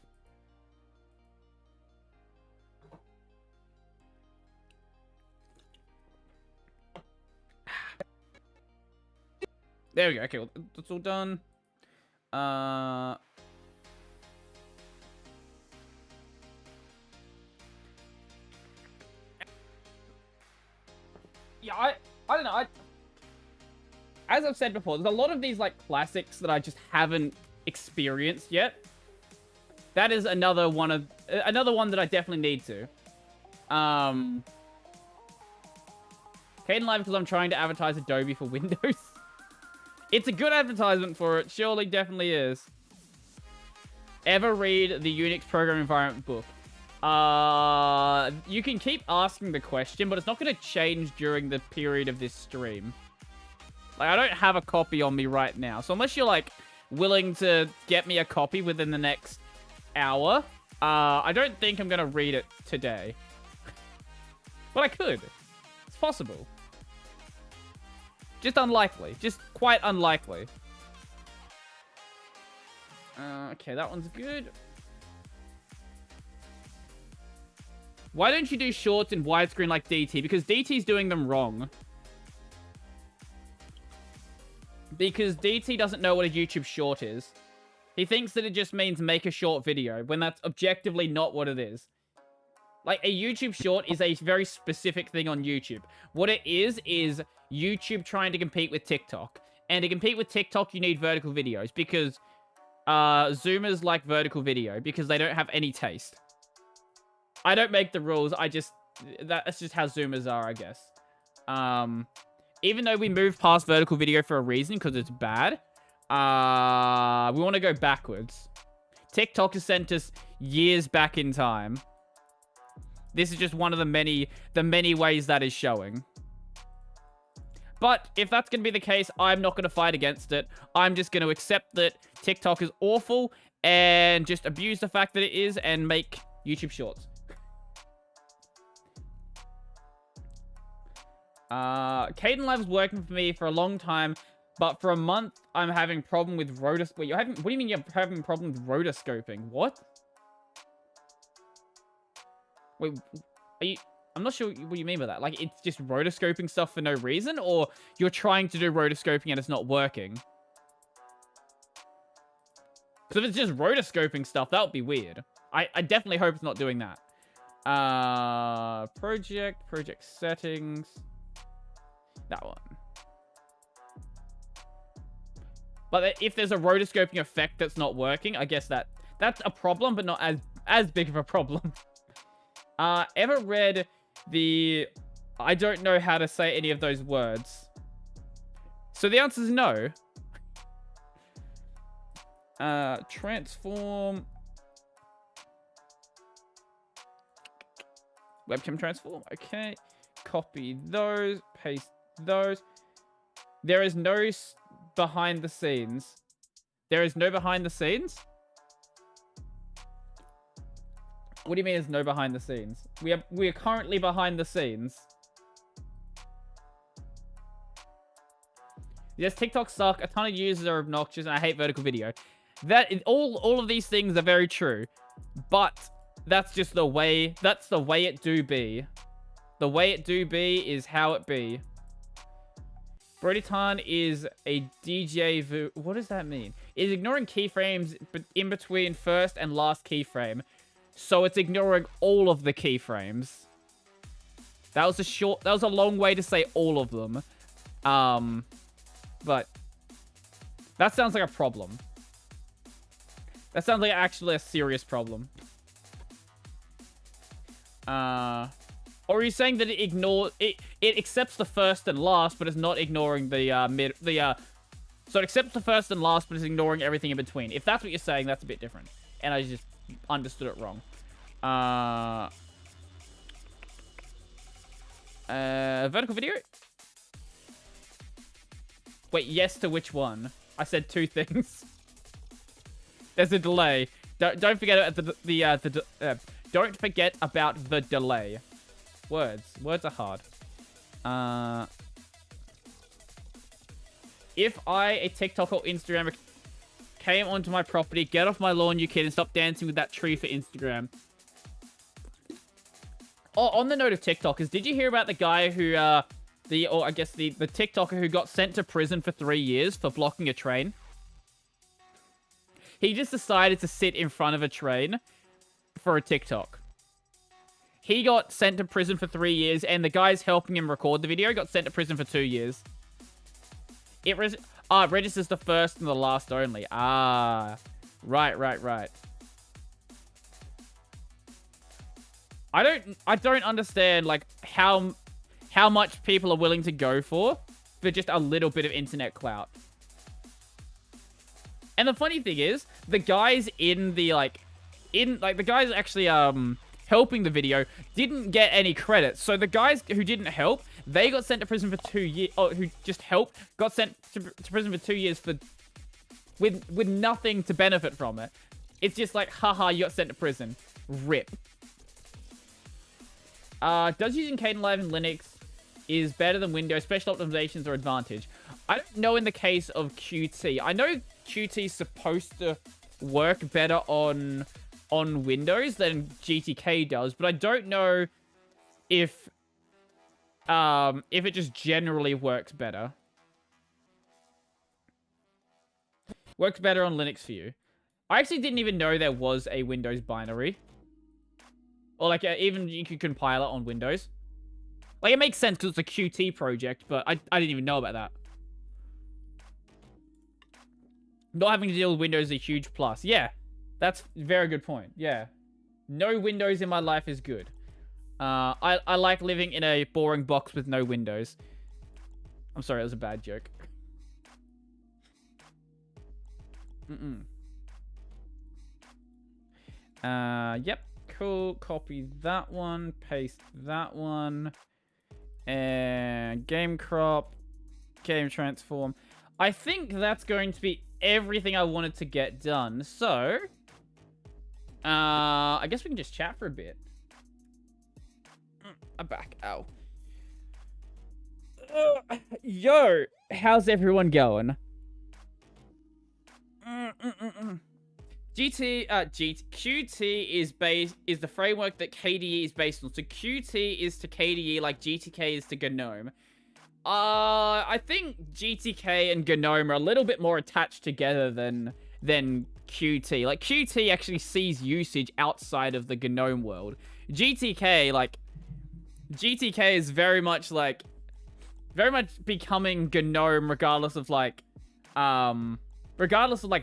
There we go. Okay, well, that's all done. Yeah, I don't know. As I've said before, there's a lot of these like classics that I just haven't experienced yet. That is another one that I definitely need to. Caden Live because I'm trying to advertise Adobe for Windows. It's a good advertisement for it. Surely, definitely is. Ever read the Unix programming environment book? You can keep asking the question, but it's not going to change during the period of this stream. Like, I don't have a copy on me right now. So unless you're, like, willing to get me a copy within the next hour, I don't think I'm going to read it today. But I could. It's possible. Just unlikely. Just quite unlikely. Okay, that one's good. Why don't you do shorts in widescreen like DT? Because DT's doing them wrong. Because DT doesn't know what a YouTube short is. He thinks that it just means make a short video, when that's objectively not what it is. Like, a YouTube short is a very specific thing on YouTube. What it is YouTube trying to compete with TikTok. And to compete with TikTok, you need vertical videos. Because Zoomers like vertical video. Because they don't have any taste. I don't make the rules. That's just how Zoomers are, I guess. Even though we moved past vertical video for a reason, because it's bad, we want to go backwards. TikTok has sent us years back in time. This is just one of the many ways that is showing. But if that's going to be the case, I'm not going to fight against it. I'm just going to accept that TikTok is awful and just abuse the fact that it is and make YouTube shorts. Caden Live's working for me for a long time, but for a month, I'm having problem with rotos... Wait, what do you mean you're having a problem with rotoscoping? What? Wait, are you... I'm not sure what you mean by that. Like, it's just rotoscoping stuff for no reason? Or you're trying to do rotoscoping and it's not working? So if it's just rotoscoping stuff, that would be weird. I definitely hope it's not doing that. Project settings. That one. But if there's a rotoscoping effect that's not working, I guess that's a problem, but not as big of a problem. Ever read the... I don't know how to say any of those words. So the answer is no. Transform. Webcam transform. Okay. Copy those. Paste those. There is no behind the scenes. There is no behind the scenes? What do you mean there's no behind the scenes? We are currently behind the scenes. Yes, TikTok suck. A ton of users are obnoxious, and I hate vertical video. That is, all of these things are very true, but that's just the way. That's the way it do be. The way it do be is how it be. Brodie is a DJ. What does that mean? It's ignoring keyframes in between first and last keyframe, so it's ignoring all of the keyframes. That was a long way to say all of them. But that sounds like a problem. That sounds like actually a serious problem. Or are you saying that it accepts the first and last, but it's not ignoring the so it accepts the first and last, but it's ignoring everything in between. If that's what you're saying, that's a bit different. And I just understood it wrong. Vertical video? Wait, yes to which one? I said two things. There's a delay. Don't forget about don't forget about the delay. Words are hard. If a TikTok or Instagrammer came onto my property, get off my lawn, you kid, and stop dancing with that tree for Instagram. Oh, on the note of TikTokers, did you hear about the guy who, the TikToker who got sent to prison for 3 years for blocking a train? He just decided to sit in front of a train for a TikTok. He got sent to prison for 3 years, and the guys helping him record the video got sent to prison for 2 years. It registers the first and the last only. Ah, right. I don't understand, like, how much people are willing to go for just a little bit of internet clout. And the funny thing is, the guys the guys actually helping the video didn't get any credit. So the guys who didn't help, they got sent to prison for 2 years. Or who just helped got sent to prison for 2 years with nothing to benefit from it. It's just like, haha, you got sent to prison. Rip. Does using Kden Live in Linux is better than Windows? Special optimizations or advantage? I don't know in the case of Qt. I know Qt is supposed to work better on Windows than GTK does, but I don't know if it just generally works better. Works better on Linux for you. I actually didn't even know there was a Windows binary. Or, like, even you could compile it on Windows. Like, it makes sense because it's a Qt project, but I didn't even know about that. Not having to deal with Windows is a huge plus. Yeah, that's a very good point. Yeah. No Windows in my life is good. I like living in a boring box with no windows. I'm sorry, that was a bad joke. Yep. Cool. Copy that one. Paste that one. And game crop. Game transform. I think that's going to be everything I wanted to get done. So, I guess we can just chat for a bit. I'm back. Ow. Yo, how's everyone going? Qt is the framework that KDE is based on. So Qt is to KDE like GTK is to GNOME. I think GTK and GNOME are a little bit more attached together than Qt. Like, Qt actually sees usage outside of the GNOME world. GTK is very much becoming GNOME regardless of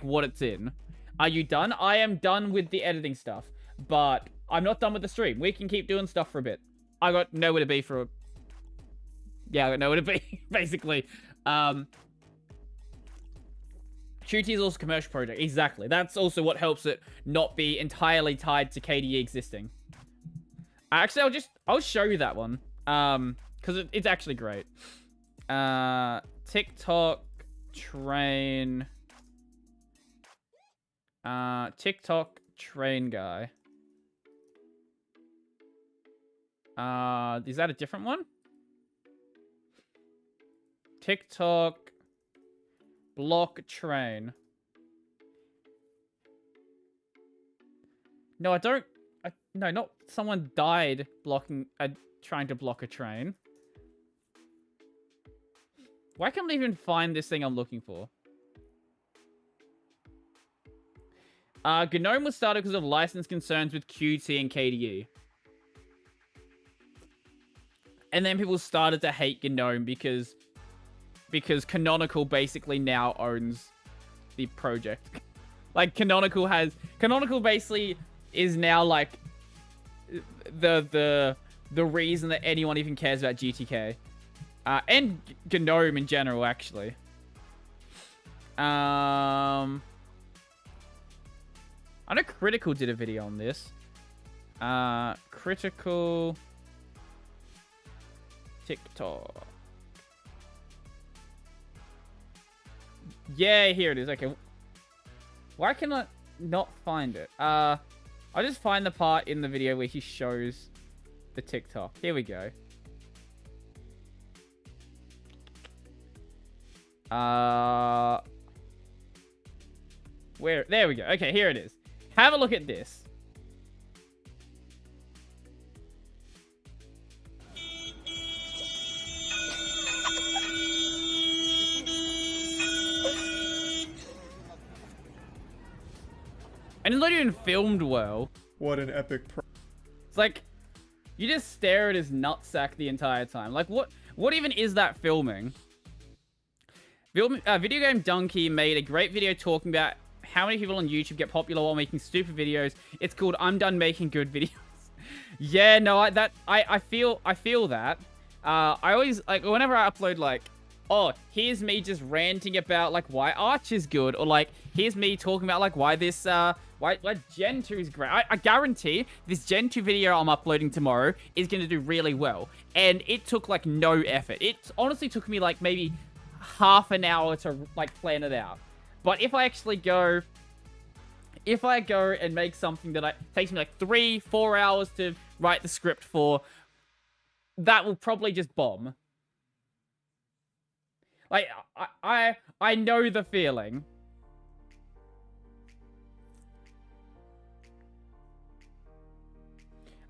what it's in. Are you done? I am done with the editing stuff, but I'm not done with the stream. We can keep doing stuff for a bit. I got nowhere to be for... Yeah, I got nowhere to be, basically. Shooty is also a commercial project. Exactly. That's also what helps it not be entirely tied to KDE existing. Actually, I'll show you that one. Because it's actually great. TikTok train... TikTok train guy. Is that a different one? TikTok block train. No, I don't. No, not someone died blocking, trying to block a train. Why can't I even find this thing I'm looking for? GNOME was started because of license concerns with Qt and KDE. And then people started to hate GNOME because Canonical basically now owns the project. Like, Canonical basically is now, like, the reason that anyone even cares about GTK. And GNOME in general, actually. I know Critical did a video on this. Critical... TikTok. Yeah, here it is. Okay. Why can I not find it? I'll just find the part in the video where he shows the TikTok. Here we go. There we go. Okay, here it is. Have a look at this. And it's not even filmed well.
What an epic
It's like, you just stare at his nutsack the entire time. Like, what even is that filming? Video Game Donkey made a great video talking about how many people on YouTube get popular while making stupid videos. It's called I'm Done Making Good Videos. Yeah, no, I feel that. I always, like, whenever I upload, like, oh, here's me just ranting about, like, why Arch is good, or, like, here's me talking about, like, why this, why Gen 2 is great. I guarantee this Gen 2 video I'm uploading tomorrow is going to do really well. And it took, like, no effort. It honestly took me, like, maybe half an hour to, like, plan it out. But if I actually go... If I go and make something that takes me, like, 3-4 hours to write the script for, that will probably just bomb. Like, I know the feeling.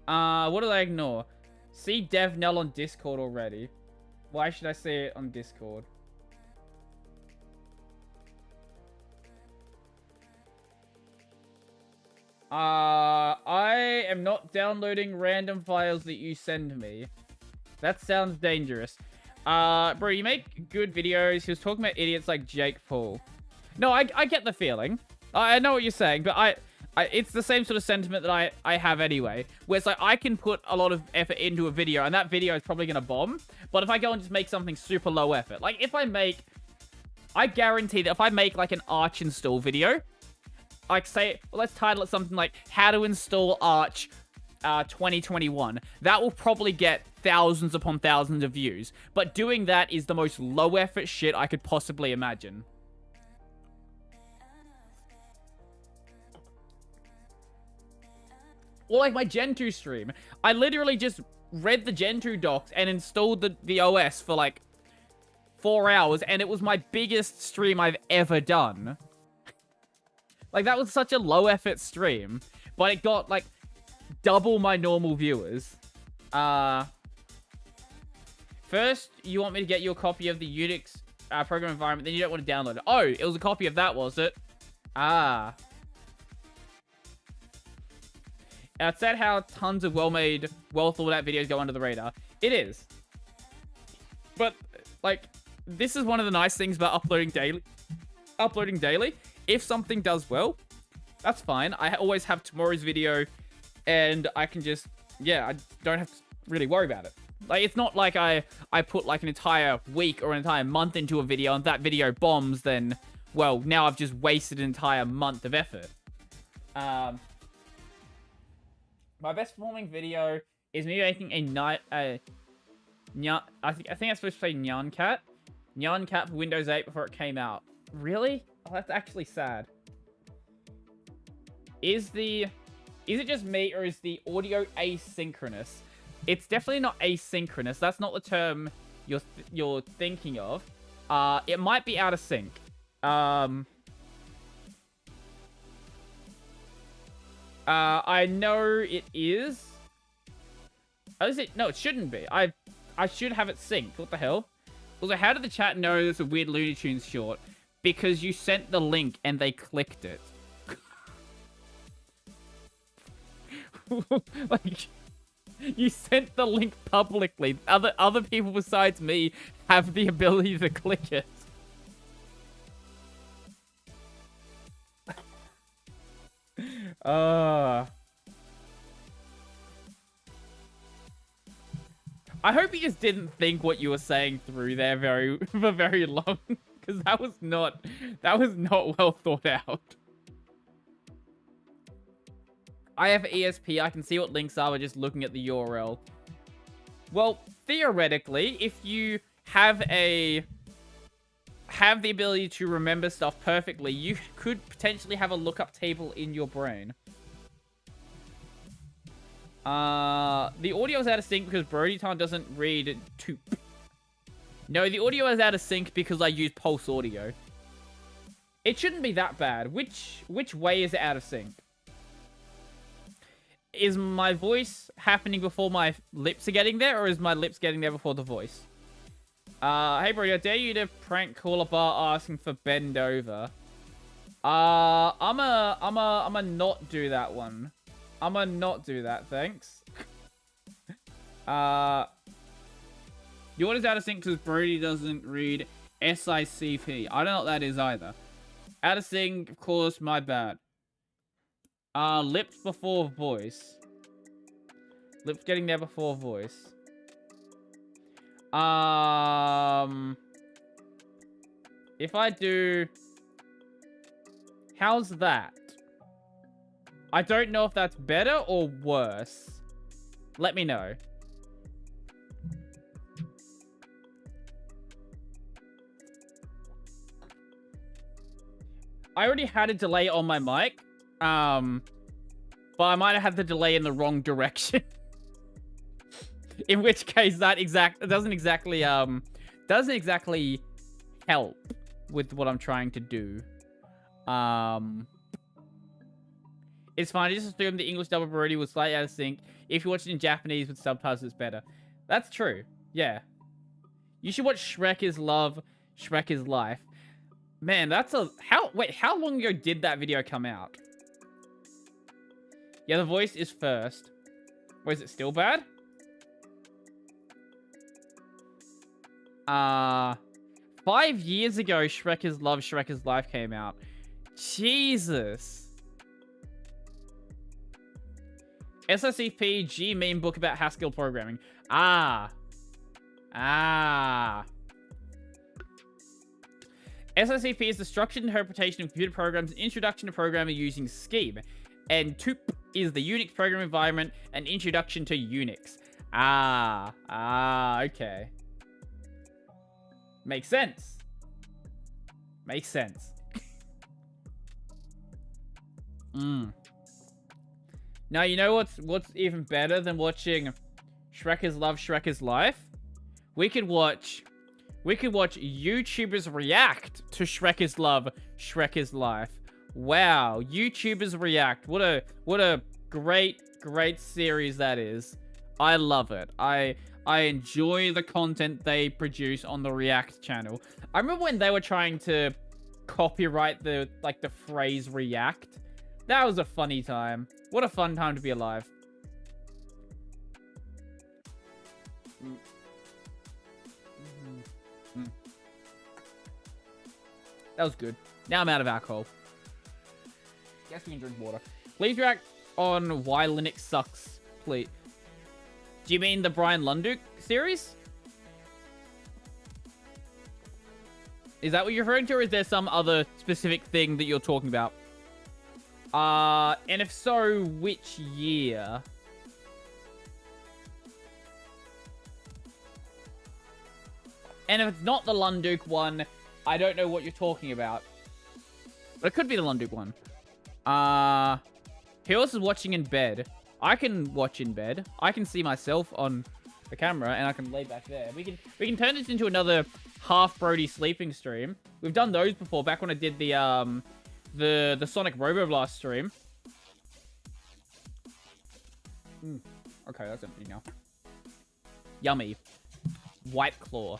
What did I ignore? See DevNull on Discord already. Why should I see it on Discord? I am not downloading random files that you send me. That sounds dangerous. Bro, you make good videos. He was talking about idiots like Jake Paul. No, I get the feeling. I know what you're saying, but it's the same sort of sentiment that I have anyway. Where it's like, I can put a lot of effort into a video, and that video is probably going to bomb. But if I go and just make something super low effort, like if I guarantee that if I make like an Arch install video, like say, let's title it something like how to install Arch 2021. That will probably get thousands upon thousands of views. But doing that is the most low effort shit I could possibly imagine. Or like my Gen 2 stream. I literally just read the Gen 2 docs and installed the OS for like 4 hours, and it was my biggest stream I've ever done. Like, that was such a low effort stream, but it got like double my normal viewers. First, you want me to get you a copy of the Unix program environment, then you don't want to download it. Oh, it was a copy of that, was it? Ah. It's sad how tons of well-made, well-thought-out videos go under the radar. It is. But, like, this is one of the nice things about uploading daily. If something does well, that's fine. I always have tomorrow's video and I can just, yeah, I don't have to really worry about it. Like, it's not like I put like an entire week or an entire month into a video and that video bombs, then, well, now I've just wasted an entire month of effort. My best performing video is me making I think I'm supposed to say Nyan Cat for Windows 8 before it came out. Really? Oh, that's actually sad. Is it just me, or is the audio asynchronous? It's definitely not asynchronous. That's not the term you're thinking of. It might be out of sync. I know it is. Oh, is it? No, it shouldn't be. I should have it synced. What the hell? Also, how did the chat know there's a weird Looney Tunes short? Because you sent the link and they clicked it. Like, you sent the link publicly. Other people besides me have the ability to click it. I hope you just didn't think what you were saying through there for very long, because that was not well thought out. I have ESP. I can see what links are by just looking at the URL. Well, theoretically, if you have the ability to remember stuff perfectly, you could potentially have a lookup table in your brain. The audio is out of sync because Brodie doesn't read toop. No, the audio is out of sync because I use pulse audio. It shouldn't be that bad. Which way is it out of sync? Is my voice happening before my lips are getting there, or is my lips getting there before the voice? Hey Brodie, I dare you to prank call a bar asking for bend over. I'ma not do that one. I'ma not do that, thanks. The audio's out of sync because Brodie doesn't read SICP. I don't know what that is either. Out of sync, of course, my bad. Lips before voice. Lips getting there before voice. If I do... How's that? I don't know if that's better or worse. Let me know. I already had a delay on my mic. But I might have had the delay in the wrong direction. In which case, that doesn't exactly help with what I'm trying to do. It's fine. I just assumed the English dub of Brodie was slightly out of sync. If you watch it in Japanese with subtitles, it's better. That's true. Yeah. You should watch Shrek is Love, Shrek is Life. Man, that's a... Wait, how long ago did that video come out? Yeah, the voice is first. Or is it still bad? 5 years ago, Shrek is Love, Shrek is Life came out. Jesus. SICP G meme book about Haskell programming. SICP is the structured interpretation of computer programs, an introduction to programming using Scheme. And TOOP is the Unix program environment, an introduction to Unix. Okay. Makes sense. Makes sense. Now, you know what's even better than watching Shrek is Love, Shrek is Life? We could watch YouTubers react to Shrek is Love, Shrek is Life. Wow, YouTubers react. What a great series that is. I love it. I enjoy the content they produce on the React channel. I remember when they were trying to copyright the phrase react. That was a funny time. What a fun time to be alive. That was good. Now I'm out of alcohol. Guess we can drink water. Please react on why Linux sucks, please? Do you mean the Brian Lunduk series? Is that what you're referring to, or is there some other specific thing that you're talking about? And if so, which year? And if it's not the Lunduk one, I don't know what you're talking about. But it could be the Lunduk one. Who else is watching in bed? I can watch in bed. I can see myself on the camera, and I can lay back there. We can turn this into another half Brodie sleeping stream. We've done those before, back when I did the Sonic Roboblast stream. Okay, that's empty now. Yummy. White Claw.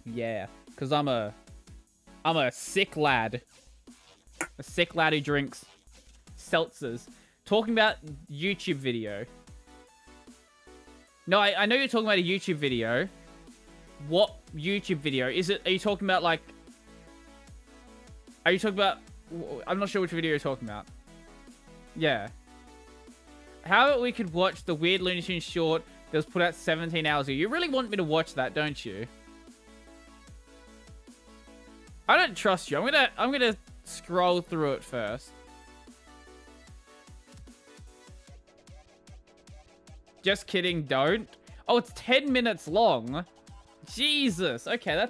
Yeah, because I'm a sick lad. A sick lad who drinks seltzers. Talking about YouTube video. No, I know you're talking about a YouTube video. What YouTube video? Is it, are you talking about like... Are you talking about... I'm not sure which video you're talking about. Yeah. How about we could watch the weird Looney Tunes short that was put out 17 hours ago? You really want me to watch that, don't you? I don't trust you. I'm gonna scroll through it first. Just kidding, don't. Oh, it's 10 minutes long. Jesus. Okay,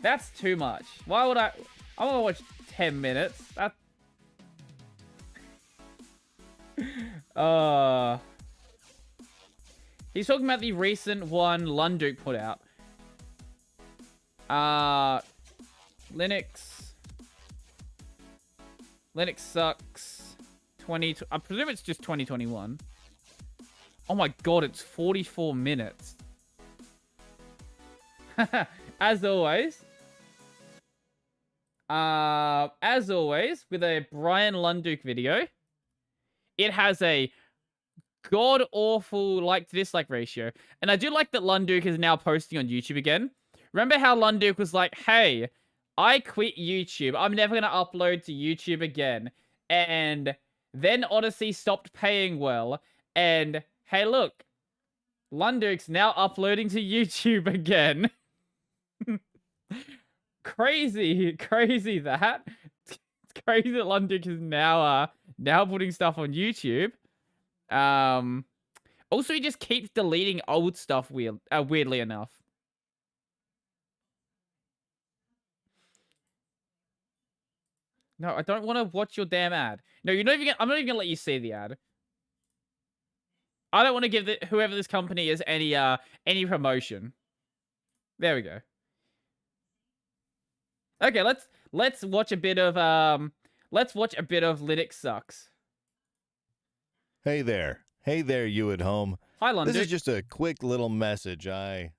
that's too much. Why would I want to watch 10 minutes. That he's talking about the recent one Lunduk put out. Linux sucks. I presume it's just 2021. Oh my god, it's 44 minutes. As always, with a Brian Lunduk video, it has a god-awful like-to-dislike ratio. And I do like that Lunduk is now posting on YouTube again. Remember how Lunduk was like, hey, I quit YouTube. I'm never going to upload to YouTube again. And then Odyssey stopped paying well. And hey, look, Lunduk's now uploading to YouTube again. Crazy that. It's crazy that Lunduk is now putting stuff on YouTube. Also, he just keeps deleting old stuff weirdly enough. No, I don't want to watch your damn ad. No, I'm not even gonna let you see the ad. I don't want to give whoever this company is any promotion. There we go. Okay, let's watch a bit of Linux Sucks.
Hey there, you at home.
Hi, London.
This is just a quick little message I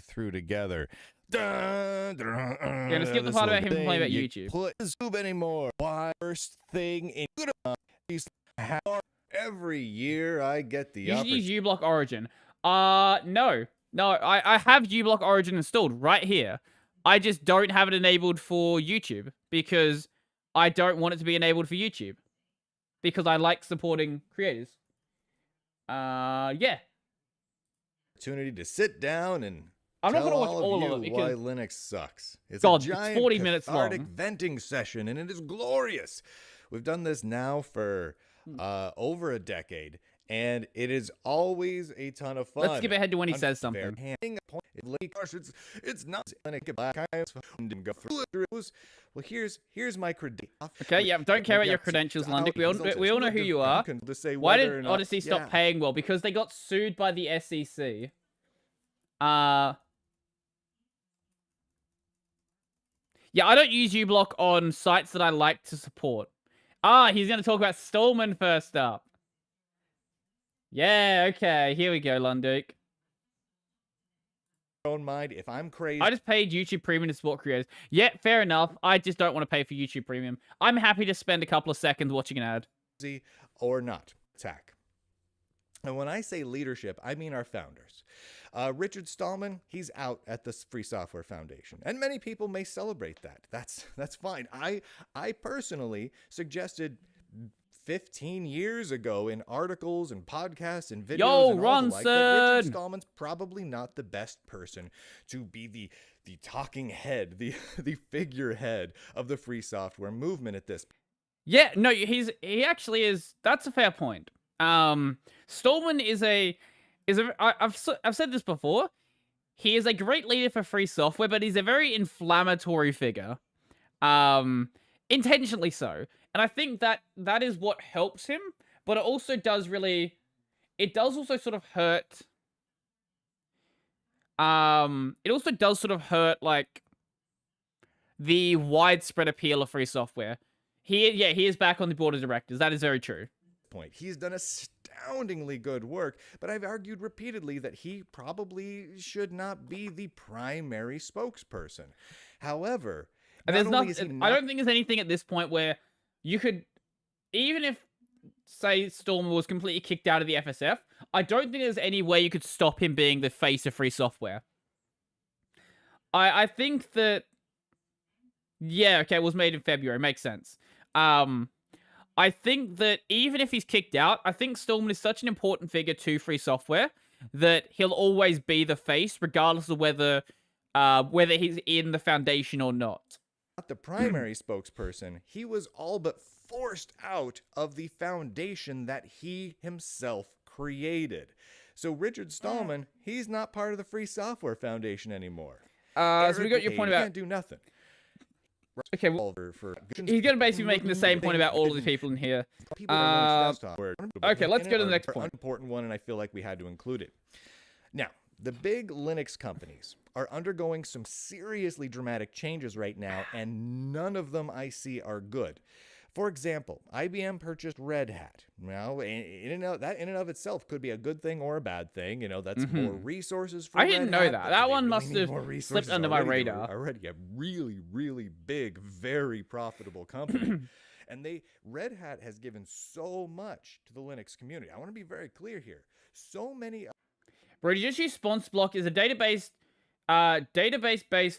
threw together.
You're gonna skip the part about him complaining about YouTube.
Put YouTube anymore. Why? First thing in every year I get the.
You should use uBlock Origin. No, I have uBlock Origin installed right here. I just don't have it enabled for YouTube because I don't want it to be enabled for YouTube because I like supporting creators. Yeah.
Opportunity to sit down and.
I'm not gonna watch all of it because
why Linux sucks. It's
God,
a giant
it's 40 minutes long.
venting session, and it is glorious. We've done this now for over a decade, and it is always a ton of fun.
Let's skip ahead to when he says something.
It's not well, here's my credentials.
Okay, yeah, don't care about your credentials, Lundic. We all know who you are. Why did Odyssey stop paying well? Because they got sued by the SEC. Yeah, I don't use uBlock on sites that I like to support. He's going to talk about Stallman first up. Yeah, okay. Here we go, Lunduk.
Don't mind if I'm crazy.
I just paid YouTube Premium to support creators. Yeah, fair enough. I just don't want to pay for YouTube Premium. I'm happy to spend a couple of seconds watching an ad.
Or not. Attack. And when I say leadership, I mean our founders. Richard Stallman, he's out at the Free Software Foundation, and many people may celebrate that. That's fine. I personally suggested 15 years ago in articles and podcasts and videos
Yo,
and all the like, that Richard
Ronson!
Stallman's probably not the best person to be the talking head, the figurehead of the free software movement at this.
Yeah, no, he actually is. That's a fair point. Stallman I've said this before. He is a great leader for free software, but he's a very inflammatory figure. Intentionally so. And I think that is what helps him, but it also does also sort of hurt. It also does sort of hurt, like, the widespread appeal of free software. He is back on the board of directors. That is very true.
He's done astoundingly good work, but I've argued repeatedly that he probably should not be the primary spokesperson. However,
I don't think there's anything at this point where you could, even if, say, Storm was completely kicked out of the FSF, I don't think there's any way you could stop him being the face of free software. I think that, yeah, okay, it was made in February. Makes sense. I think that even if he's kicked out, I think Stallman is such an important figure to free software that he'll always be the face, regardless of whether he's in the foundation or not.
Not the primary spokesperson, he was all but forced out of the foundation that he himself created. So Richard Stallman, he's not part of the Free Software Foundation anymore.
So we got your point about...
Can't do nothing.
Okay, well, he's going to basically be making the same point about all of the people in here. Okay, let's go to the next point.
Important one, and I feel like we had to include it. Now, the big Linux companies are undergoing some seriously dramatic changes right now, and none of them I see are good. For example, IBM purchased Red Hat. Now, that in and of itself could be a good thing or a bad thing. You know, that's more resources for
I didn't know that. That one must have
slipped
slipped under my radar.
Already a really, really big, very profitable company. And Red Hat has given so much to the Linux community. I want to be very clear here. So many...
Brodie, just use SpongeBlock is a database-based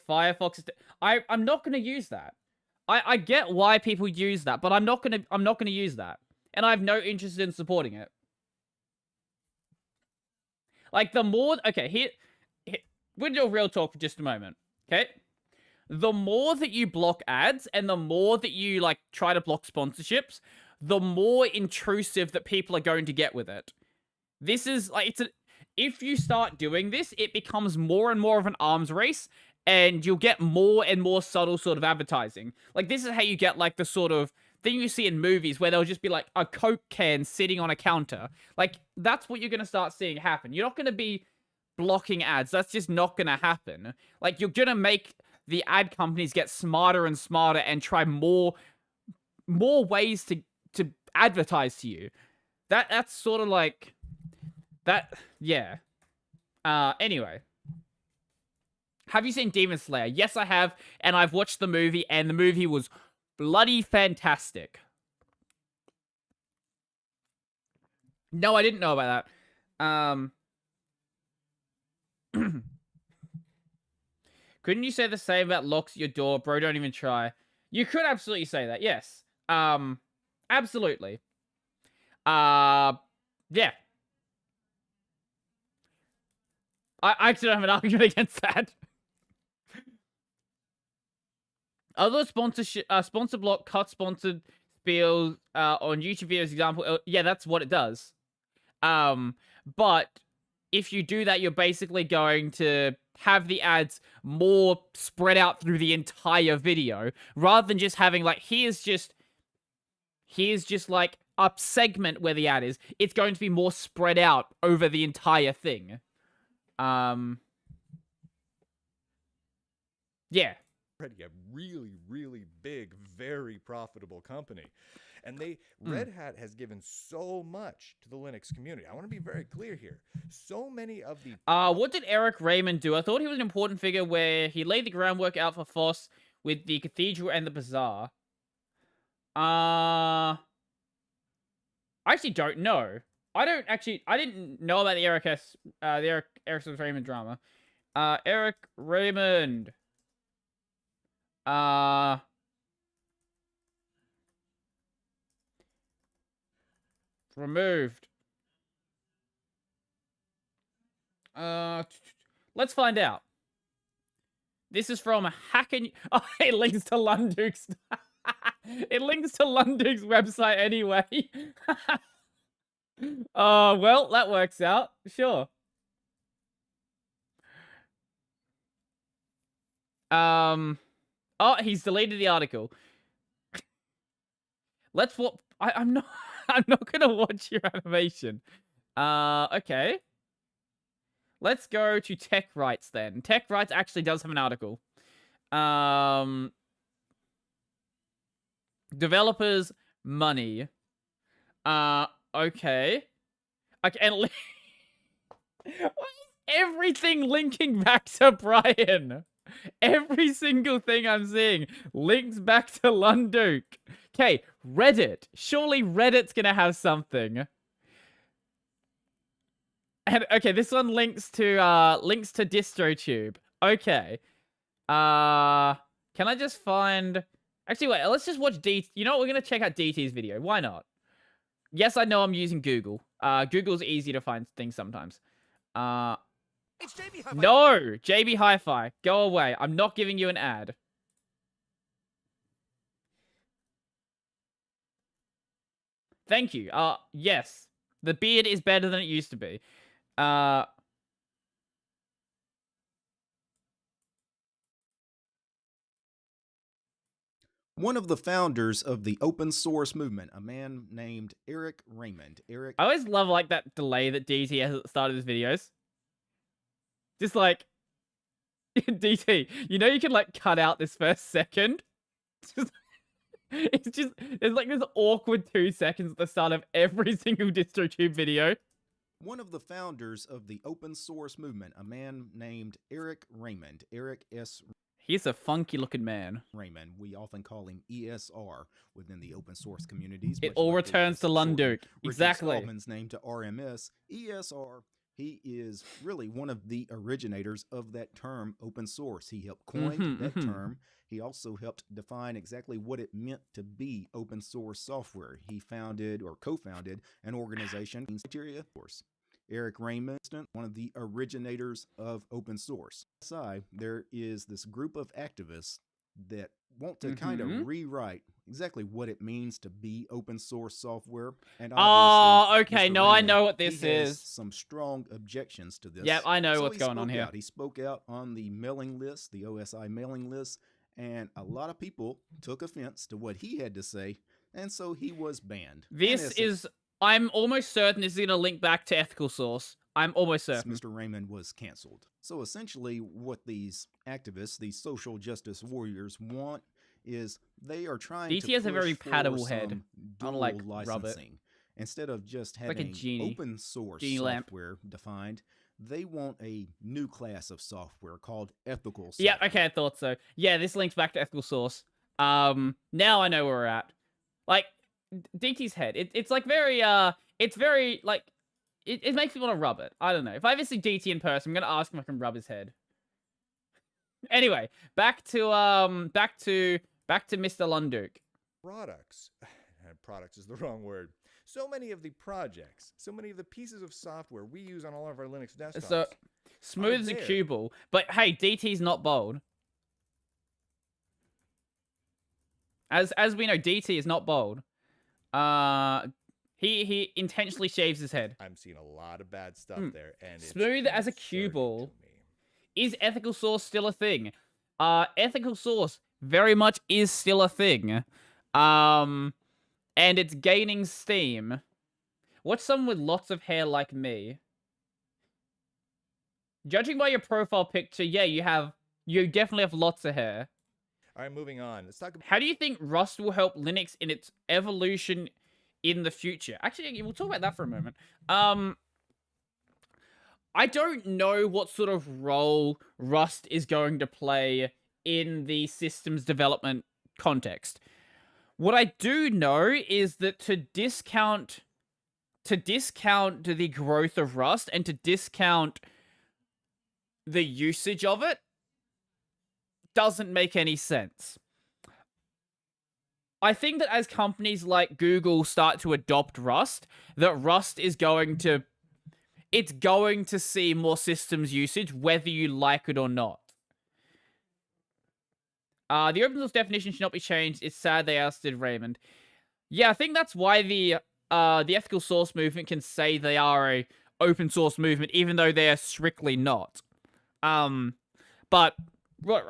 Firefox. I'm not going to use that. I get why people use that, but I'm not gonna use that. And I have no interest in supporting it. Like, the more... Okay, here we'll do a real talk for just a moment, okay? The more that you block ads, and the more that you, like, try to block sponsorships, the more intrusive that people are going to get with it. This is, like, if you start doing this, it becomes more and more of an arms race, and you'll get more and more subtle sort of advertising. Like, this is how you get, like, the sort of thing you see in movies where there'll just be, like, a Coke can sitting on a counter. Like, that's what you're going to start seeing happen. You're not going to be blocking ads. That's just not going to happen. Like, you're going to make the ad companies get smarter and smarter and try more ways to advertise to you. That's sort of like... That... Yeah. Anyway... Have you seen Demon Slayer? Yes, I have, and I've watched the movie, and the movie was bloody fantastic. No, I didn't know about that. Couldn't you say the same about locks at your door? Bro, don't even try. You could absolutely say that, yes. Absolutely. Yeah. I actually don't have an argument against that. Other sponsor block cut sponsored spiels on YouTube videos, example. Yeah, that's what it does. But if you do that, you're basically going to have the ads more spread out through the entire video, rather than just having, like, here's just like a segment where the ad is. It's going to be more spread out over the entire thing. Yeah.
Already a really, really big, very profitable company. And Red Hat has given so much to the Linux community. I want to be very clear here. So many of the...
What did Eric Raymond do? I thought he was an important figure where he laid the groundwork out for FOSS with the Cathedral and the Bazaar. I actually don't know. I didn't know about the Eric Raymond drama. Eric Raymond. Removed. Let's find out. This is from Hacken. Oh, it links to Lunduke's. It links to Lunduke's website anyway. Oh, well, that works out. Sure. Oh, he's deleted the article. Let's what? I'm not. I'm not gonna watch your animation. Okay. Let's go to Tech Rights then. Tech Rights actually does have an article. Developers money. Okay. Okay, and why is everything linking back to Brian? Every single thing I'm seeing links back to Lunduke. Okay, Reddit. Surely Reddit's gonna have something. And okay, this one links to DistroTube. Okay. Can I just find... Actually, wait, let's just watch DT. You know what? We're gonna check out DT's video. Why not? Yes, I know I'm using Google. Google's easy to find things sometimes.
It's JB Hi-Fi.
No! JB Hi-Fi. Go away. I'm not giving you an ad. Thank you. Yes. The beard is better than it used to be.
One of the founders of the open source movement, a man named Eric Raymond.
I always love like that delay that DT has at the start of his videos. Just like DT, you know you can like cut out this first second. It's just there's like this awkward 2 seconds at the start of every single DistroTube video.
One of the founders of the open source movement, a man named Eric Raymond. Eric S.
He's a funky looking man.
Raymond. We often call him ESR within the open source communities.
It all returns to Lunduke. Exactly.
Richard name to RMS. ESR. He is really one of the originators of that term, open source. He helped coin that term. He also helped define exactly what it meant to be open source software. He founded or co-founded an organization, Criteria Source. Eric Raymond, one of the originators of open source. Aside, there is this group of activists that want to kind of rewrite exactly what it means to be open source software. And
oh, okay.
Mr.
No,
Raymond,
I know what this
he has
is.
some strong objections to this.
Yep, I know
So
what's
he
going on
spoke
here.
out. He spoke out on the mailing list, the OSI mailing list, and a lot of people took offense to what he had to say, and so he was banned.
This is... I'm almost certain this is going to link back to Ethical Source. I'm almost certain.
Mr. Raymond was canceled. So essentially what these activists, these social justice warriors want is they are trying to
DT has a very
push
paddable
for
head,
some
unlike
dual
Robert.
licensing. Instead of just
like a
having
genie.
open source
Genie lamp.
software defined, they want a new class of software called ethical software.
Yeah, okay, I thought so. Yeah, this links back to Ethical Source. Now I know where we're at. Like, DT's head. It's like very, it's very, like, it makes me want to rub it. I don't know. If I ever see DT in person, I'm going to ask him if I can rub his head. Anyway, back to Mr. Lunduke.
Products. Products is the wrong word. So many of the projects, so many of the pieces of software we use on all of our Linux desktops.
So, smooth as a cue ball. But hey, DT's not bold. As we know, DT is not bold. He intentionally shaves his head.
I'm seeing a lot of bad stuff there, and it's
smooth as a cue ball. Is Ethical Source still a thing? Ethical Source very much is still a thing. And it's gaining steam. Watch someone with lots of hair like me. Judging by your profile picture, yeah, you definitely have lots of hair.
All right, moving on. Let's talk about...
How do you think Rust will help Linux in its evolution in the future? Actually, we'll talk about that for a moment. I don't know what sort of role Rust is going to play in the systems development context. What I do know is that to discount the growth of Rust and to discount the usage of it doesn't make any sense. I think that as companies like Google start to adopt Rust, that Rust is going to see more systems usage, whether you like it or not. The open source definition should not be changed. It's sad they ousted Raymond. Yeah, I think that's why the ethical source movement can say they are a open source movement, even though they are strictly not. But I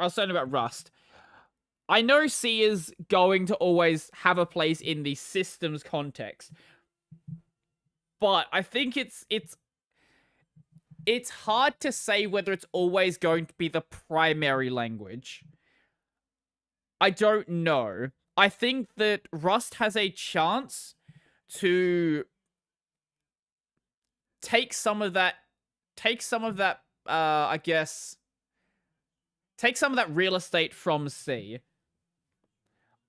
was saying about Rust. I know C is going to always have a place in the systems context, but I think it's hard to say whether it's always going to be the primary language. I don't know. I think that Rust has a chance to take some of that real estate from C.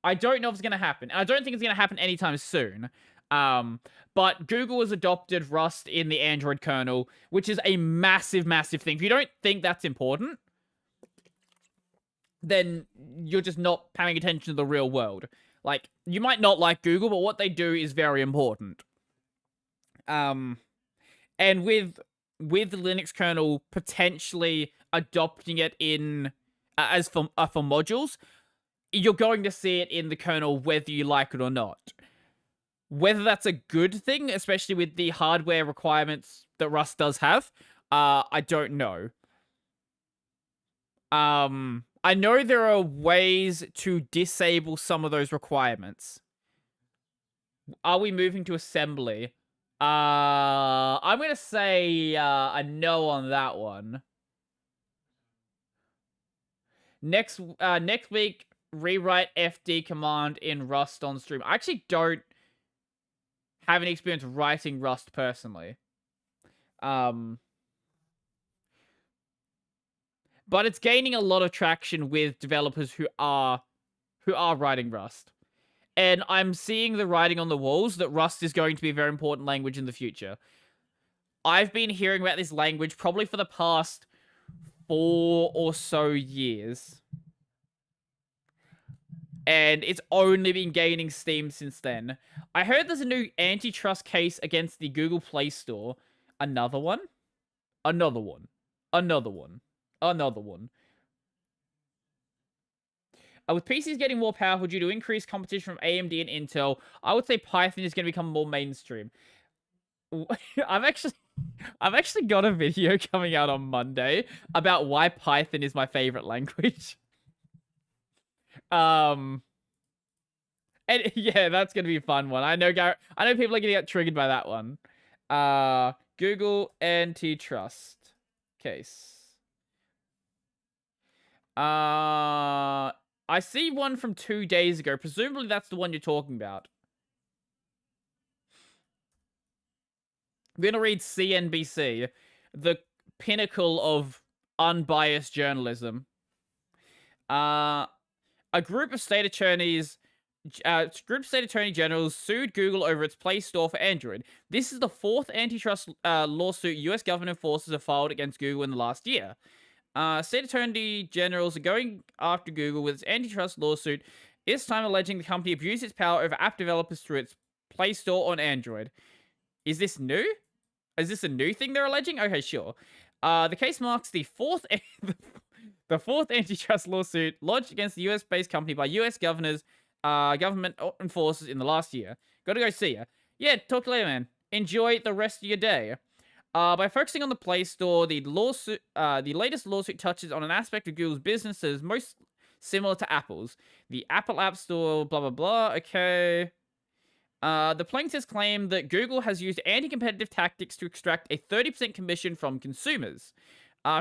I don't know if it's going to happen. I don't think it's going to happen anytime soon. But Google has adopted Rust in the Android kernel, which is a massive, massive thing. If you don't think that's important, then you're just not paying attention to the real world. Like, you might not like Google, but what they do is very important. And with the Linux kernel potentially adopting it in as for modules, you're going to see it in the kernel whether you like it or not. Whether that's a good thing, especially with the hardware requirements that Rust does have, I don't know. I know there are ways to disable some of those requirements. Are we moving to assembly? I'm going to say a no on that one. Next week, rewrite FD command in Rust on stream. I actually don't have any experience writing Rust personally. But it's gaining a lot of traction with developers who are writing Rust. And I'm seeing the writing on the walls that Rust is going to be a very important language in the future. I've been hearing about this language probably for the past 4 or so years. And it's only been gaining steam since then. I heard there's a new antitrust case against the Google Play Store. Another one? Another one. Another one. Another one. With PCs getting more powerful due to increased competition from AMD and Intel, I would say Python is going to become more mainstream. I've actually got a video coming out on Monday about why Python is my favorite language. And yeah, that's gonna be a fun one. I know people are gonna get triggered by that one. Google antitrust case. I see one from 2 days ago. Presumably that's the one you're talking about. I'm gonna read CNBC, the pinnacle of unbiased journalism. A group of state attorney generals sued Google over its Play Store for Android. This is the 4th antitrust lawsuit U.S. government forces have filed against Google in the last year. State attorney generals are going after Google with its antitrust lawsuit, this time alleging the company abused its power over app developers through its Play Store on Android. Is this new? Is this a new thing they're alleging? Okay, sure. The case marks the 4th... The 4th antitrust lawsuit lodged against the US-based company by US government enforcers in the last year. Gotta go see ya. Yeah, talk to you later, man. Enjoy the rest of your day. By focusing on the Play Store, the latest lawsuit touches on an aspect of Google's business that is most similar to Apple's. The Apple App Store, blah, blah, blah. Okay. The plaintiffs claim that Google has used anti-competitive tactics to extract a 30% commission from consumers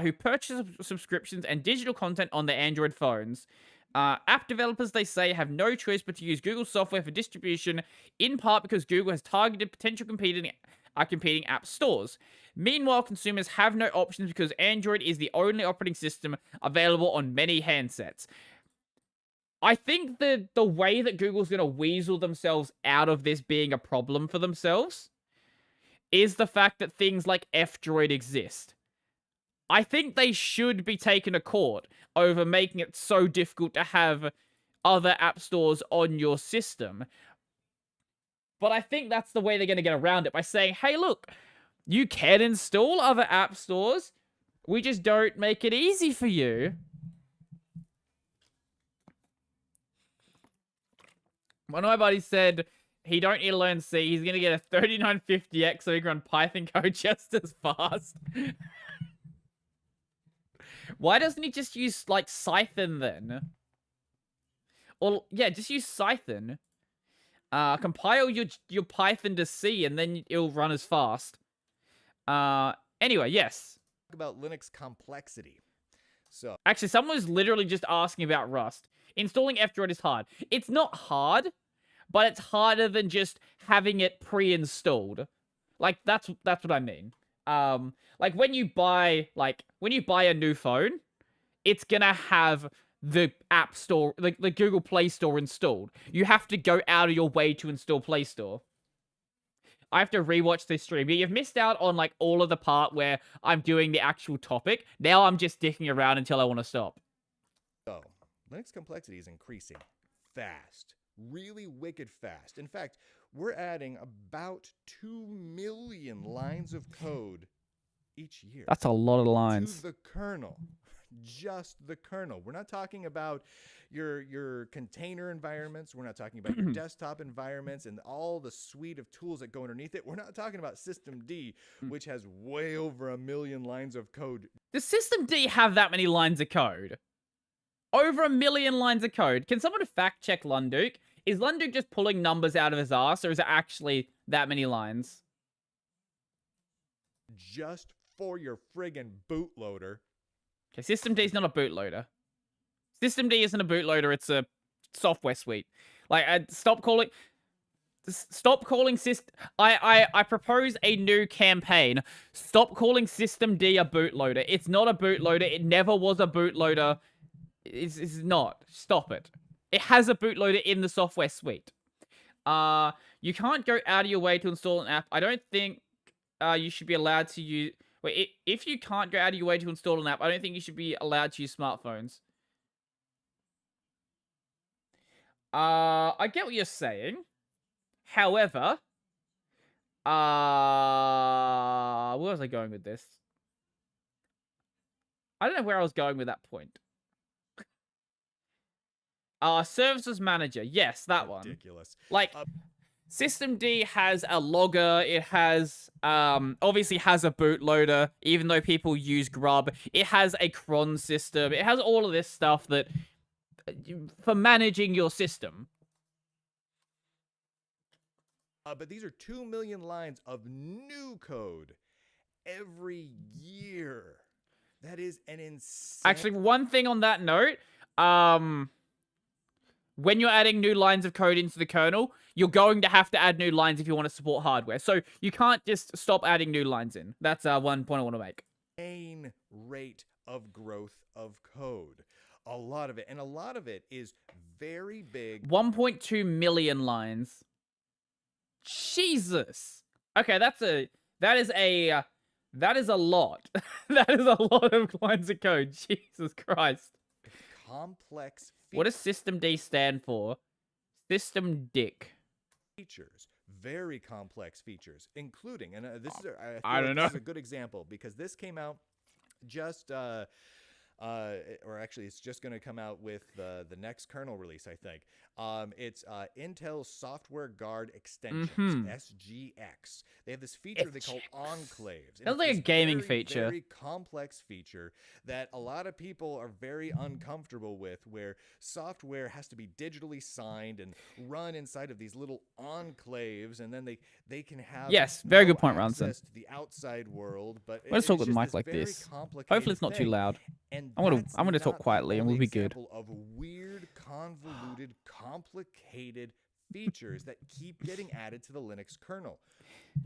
who purchase subscriptions and digital content on their Android phones. App developers, they say, have no choice but to use Google software for distribution, in part because Google has targeted potential competing app stores. Meanwhile, consumers have no options because Android is the only operating system available on many handsets. I think that the way that Google's going to weasel themselves out of this being a problem for themselves is the fact that things like F-Droid exist. I think they should be taken to court over making it so difficult to have other app stores on your system. But I think that's the way they're going to get around it, by saying, hey, look, you can install other app stores. We just don't make it easy for you. One of my buddies said he don't need to learn C. He's going to get a 3950X so he can run Python code just as fast. Why doesn't he just use, like, Python then? Or, yeah, just use Python. Compile your Python to C, and then it'll run as fast. Anyway, yes.
About Linux complexity. So
Actually, someone was literally just asking about Rust. Installing F-Droid is hard. It's not hard, but it's harder than just having it pre-installed. Like, that's what I mean. Like, when you buy a new phone, it's gonna have the App Store, the Google Play Store installed. You have to go out of your way to install Play Store. I have to rewatch this stream. You've missed out on, like, all of the part where I'm doing the actual topic. Now I'm just dicking around until I want to stop.
So, Linux complexity is increasing fast, really wicked fast. In fact, we're adding about 2 million lines of code each year.
That's a lot of lines.
To the kernel. Just the kernel. We're not talking about your container environments. We're not talking about your desktop environments and all the suite of tools that go underneath it. We're not talking about systemd, which has way over 1 million lines of code.
Does systemd have that many lines of code? Over 1 million lines of code. Can someone fact check Lunduk? Is Lunduk just pulling numbers out of his ass, or is it actually that many lines?
Just for your friggin' bootloader.
Okay, systemd is not a bootloader. Systemd isn't a bootloader, it's a software suite. Like, stop calling I propose a new campaign. Stop calling systemd a bootloader. It's not a bootloader. It never was a bootloader. It's not. Stop it. It has a bootloader in the software suite. You can't go out of your way to install an app. I don't think you should be allowed to use... Wait, if you can't go out of your way to install an app, I don't think you should be allowed to use smartphones. I get what you're saying. However, where was I going with this? I don't know where I was going with that point. Services manager. Yes, that one.
Ridiculous.
Like, systemd has a logger. It has, obviously has a bootloader, even though people use grub. It has a cron system. It has all of this stuff that, for managing your system.
But these are 2 million lines of new code every year. That is an insane...
Actually, one thing on that note, when you're adding new lines of code into the kernel, you're going to have to add new lines if you want to support hardware. So you can't just stop adding new lines in. That's one point I want to make.
Insane rate of growth of code. A lot of it. And a lot of it is very big.
1.2 million lines. Jesus. Okay, that is a lot. That is a lot of lines of code. Jesus Christ.
Complex
What does systemd stand for? System dick.
features. Very complex features, including, and this is
I don't know.
This is a good example because this came out just or actually it's just going to come out with the next kernel release, I think. It's Intel Software Guard Extensions, SGX. They have this feature they call enclaves.
Sounds like a gaming feature.
Very complex feature that a lot of people are very uncomfortable with, where software has to be digitally signed and run inside of these little enclaves, and then they can have
very good point,
access
Ronson.
to the outside world. But
Let's talk with
just
Mike like
very
this.
complicated
Hopefully it's not too
thing.
loud.
And
I'm gonna
that's
talk
not
quietly
the
and we'll
only
be good.
example of weird, convoluted, complicated features that keep getting added to the Linux kernel.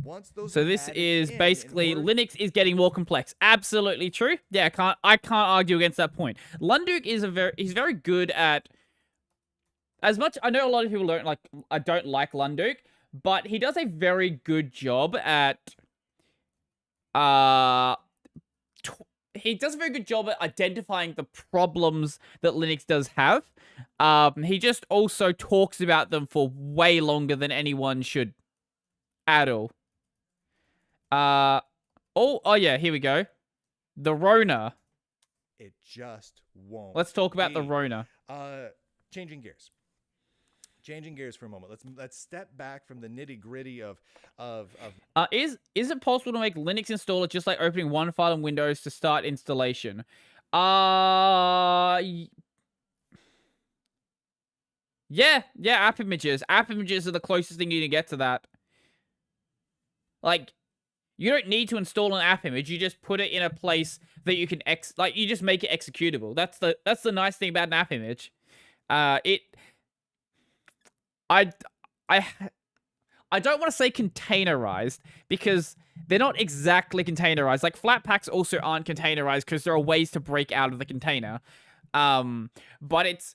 Once those
So
are
this
added
is
in
basically
order-
Linux is getting more complex. Absolutely true. Yeah, I can't argue against that point. Lunduk is he's very good at, as much I know a lot of people don't like Lunduk, but he does a very good job at he does a very good job at identifying the problems that Linux does have. He just also talks about them for way longer than anyone should at all. Oh yeah, here we go. The Rona.
It just won't.
Let's talk about the
be.
Rona.
Changing gears. Changing gears for a moment. Let's step back from the nitty gritty of.
Is it possible to make Linux installer just like opening one file in Windows to start installation? Yeah, app images. App images are the closest thing you can get to that. Like, you don't need to install an app image. You just put it in a place that you can you just make it executable. That's the nice thing about an app image. I don't want to say containerized because they're not exactly containerized. Like Flatpaks also aren't containerized because there are ways to break out of the container. But it's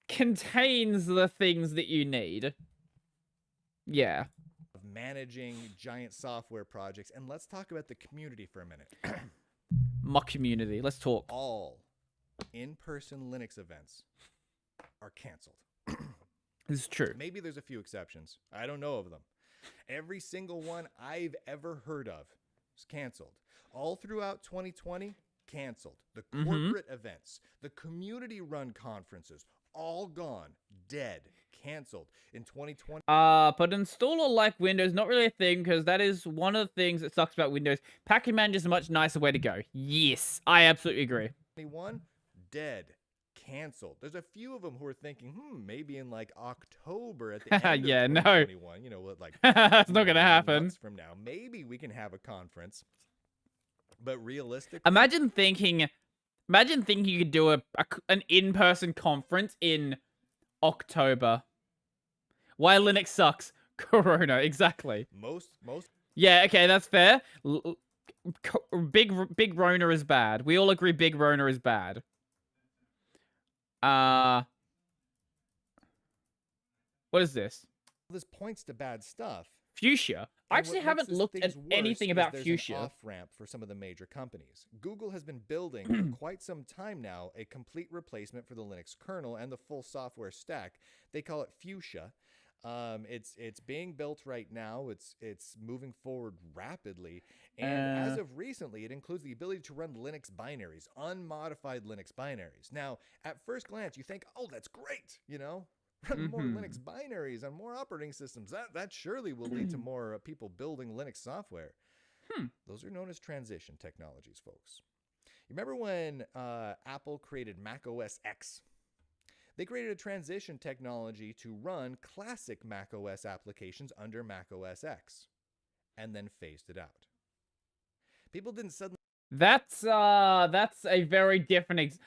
contains the things that you need. Yeah.
Managing giant software projects, and let's talk about the community for a minute.
My community. Let's talk.
All in-person Linux events are canceled.
This is true.
Maybe there's a few exceptions. I don't know of them. Every single one I've ever heard of is canceled. All throughout 2020, canceled. The corporate events, the community-run conferences, all gone, dead, canceled in 2020.
But installer like Windows, not really a thing, because that is one of the things that sucks about Windows. Package manager is a much nicer way to go. Yes, I absolutely agree.
21, dead, canceled. There's a few of them who are thinking, maybe in like October at the end
yeah,
of
no.
2021, you know, like
it's not gonna happen.
months from now, maybe we can have a conference. But realistically,
Imagine thinking you could do an in-person conference in October. Why Linux sucks. Corona, exactly.
most
Yeah, okay, that's fair. Big Rona is bad. We all agree Big Rona is bad. What is this?
this points to bad stuff.
Fuchsia. I
And
actually
what
haven't
makes
looked
things
at
worse
anything
is
about
there's
Fuchsia.
an off-ramp for some of the major companies. Google has been building for quite some time now a complete replacement for the Linux kernel and the full software stack. They call it Fuchsia. It's being built right now. It's moving forward rapidly, and as of recently, it includes the ability to run Linux binaries, unmodified Linux binaries. Now, at first glance, you think, "Oh, that's great," you know. Run more Linux binaries on more operating systems. That surely will lead to more people building Linux software. Those are known as transition technologies, folks. You remember when Apple created Mac OS X? They created a transition technology to run classic Mac OS applications under Mac OS X, and then phased it out. People didn't suddenly.
That's a very different.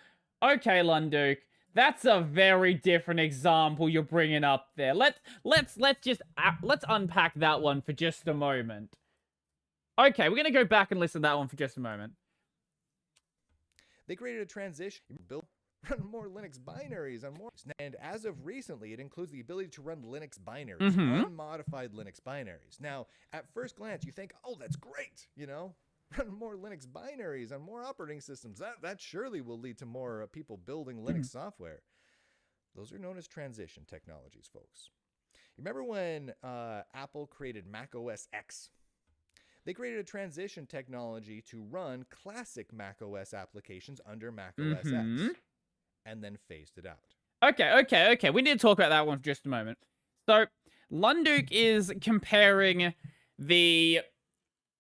Okay, Lunduke. That's a very different example you're bringing up there. Let's unpack that one for just a moment. Okay, we're gonna go back and listen to that one for just a moment.
They created a transition build. Run more Linux binaries on more, and as of recently, it includes the ability to run Linux binaries, unmodified Linux binaries. Now, at first glance, you think, "Oh, that's great," you know. Run more Linux binaries on more operating systems. That surely will lead to more people building Linux software. Those are known as transition technologies, folks. You remember when Apple created Mac OS X? They created a transition technology to run classic Mac OS applications under Mac OS X, and then phased it out.
Okay. We need to talk about that one for just a moment. So, Lunduke is comparing the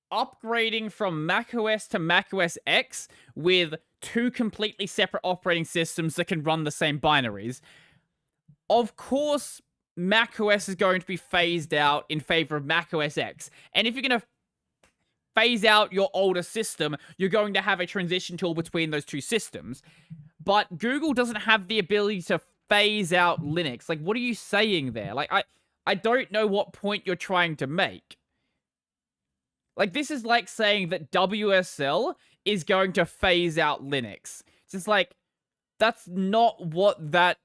upgrading from macOS to macOS X with two completely separate operating systems that can run the same binaries. Of course, macOS is going to be phased out in favor of macOS X. And if you're going to phase out your older system, you're going to have a transition tool between those two systems. But Google doesn't have the ability to phase out Linux. Like, what are you saying there? Like, I don't know what point you're trying to make. Like, this is like saying that WSL is going to phase out Linux. It's just like, that's not what that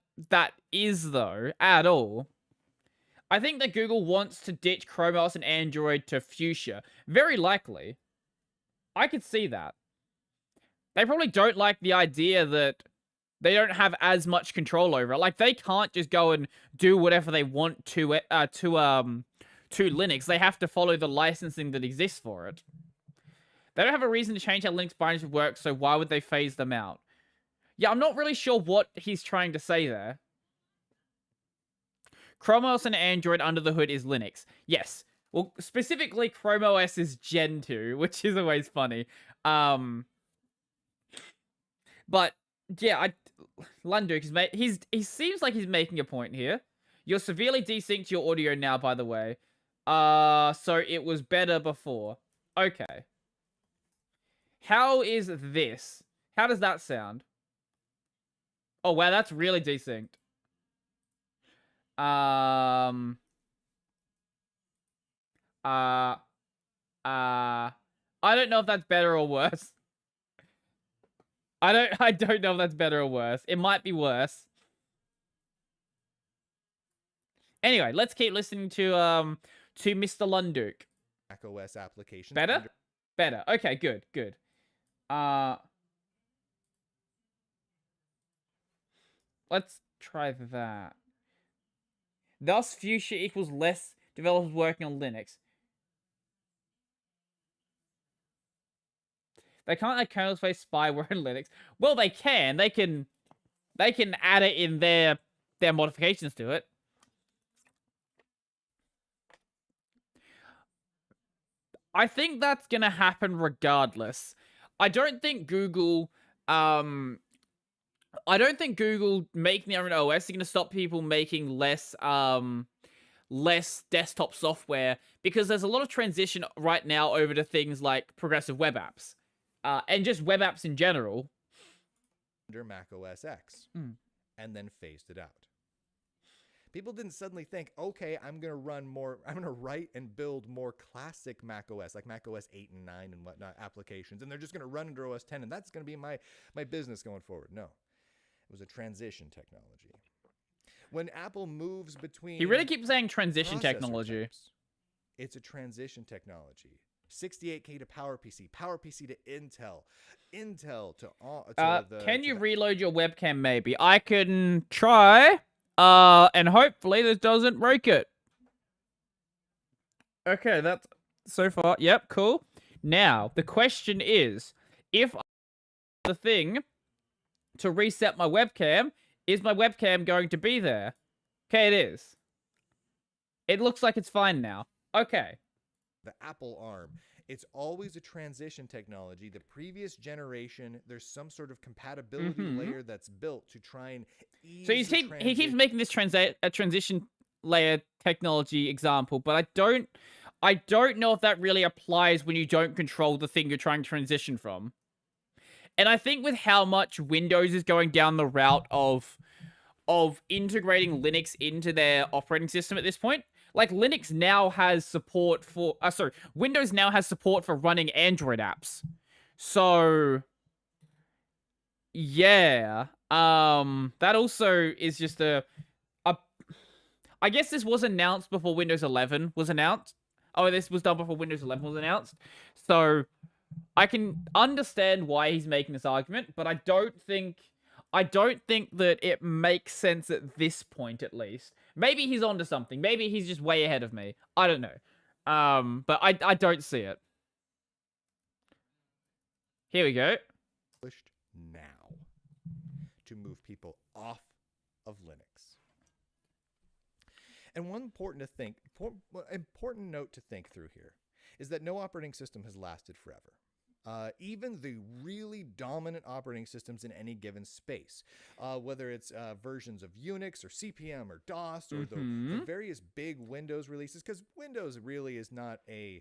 is, though, at all. I think that Google wants to ditch Chrome OS and Android to Fuchsia. Very likely. I could see that. They probably don't like the idea that they don't have as much control over it. Like, they can't just go and do whatever they want to Linux. They have to follow the licensing that exists for it. They don't have a reason to change how Linux binaries work, so why would they phase them out? Yeah, I'm not really sure what he's trying to say there. Chrome OS and Android under the hood is Linux. Yes. Well, specifically, Chrome OS is Gen 2, which is always funny. But, yeah, Landuk, he seems like he's making a point here. You're severely desynced your audio now, by the way. So it was better before. Okay. How is this? How does that sound? Oh, wow, that's really desynced. I don't know if that's better or worse. I don't know if that's better or worse. It might be worse. Anyway, let's keep listening to Mr. Lunduk.
Mac OS applications.
Better? Better. Okay, good, good. Let's try that. Thus, Fuchsia equals less developers working on Linux. They can't add kernel space spyware in Linux. Well, they can. They can add it in their modifications to it. I think that's gonna happen regardless. I don't think Google making their own OS is gonna stop people making less desktop software, because there's a lot of transition right now over to things like progressive web apps. And just web apps in general.
Under Mac OS X. And then phased it out. People didn't suddenly think, okay, I'm going to write and build more classic Mac OS, like Mac OS 8 and 9 and whatnot applications, and they're just going to run under OS 10, and that's going to be my business going forward. No. It was a transition technology. When Apple moves between...
He really keeps saying transition technology.
Types, it's a transition technology. 68K to PowerPC to Intel to
can you reload your webcam? Maybe I can try, and hopefully this doesn't break it. Okay, that's so far. Yep, cool. Now the question is, if I the thing to reset my webcam, is my webcam going to be there? Okay, it is. It looks like it's fine now. Okay.
The Apple ARM. It's always a transition technology. The previous generation, there's some sort of compatibility layer that's built to try and ease
So he keeps making this transition layer technology example, but I don't know if that really applies when you don't control the thing you're trying to transition from. And I think with how much Windows is going down the route of integrating Linux into their operating system at this point, like, Linux now has support for... Windows now has support for running Android apps. So... yeah. That also is just I guess this was announced before Windows 11 was announced. Oh, this was done before Windows 11 was announced. So, I can understand why he's making this argument, but I don't think that it makes sense at this point, at least. Maybe he's onto something. Maybe he's just way ahead of me. I don't know. But I don't see it. Here we go.
Now to move people off of Linux. And one important note to think through here is that no operating system has lasted forever. Even the really dominant operating systems in any given space, whether it's versions of Unix or CP/M or DOS or the various big Windows releases, because Windows really is not a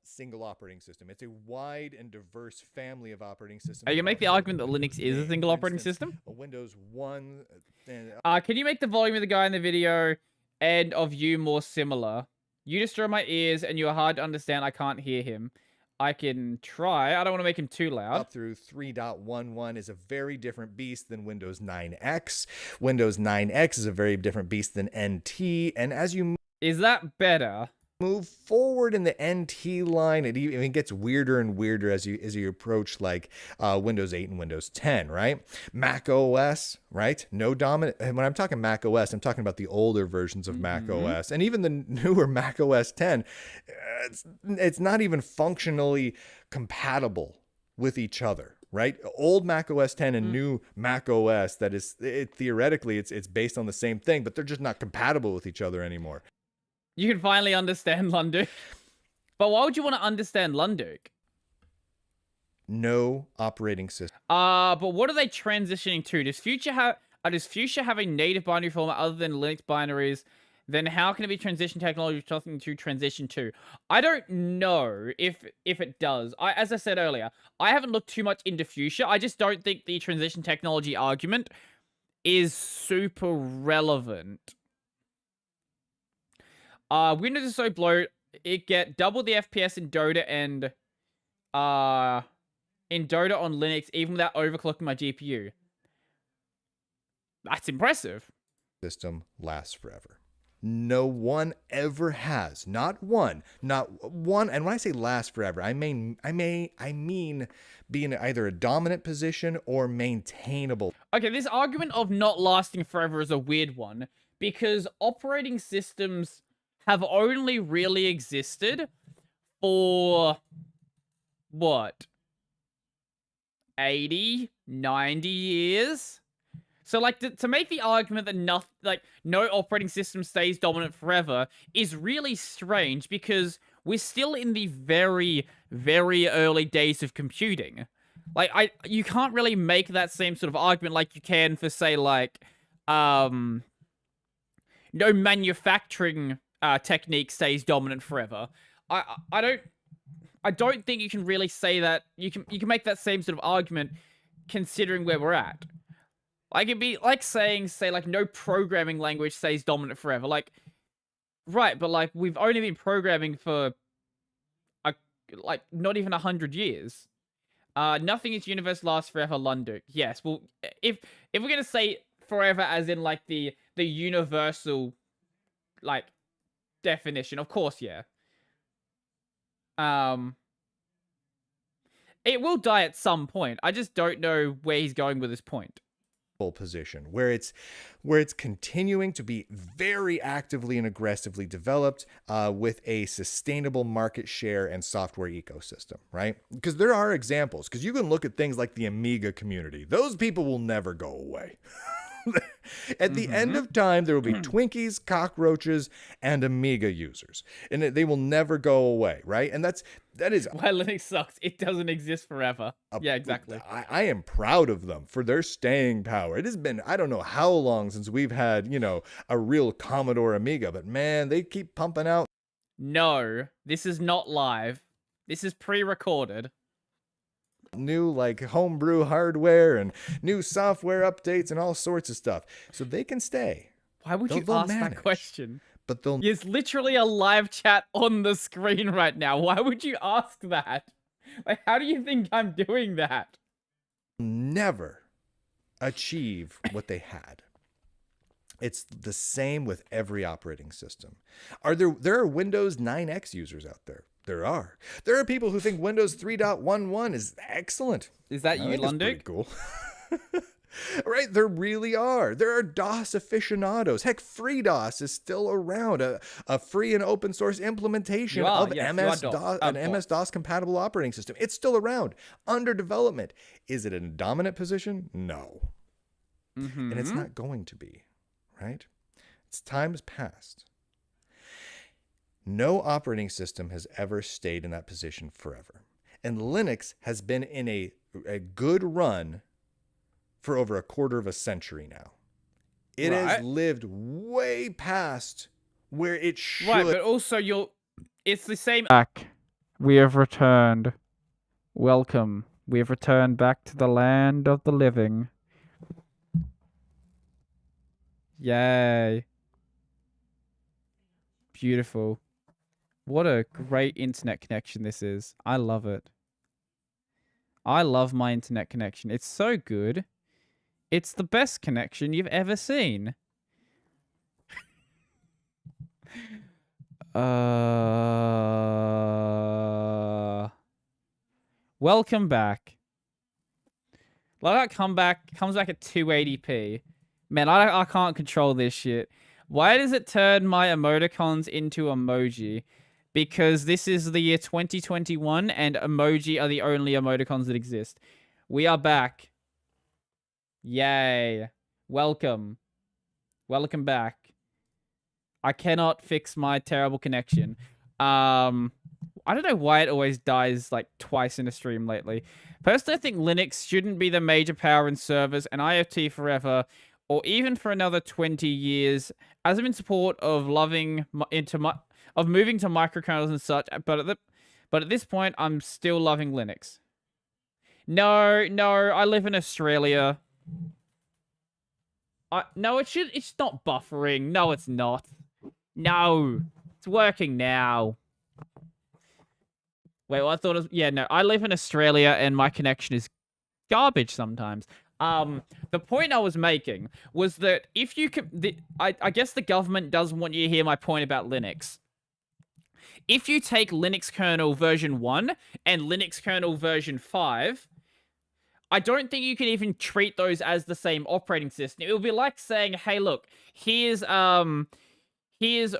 single operating system. It's a wide and diverse family of operating systems.
Are you gonna make the argument that Linux is a single operating system?
Windows 1.
Can you make the volume of the guy in the video and of you more similar? You destroy my ears and you're hard to understand. I can't hear him. I can try. I don't want to make him too loud.
Up through 3.11 is a very different beast than Windows 9X. Windows 9X is a very different beast than NT. And as you...
Is that better?
move forward in the NT line, it even gets weirder and weirder as you approach like Windows 8 and Windows 10, right? Mac OS, right? No dominant. And when I'm talking Mac OS, I'm talking about the older versions of Mac OS, and even the newer Mac OS 10. It's not even functionally compatible with each other, right? Old Mac OS 10 and new Mac OS, that is, theoretically it's based on the same thing, but they're just not compatible with each other anymore.
You can finally understand Lunduk. But why would you want to understand Lunduk?
No operating system.
But what are they transitioning to? Does Fuchsia have a native binary format other than Linux binaries? Then how can it be transition technology something to transition to? I don't know if it does. As I said earlier, I haven't looked too much into Fuchsia. I just don't think the transition technology argument is super relevant. Windows is so bloat, it get double the FPS in Dota and in Dota on Linux, even without overclocking my GPU. That's impressive.
System lasts forever. No one ever has. Not one. And when I say last forever, I mean being either a dominant position or maintainable.
Okay, this argument of not lasting forever is a weird one, because operating systems have only really existed for, what, 80, 90 years? So, like, to make the argument that no operating system stays dominant forever is really strange, because we're still in the very, very early days of computing. Like, you can't really make that same sort of argument like you can for, say, like, no manufacturing technique stays dominant forever. I don't think you can really say that. You can make that same sort of argument considering where we're at. Like, it'd be like saying, say, like, no programming language stays dominant forever. Like, right, but, like, we've only been programming for, like, not even 100 years. Nothing is universe lasts forever, Lunduk. Yes, well, if we're gonna say forever as in, like, the universal, like, definition, of course, yeah. It will die at some point. I just don't know where he's going with this point.
Position where it's continuing to be very actively and aggressively developed with a sustainable market share and software ecosystem, right? Because there are examples, because you can look at things like the Amiga community. Those people will never go away. At the end of time, there will be Twinkies, cockroaches, and Amiga users, and they will never go away, right? And that is
why Linux sucks. It doesn't exist forever. Yeah, exactly.
I am proud of them for their staying power. It has been, I don't know how long since we've had, a real Commodore Amiga, but man, they keep pumping out.
No, this is not live. This is pre-recorded.
New, like, homebrew hardware and new software updates and all sorts of stuff, so they can stay.
Why would you ask that question?
But they'll.
There's literally a live chat on the screen right now. Why would you ask that? Like, how do you think I'm doing that?
Never achieve what they had. It's the same with every operating system. There are Windows 9X users out there. There are people who think Windows 3.11 is excellent.
Is that you, Lunduk?
Cool. Right, there really are. There are DOS aficionados. Heck, FreeDOS is still around, a free and open source implementation of MS-DOS, an MS-DOS compatible operating system. It's still around, under development. Is it in a dominant position? No. And it's not going to be, right? Its time has passed. No operating system has ever stayed in that position forever. And Linux has been in a good run for over a quarter of a century now. It has lived way past where it should.
Right, but also it's the same. Back. We have returned. Welcome. We have returned back to the land of the living. Yay. Beautiful. What a great internet connection this is. I love it. I love my internet connection. It's so good. It's the best connection you've ever seen. Welcome back. Like that comes back at 280p. Man, I can't control this shit. Why does it turn my emoticons into emoji? Because this is the year 2021 and emoji are the only emoticons that exist. We are back. Yay. Welcome. Welcome back. I cannot fix my terrible connection. I don't know why it always dies like twice in a stream lately. Personally, I think Linux shouldn't be the major power in servers and IoT forever, or even for another 20 years, as I'm in support of moving to microkernels and such. But at this point, I'm still loving Linux. No, I live in Australia. No, it's not buffering. No, it's not. No, it's working now. Wait, well, I thought it was... Yeah, no, I live in Australia and my connection is garbage sometimes. The point I was making was that if you could... I guess the government doesn't want you to hear my point about Linux. If you take Linux kernel version 1 and Linux kernel version 5... I don't think you can even treat those as the same operating system. It would be like saying, hey, look, here's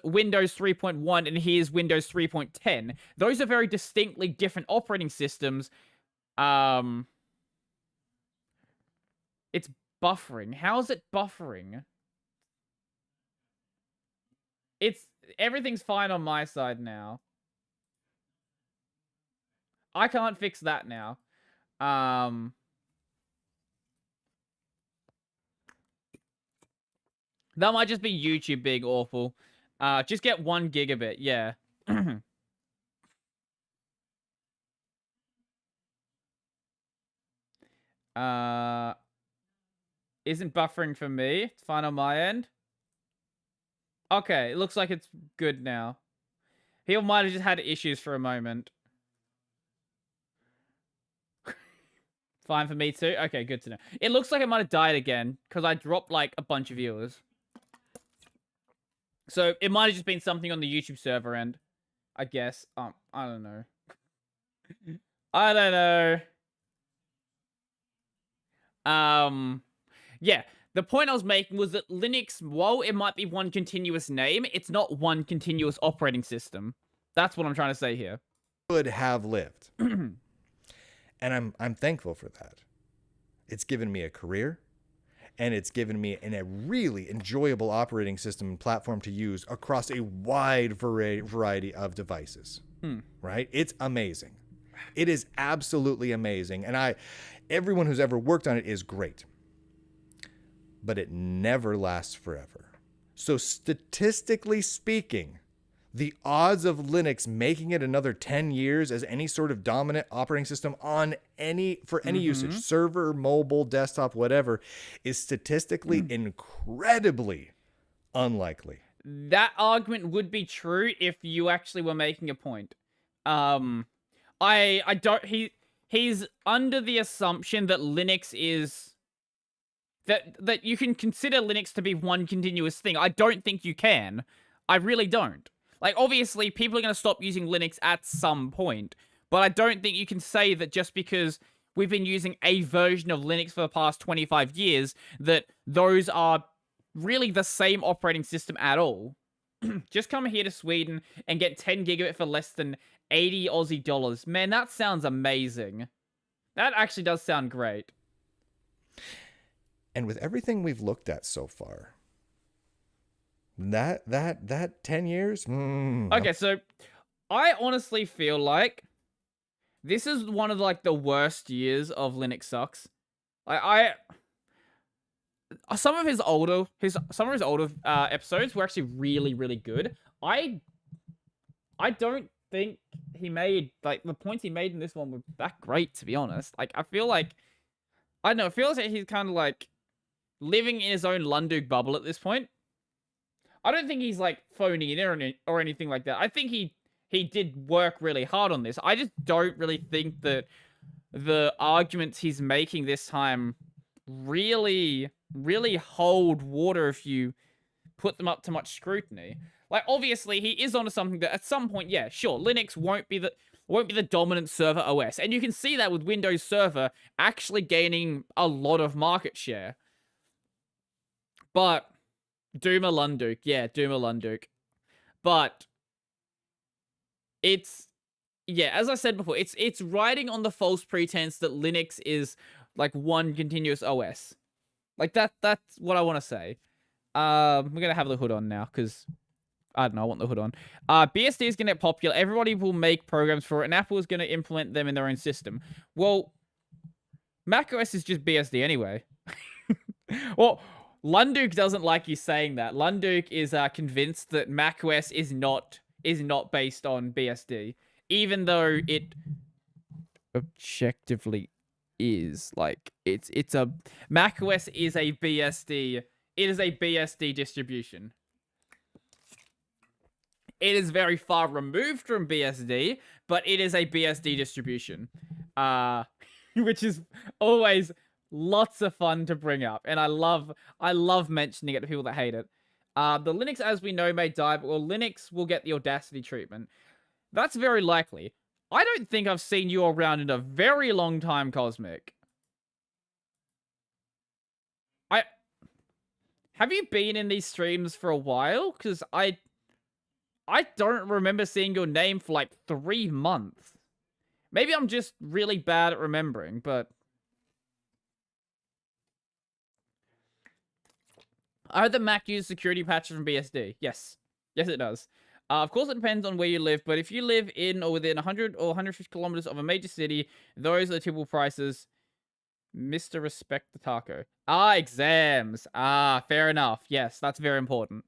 Windows 3.1 and here's Windows 3.10. Those are very distinctly different operating systems. It's buffering. How is it buffering? Everything's fine on my side now. I can't fix that now. That might just be YouTube being awful. Just get 1 gigabit, yeah. Isn't buffering for me. It's fine on my end. Okay, it looks like it's good now. He might have just had issues for a moment. Fine for me too? Okay, good to know. It looks like it might have died again, because I dropped, like, a bunch of viewers. So, it might have just been something on the YouTube server end, I guess. I don't know. I don't know. Yeah, the point I was making was that Linux, while it might be one continuous name, it's not one continuous operating system. That's what I'm trying to say here.
Could have lived. And I'm thankful for that. It's given me a career, and it's given me a really enjoyable operating system and platform to use across a wide variety of devices. Right? It's amazing. It is absolutely amazing. And everyone who's ever worked on it is great. But it never lasts forever. So statistically speaking, the odds of Linux making it another 10 years as any sort of dominant operating system on any usage, server, mobile, desktop, whatever, is statistically incredibly unlikely.
That argument would be true if you actually were making a point. He's under the assumption that Linux is that you can consider Linux to be one continuous thing. I don't think you can. I really don't. Like, obviously, people are going to stop using Linux at some point, but I don't think you can say that just because we've been using a version of Linux for the past 25 years, that those are really the same operating system at all. Just come here to Sweden and get 10 gigabit for less than 80 Aussie dollars. Man, that sounds amazing. That actually does sound great.
And with everything we've looked at so far, that 10 years?
Okay, so I honestly feel like this is one of like the worst years of Linux sucks. Some of his older episodes were actually really, really good. I don't think he made, like, the points he made in this one were that great, to be honest. Like, I feel like, I don't know, it feels like he's kind of like living in his own Lundug bubble at this point. I don't think he's like phoning it in or anything like that. I think he did work really hard on this. I just don't really think that the arguments he's making this time really hold water if you put them up to much scrutiny. Like, obviously, he is onto something that at some point, yeah, sure, Linux won't be the dominant server OS. And you can see that with Windows Server actually gaining a lot of market share. But Dooma Lunduk, yeah, Dooma Lunduk. But it's, yeah, as I said before, it's riding on the false pretense that Linux is like one continuous OS. Like that's what I want to say. We're gonna have the hood on now because I don't know, I want the hood on. BSD is gonna get popular. Everybody will make programs for it, and Apple is gonna implement them in their own system. Well, macOS is just BSD anyway. Well, Lunduk doesn't like you saying that. Lunduk is convinced that macOS is not based on BSD, even though it objectively is. Like, it's a macOS is a BSD. It is a BSD distribution. It is very far removed from BSD, but it is a BSD distribution, which is always lots of fun to bring up, and I love mentioning it to people that hate it. The Linux, as we know, may die, but Linux will get the Audacity treatment. That's very likely. I don't think I've seen you around in a very long time, Cosmic. Have you been in these streams for a while? Because I don't remember seeing your name for like 3 months. Maybe I'm just really bad at remembering, but I heard the Mac uses security patches from BSD. Yes. Yes, it does. Of course, it depends on where you live, but if you live in or within 100 or 150 kilometers of a major city, those are the typical prices. Mr. Respect the Taco. Exams. Fair enough. Yes, that's very important.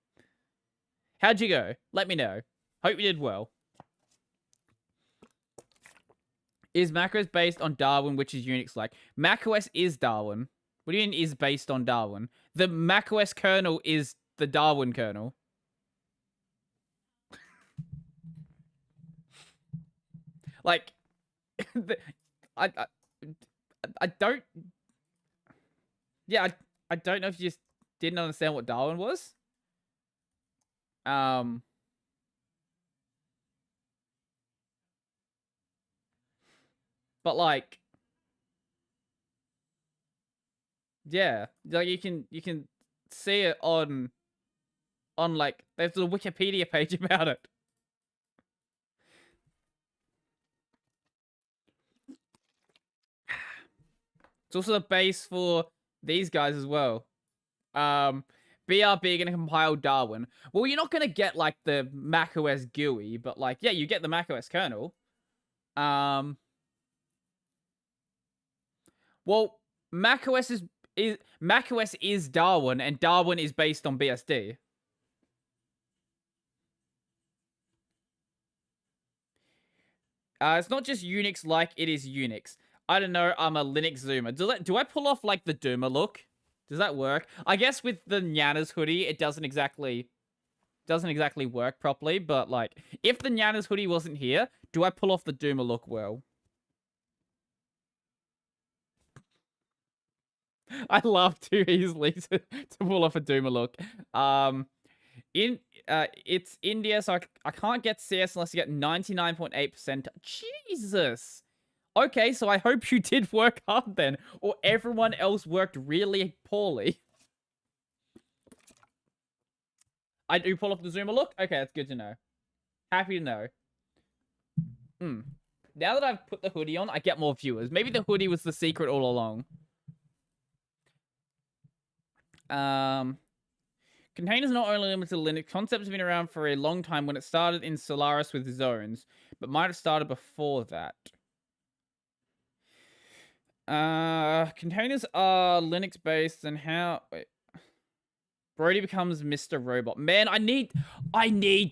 How'd you go? Let me know. Hope you did well. Is macOS based on Darwin, which is Unix-like? macOS is Darwin. What do you mean is based on Darwin? The macOS kernel is the Darwin kernel. Like, I don't... Yeah, I don't know if you just didn't understand what Darwin was. But like, yeah, like you can see it on like, there's a Wikipedia page about it. It's also the base for these guys as well. BRB gonna compile Darwin. Well, you're not gonna get like the macOS GUI, but like, yeah, you get the macOS kernel. Well, macOS is Darwin, and Darwin is based on BSD. It's not just Unix like it is Unix. I don't know, I'm a Linux zoomer. Do I pull off like the Doomer look? Does that work? I guess with the Nyanas hoodie, it doesn't exactly work properly, but like, if the Nyanas hoodie wasn't here, do I pull off the Doomer look well? I laugh too easily to pull off a Doomer look. It's India, so I can't get CS unless you get 99.8%. Jesus! Okay, so I hope you did work hard then, or everyone else worked really poorly. I do pull off the Zoomer look? Okay, that's good to know. Happy to know. Now that I've put the hoodie on, I get more viewers. Maybe the hoodie was the secret all along. Containers not only limited to Linux. Concepts have been around for a long time when it started in Solaris with zones, but might have started before that. Containers are Linux based, and how... Wait. Brodie becomes Mr. Robot. Man, I need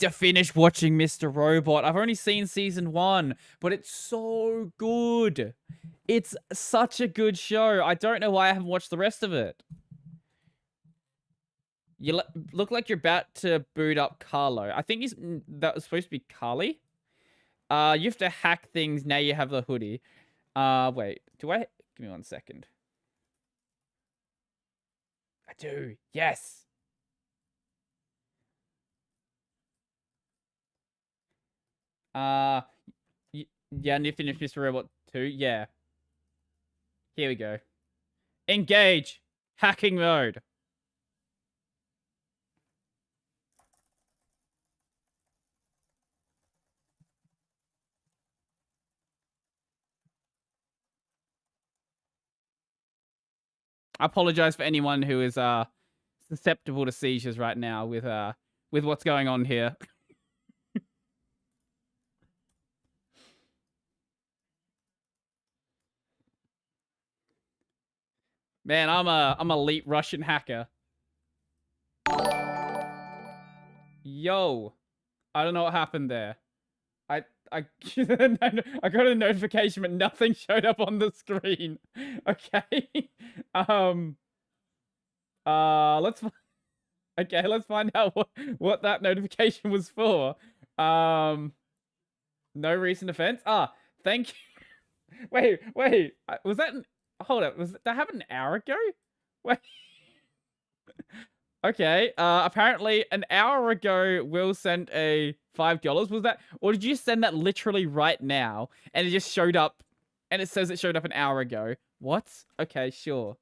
to finish watching Mr. Robot. I've only seen season 1, but it's so good. It's such a good show. I don't know why I haven't watched the rest of it. You look like you're about to boot up Carlo. I think that was supposed to be Carly. You have to hack things. Now you have the hoodie. Wait. Do I... Give me 1 second. I do. Yes. Yeah, and you finished Mr. Robot 2. Yeah. Here we go. Engage. Hacking mode. I apologize for anyone who is susceptible to seizures right now with what's going on here. Man, I'm a elite Russian hacker. Yo, I don't know what happened there. I I got a notification, but nothing showed up on the screen. Okay. Let's let's find out what that notification was for. No recent offense. Thank you. Wait. Was that hold up? Was that happened an hour ago? Wait. Okay. Apparently an hour ago, Will sent a $5. Was that, or did you send that literally right now? And it just showed up, and it says it showed up an hour ago. What? Okay, sure.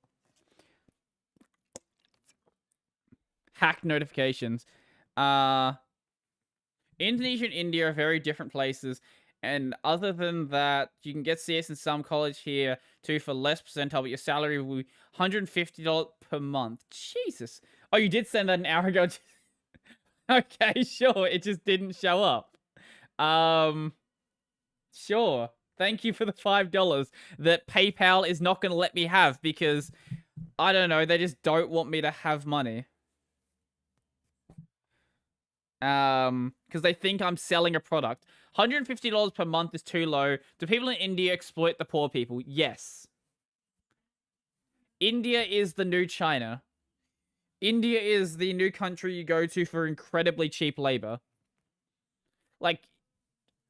Hack notifications. Indonesia and India are very different places. And other than that, you can get CS in some college here too for less percentile, but your salary will be $150 per month. Jesus. Oh, you did send that an hour ago. Okay, sure. It just didn't show up. Sure. Thank you for the $5 that PayPal is not going to let me have because, I don't know, they just don't want me to have money. Because they think I'm selling a product. $150 per month is too low. Do people in India exploit the poor people? Yes. India is the new China. India is the new country you go to for incredibly cheap labor. Like,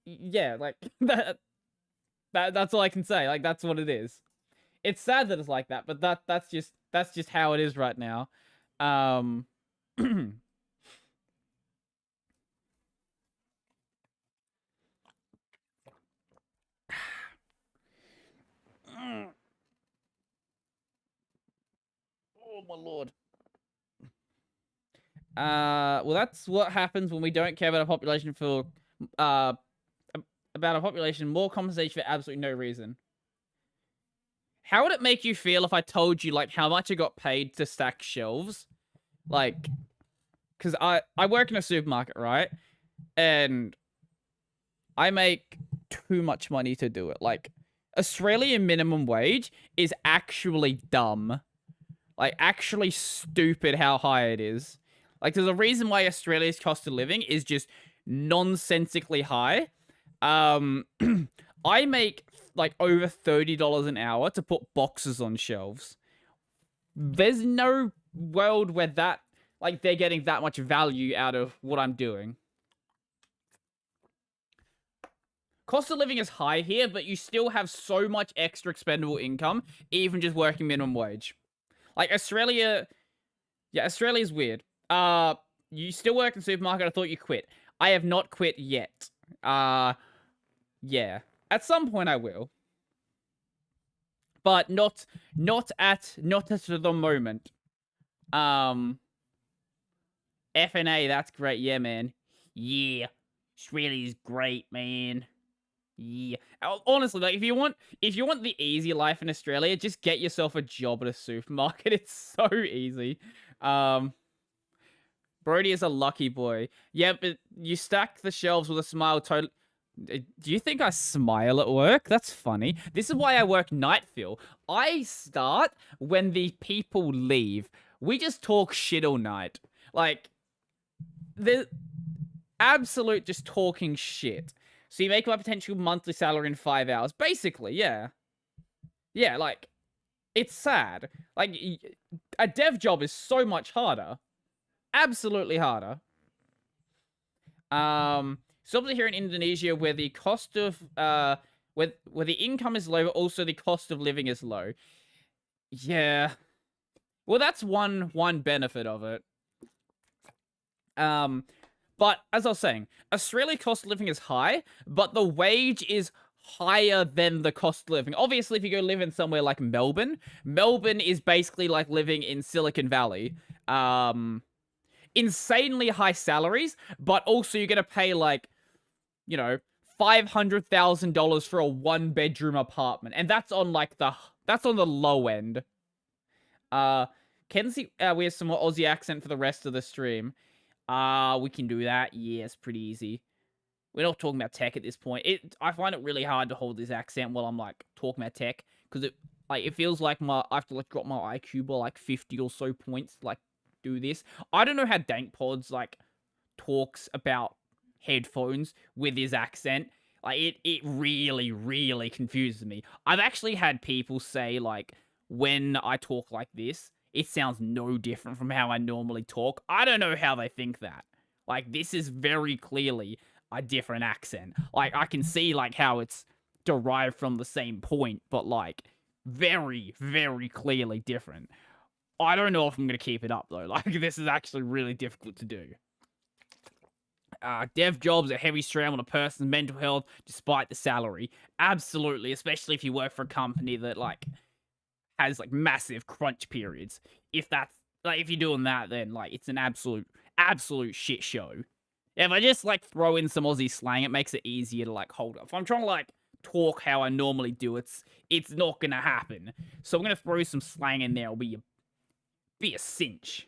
yeah, like, that's all I can say. Like, that's what it is. It's sad that it's like that, but that's just how it is right now. Oh my lord. Well, that's what happens when we don't care about a population for, about a population, more compensation for absolutely no reason. How would it make you feel if I told you, like, how much I got paid to stack shelves? Like, because I work in a supermarket, right? And I make too much money to do it. Like, Australian minimum wage is actually dumb. Like, actually stupid how high it is. Like, there's a reason why Australia's cost of living is just nonsensically high. I make, like, over $30 an hour to put boxes on shelves. There's no world where that, like, they're getting that much value out of what I'm doing. Cost of living is high here, but you still have so much extra expendable income, even just working minimum wage. Like, Australia... Yeah, Australia's weird. You still work in the supermarket? I thought you quit. I have not quit yet. Yeah. At some point I will. But not at the moment. FNA, that's great. Yeah, man. Yeah. Australia's great, man. Yeah. Honestly, like, if you want the easy life in Australia, just get yourself a job at a supermarket. It's so easy. Brodie is a lucky boy. Yeah, but you stack the shelves with a smile. Do you think I smile at work? That's funny. This is why I work night fill. I start when the people leave. We just talk shit all night. Like, the absolute just talking shit. So you make my potential monthly salary in 5 hours. Basically, yeah. Yeah, like, it's sad. Like, a dev job is so much harder. Absolutely harder. Especially here in Indonesia, where the cost of, where the income is low, but also the cost of living is low. Yeah. Well, that's one benefit of it. But But as I was saying, Australia cost of living is high, but the wage is higher than the cost of living. Obviously, if you go live in somewhere like Melbourne, Melbourne is basically like living in Silicon Valley. Insanely high salaries, but also you're gonna pay like, you know, $500,000 for a 1-bedroom apartment, and that's on like that's on the low end. Kenzie, we have some more Aussie accent for the rest of the stream. We can do that. Yeah, it's pretty easy. We're not talking about tech at this point. I find it really hard to hold this accent while I'm like talking about tech, because it feels like I have to like drop my IQ by like 50 or so points to like do this. I don't know how Dank Pods like talks about headphones with his accent. Like it really, really confuses me. I've actually had people say like, when I talk like this, it sounds no different from how I normally talk. I don't know how they think that. Like, this is very clearly a different accent. Like, I can see like how it's derived from the same point, but like very, very clearly different. I don't know if I'm gonna keep it up though. Like, this is actually really difficult to do. Dev jobs are heavy strain on a person's mental health despite the salary. Absolutely, especially if you work for a company that like has like massive crunch periods. If that's like, if you're doing that, then like it's an absolute shit show. If I just like throw in some Aussie slang, it makes it easier to like hold up. If I'm trying to like talk how I normally do, it's not gonna happen. So I'm gonna throw some slang in there. It'll be a cinch.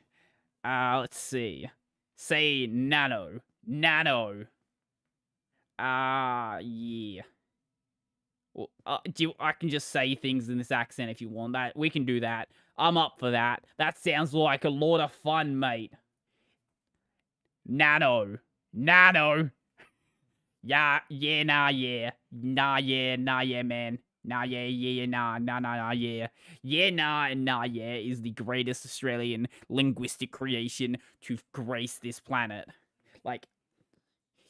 Let's see. Say nano. Yeah. Well, I can just say things in this accent if you want that. We can do that. I'm up for that. That sounds like a lot of fun, mate. Nano. Yeah, nah, yeah. Nah, yeah, man. Nah, yeah, nah, yeah. Yeah, nah, and nah, yeah is the greatest Australian linguistic creation to grace this planet. Like,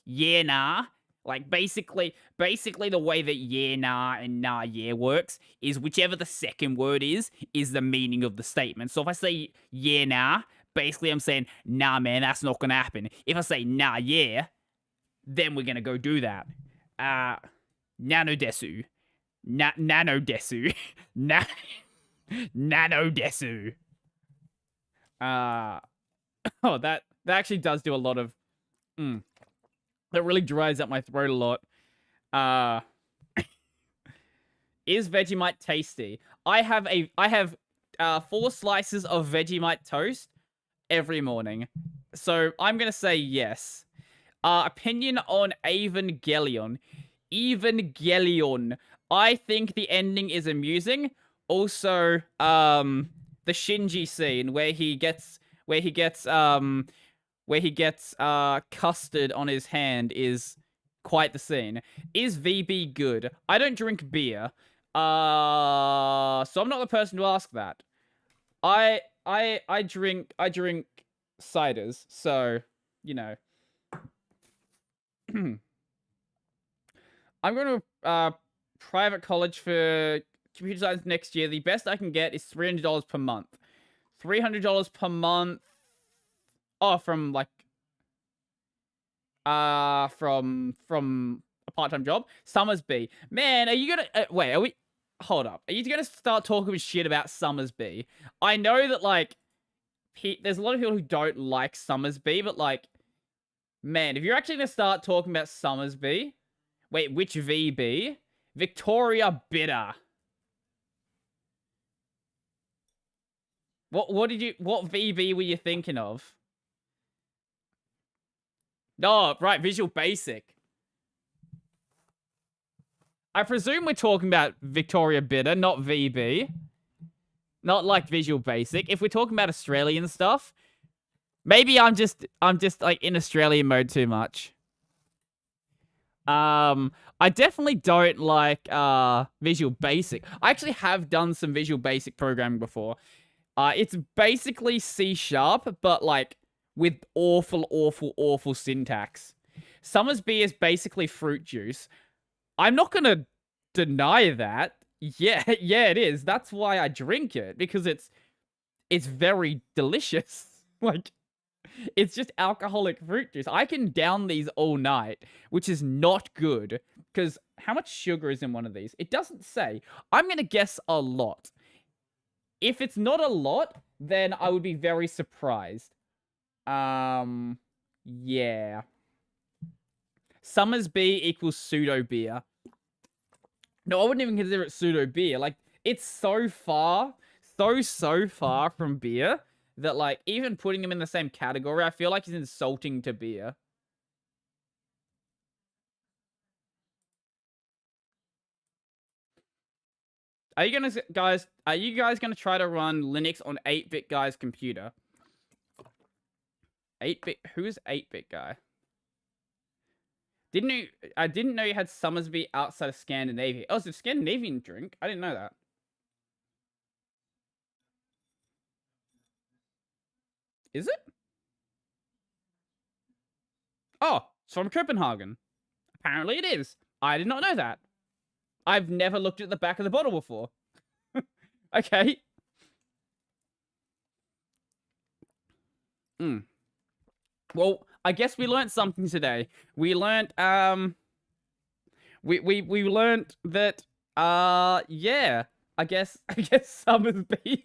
yeah, nah. Like, basically the way that yeah, nah, and nah, yeah works is whichever the second word is the meaning of the statement. So if I say yeah, nah, basically I'm saying, nah, man, that's not gonna happen. If I say nah, yeah, then we're gonna go do that. Nanodesu. Nanodesu. Nanodesu. Oh, that actually does do a lot of... That really dries up my throat a lot. Is Vegemite tasty? I have 4 slices of Vegemite toast every morning. So I'm going to say yes. Opinion on Evangelion. I think the ending is amusing. Also, the Shinji scene where he gets custard on his hand is quite the scene. Is VB good? I don't drink beer. So I'm not the person to ask that. I drink ciders, so, you know. I'm going to private college for computer science next year. The best I can get is $300 per month. $300 per month. Oh, from like from a part-time job. Summersby. Man, are you gonna wait, hold up. Are you gonna start talking shit about Summersby? I know that like there's a lot of people who don't like Summersby, but like, man, if you're actually gonna start talking about Summersby, wait, which VB? Victoria Bitter. What VB were you thinking of? No, right, Visual Basic. I presume we're talking about Victoria Bitter, not VB. Not like Visual Basic. If we're talking about Australian stuff, maybe I'm just like in Australian mode too much. I definitely don't like Visual Basic. I actually have done some Visual Basic programming before. It's basically C#, but like with awful syntax. Summersby is basically fruit juice. I'm not gonna deny that. Yeah, it is. That's why I drink it, because it's very delicious. Like, It's just alcoholic fruit juice. I can down these all night, which is not good. Because how much sugar is in one of these? It doesn't say. I'm going to guess a lot. If it's not a lot, then I would be very surprised. Yeah. Summersby equals pseudo beer. No, I wouldn't even consider it pseudo beer. Like, it's so far from beer that, like, even putting them in the same category, I feel like it's insulting to beer. Are you guys gonna try to run Linux on 8-bit guy's computer? 8-bit? Who's 8-bit guy? I didn't know you had Summersby outside of Scandinavia. Oh, it's a Scandinavian drink? I didn't know that. Is it? Oh, it's from Copenhagen. Apparently it is. I did not know that. I've never looked at the back of the bottle before. Okay. Well, I guess we learned something today. We learned, we learned that, yeah. I guess Summersby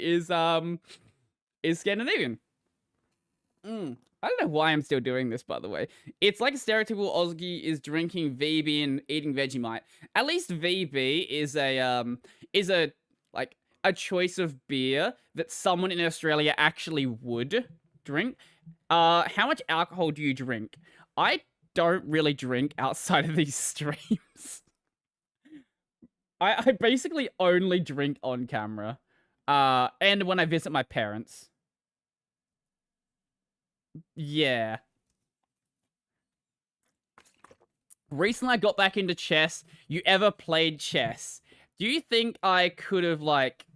is Scandinavian. I don't know why I'm still doing this, by the way. It's like a stereotypical Aussie is drinking VB and eating Vegemite. At least VB is a like a choice of beer that someone in Australia actually would drink. How much alcohol do you drink? I don't really drink outside of these streams. I basically only drink on camera. And when I visit my parents. Yeah. Recently I got back into chess. You ever played chess? Do you think I could have, like...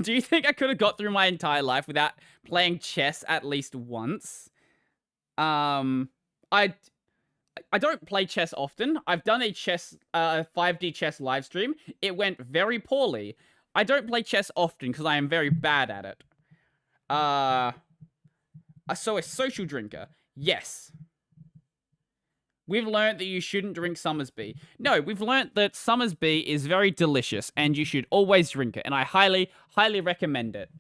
Do you think I could have got through my entire life without playing chess at least once? I don't play chess often. I've done a 5D chess live stream. It went very poorly. I don't play chess often because I am very bad at it. So a social drinker. Yes. We've learned that you shouldn't drink Summersby. No, we've learned that Summersby is very delicious and you should always drink it. And I highly, highly recommend it.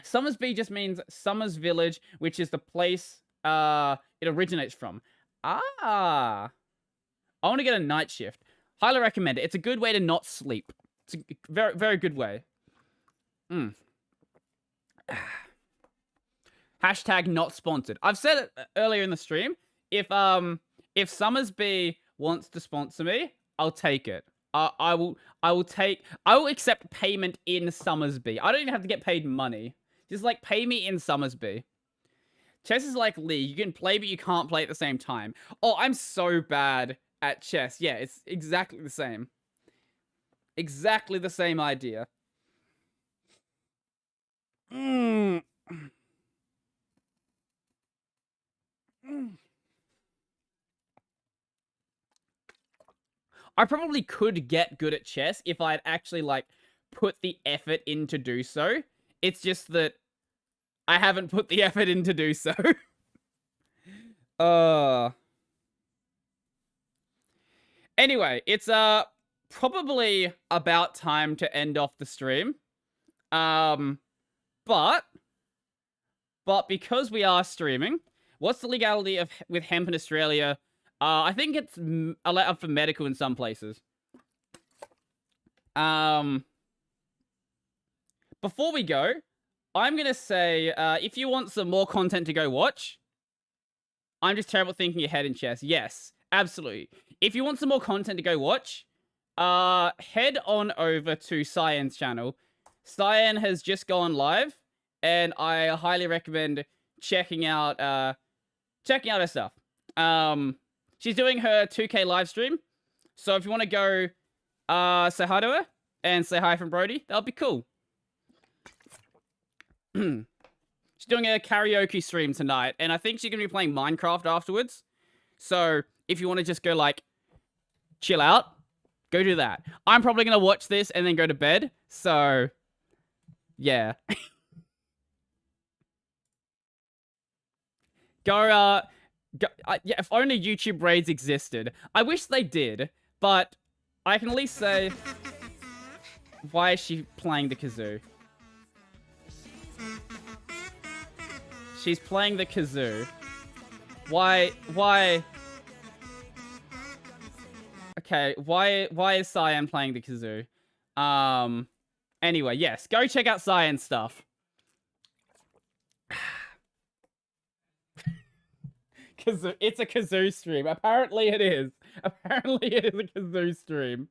Summersby just means Summer's Village, which is the place it originates from. I want to get a night shift. Highly recommend it. It's a good way to not sleep. It's a very, very good way. Hashtag not sponsored. I've said it earlier in the stream. If Summersby wants to sponsor me, I'll take it. I will accept payment in Summersby. I don't even have to get paid money. Just like pay me in Summersby. Chess is like League. You can play, but you can't play at the same time. Oh, I'm so bad at chess. Yeah, it's exactly the same. Exactly the same idea. I probably could get good at chess if I'd actually, like, put the effort in to do so. It's just that I haven't put the effort in to do so. Anyway, it's probably about time to end off the stream. But because we are streaming, what's the legality with hemp in Australia? I think it's allowed for medical in some places. Before we go, I'm going to say, if you want some more content to go watch, I'm just terrible thinking ahead in chess. Yes, absolutely. If you want some more content to go watch, head on over to Cyan's channel. Cyan has just gone live, and I highly recommend checking out her stuff. She's doing her 2K live stream, so if you want to go say hi to her and say hi from Brodie, that'll be cool. She's doing a karaoke stream tonight, and I think she's going to be playing Minecraft afterwards. So if you want to just go, like, chill out, go do that. I'm probably going to watch this and then go to bed. So, Yeah. Go, yeah, if only YouTube raids existed. I wish they did, but I can at least say, why is she playing the kazoo? She's playing the kazoo. Why? Okay, why is Cyan playing the kazoo? Anyway, yes, go check out Cyan's stuff. Kazoo, it's a kazoo stream. Apparently it is. Apparently it is a kazoo stream.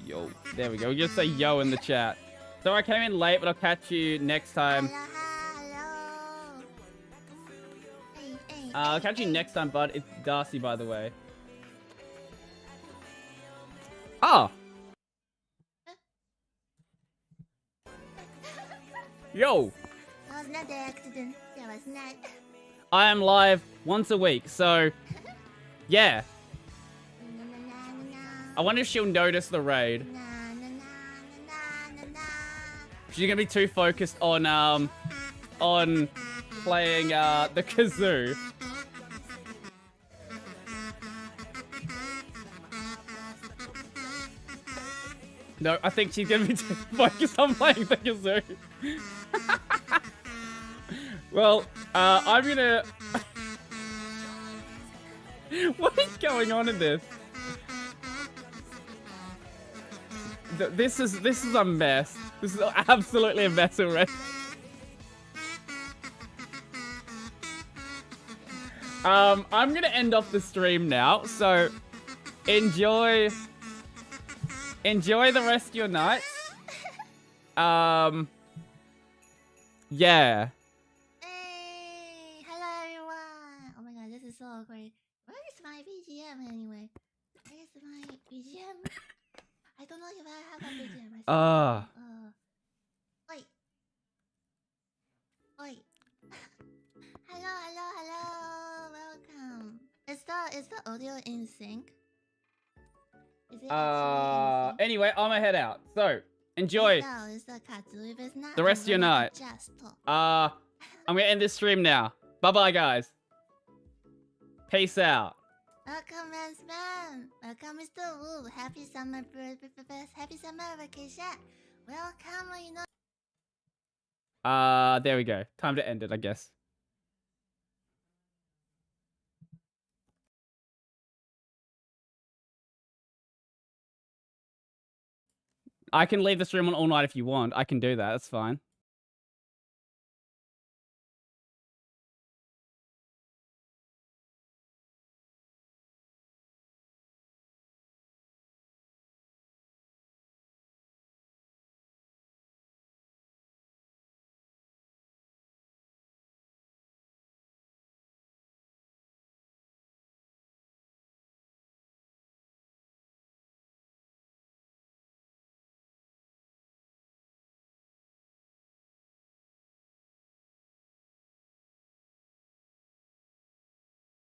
Yo, there we go. We just say yo in the chat. So I came in late, but I'll catch you next time. I'll catch you next time, bud. It's Darcy, by the way. Oh. Yo.
That was not the accident. That was not.
I am live once a week, so yeah. I wonder if she'll notice the raid. She's gonna be too focused on playing the kazoo. No, I think she's gonna be too focused on playing the kazoo. Well, I'm gonna... What is going on in this? This is a mess. This is absolutely a mess already. I'm gonna end off the stream now, so enjoy the rest of your night. Yeah.
Hey, hello everyone. Oh my god, this is so awkward. Where is my BGM anyway? Where is my BGM? I don't know if I have a BGM. Wait. Wait. Hello. Welcome. Is the audio in sync? Is it actually in sync?
Anyway, I'm gonna head out. So, enjoy the rest of your night. I'm gonna end this stream now. Bye-bye, guys. Peace out.
Welcome, man. Welcome, Mr. Wu. Happy summer vacation. Welcome, you know.
There we go. Time to end it, I guess. I can leave the stream on all night if you want. I can do that. That's fine.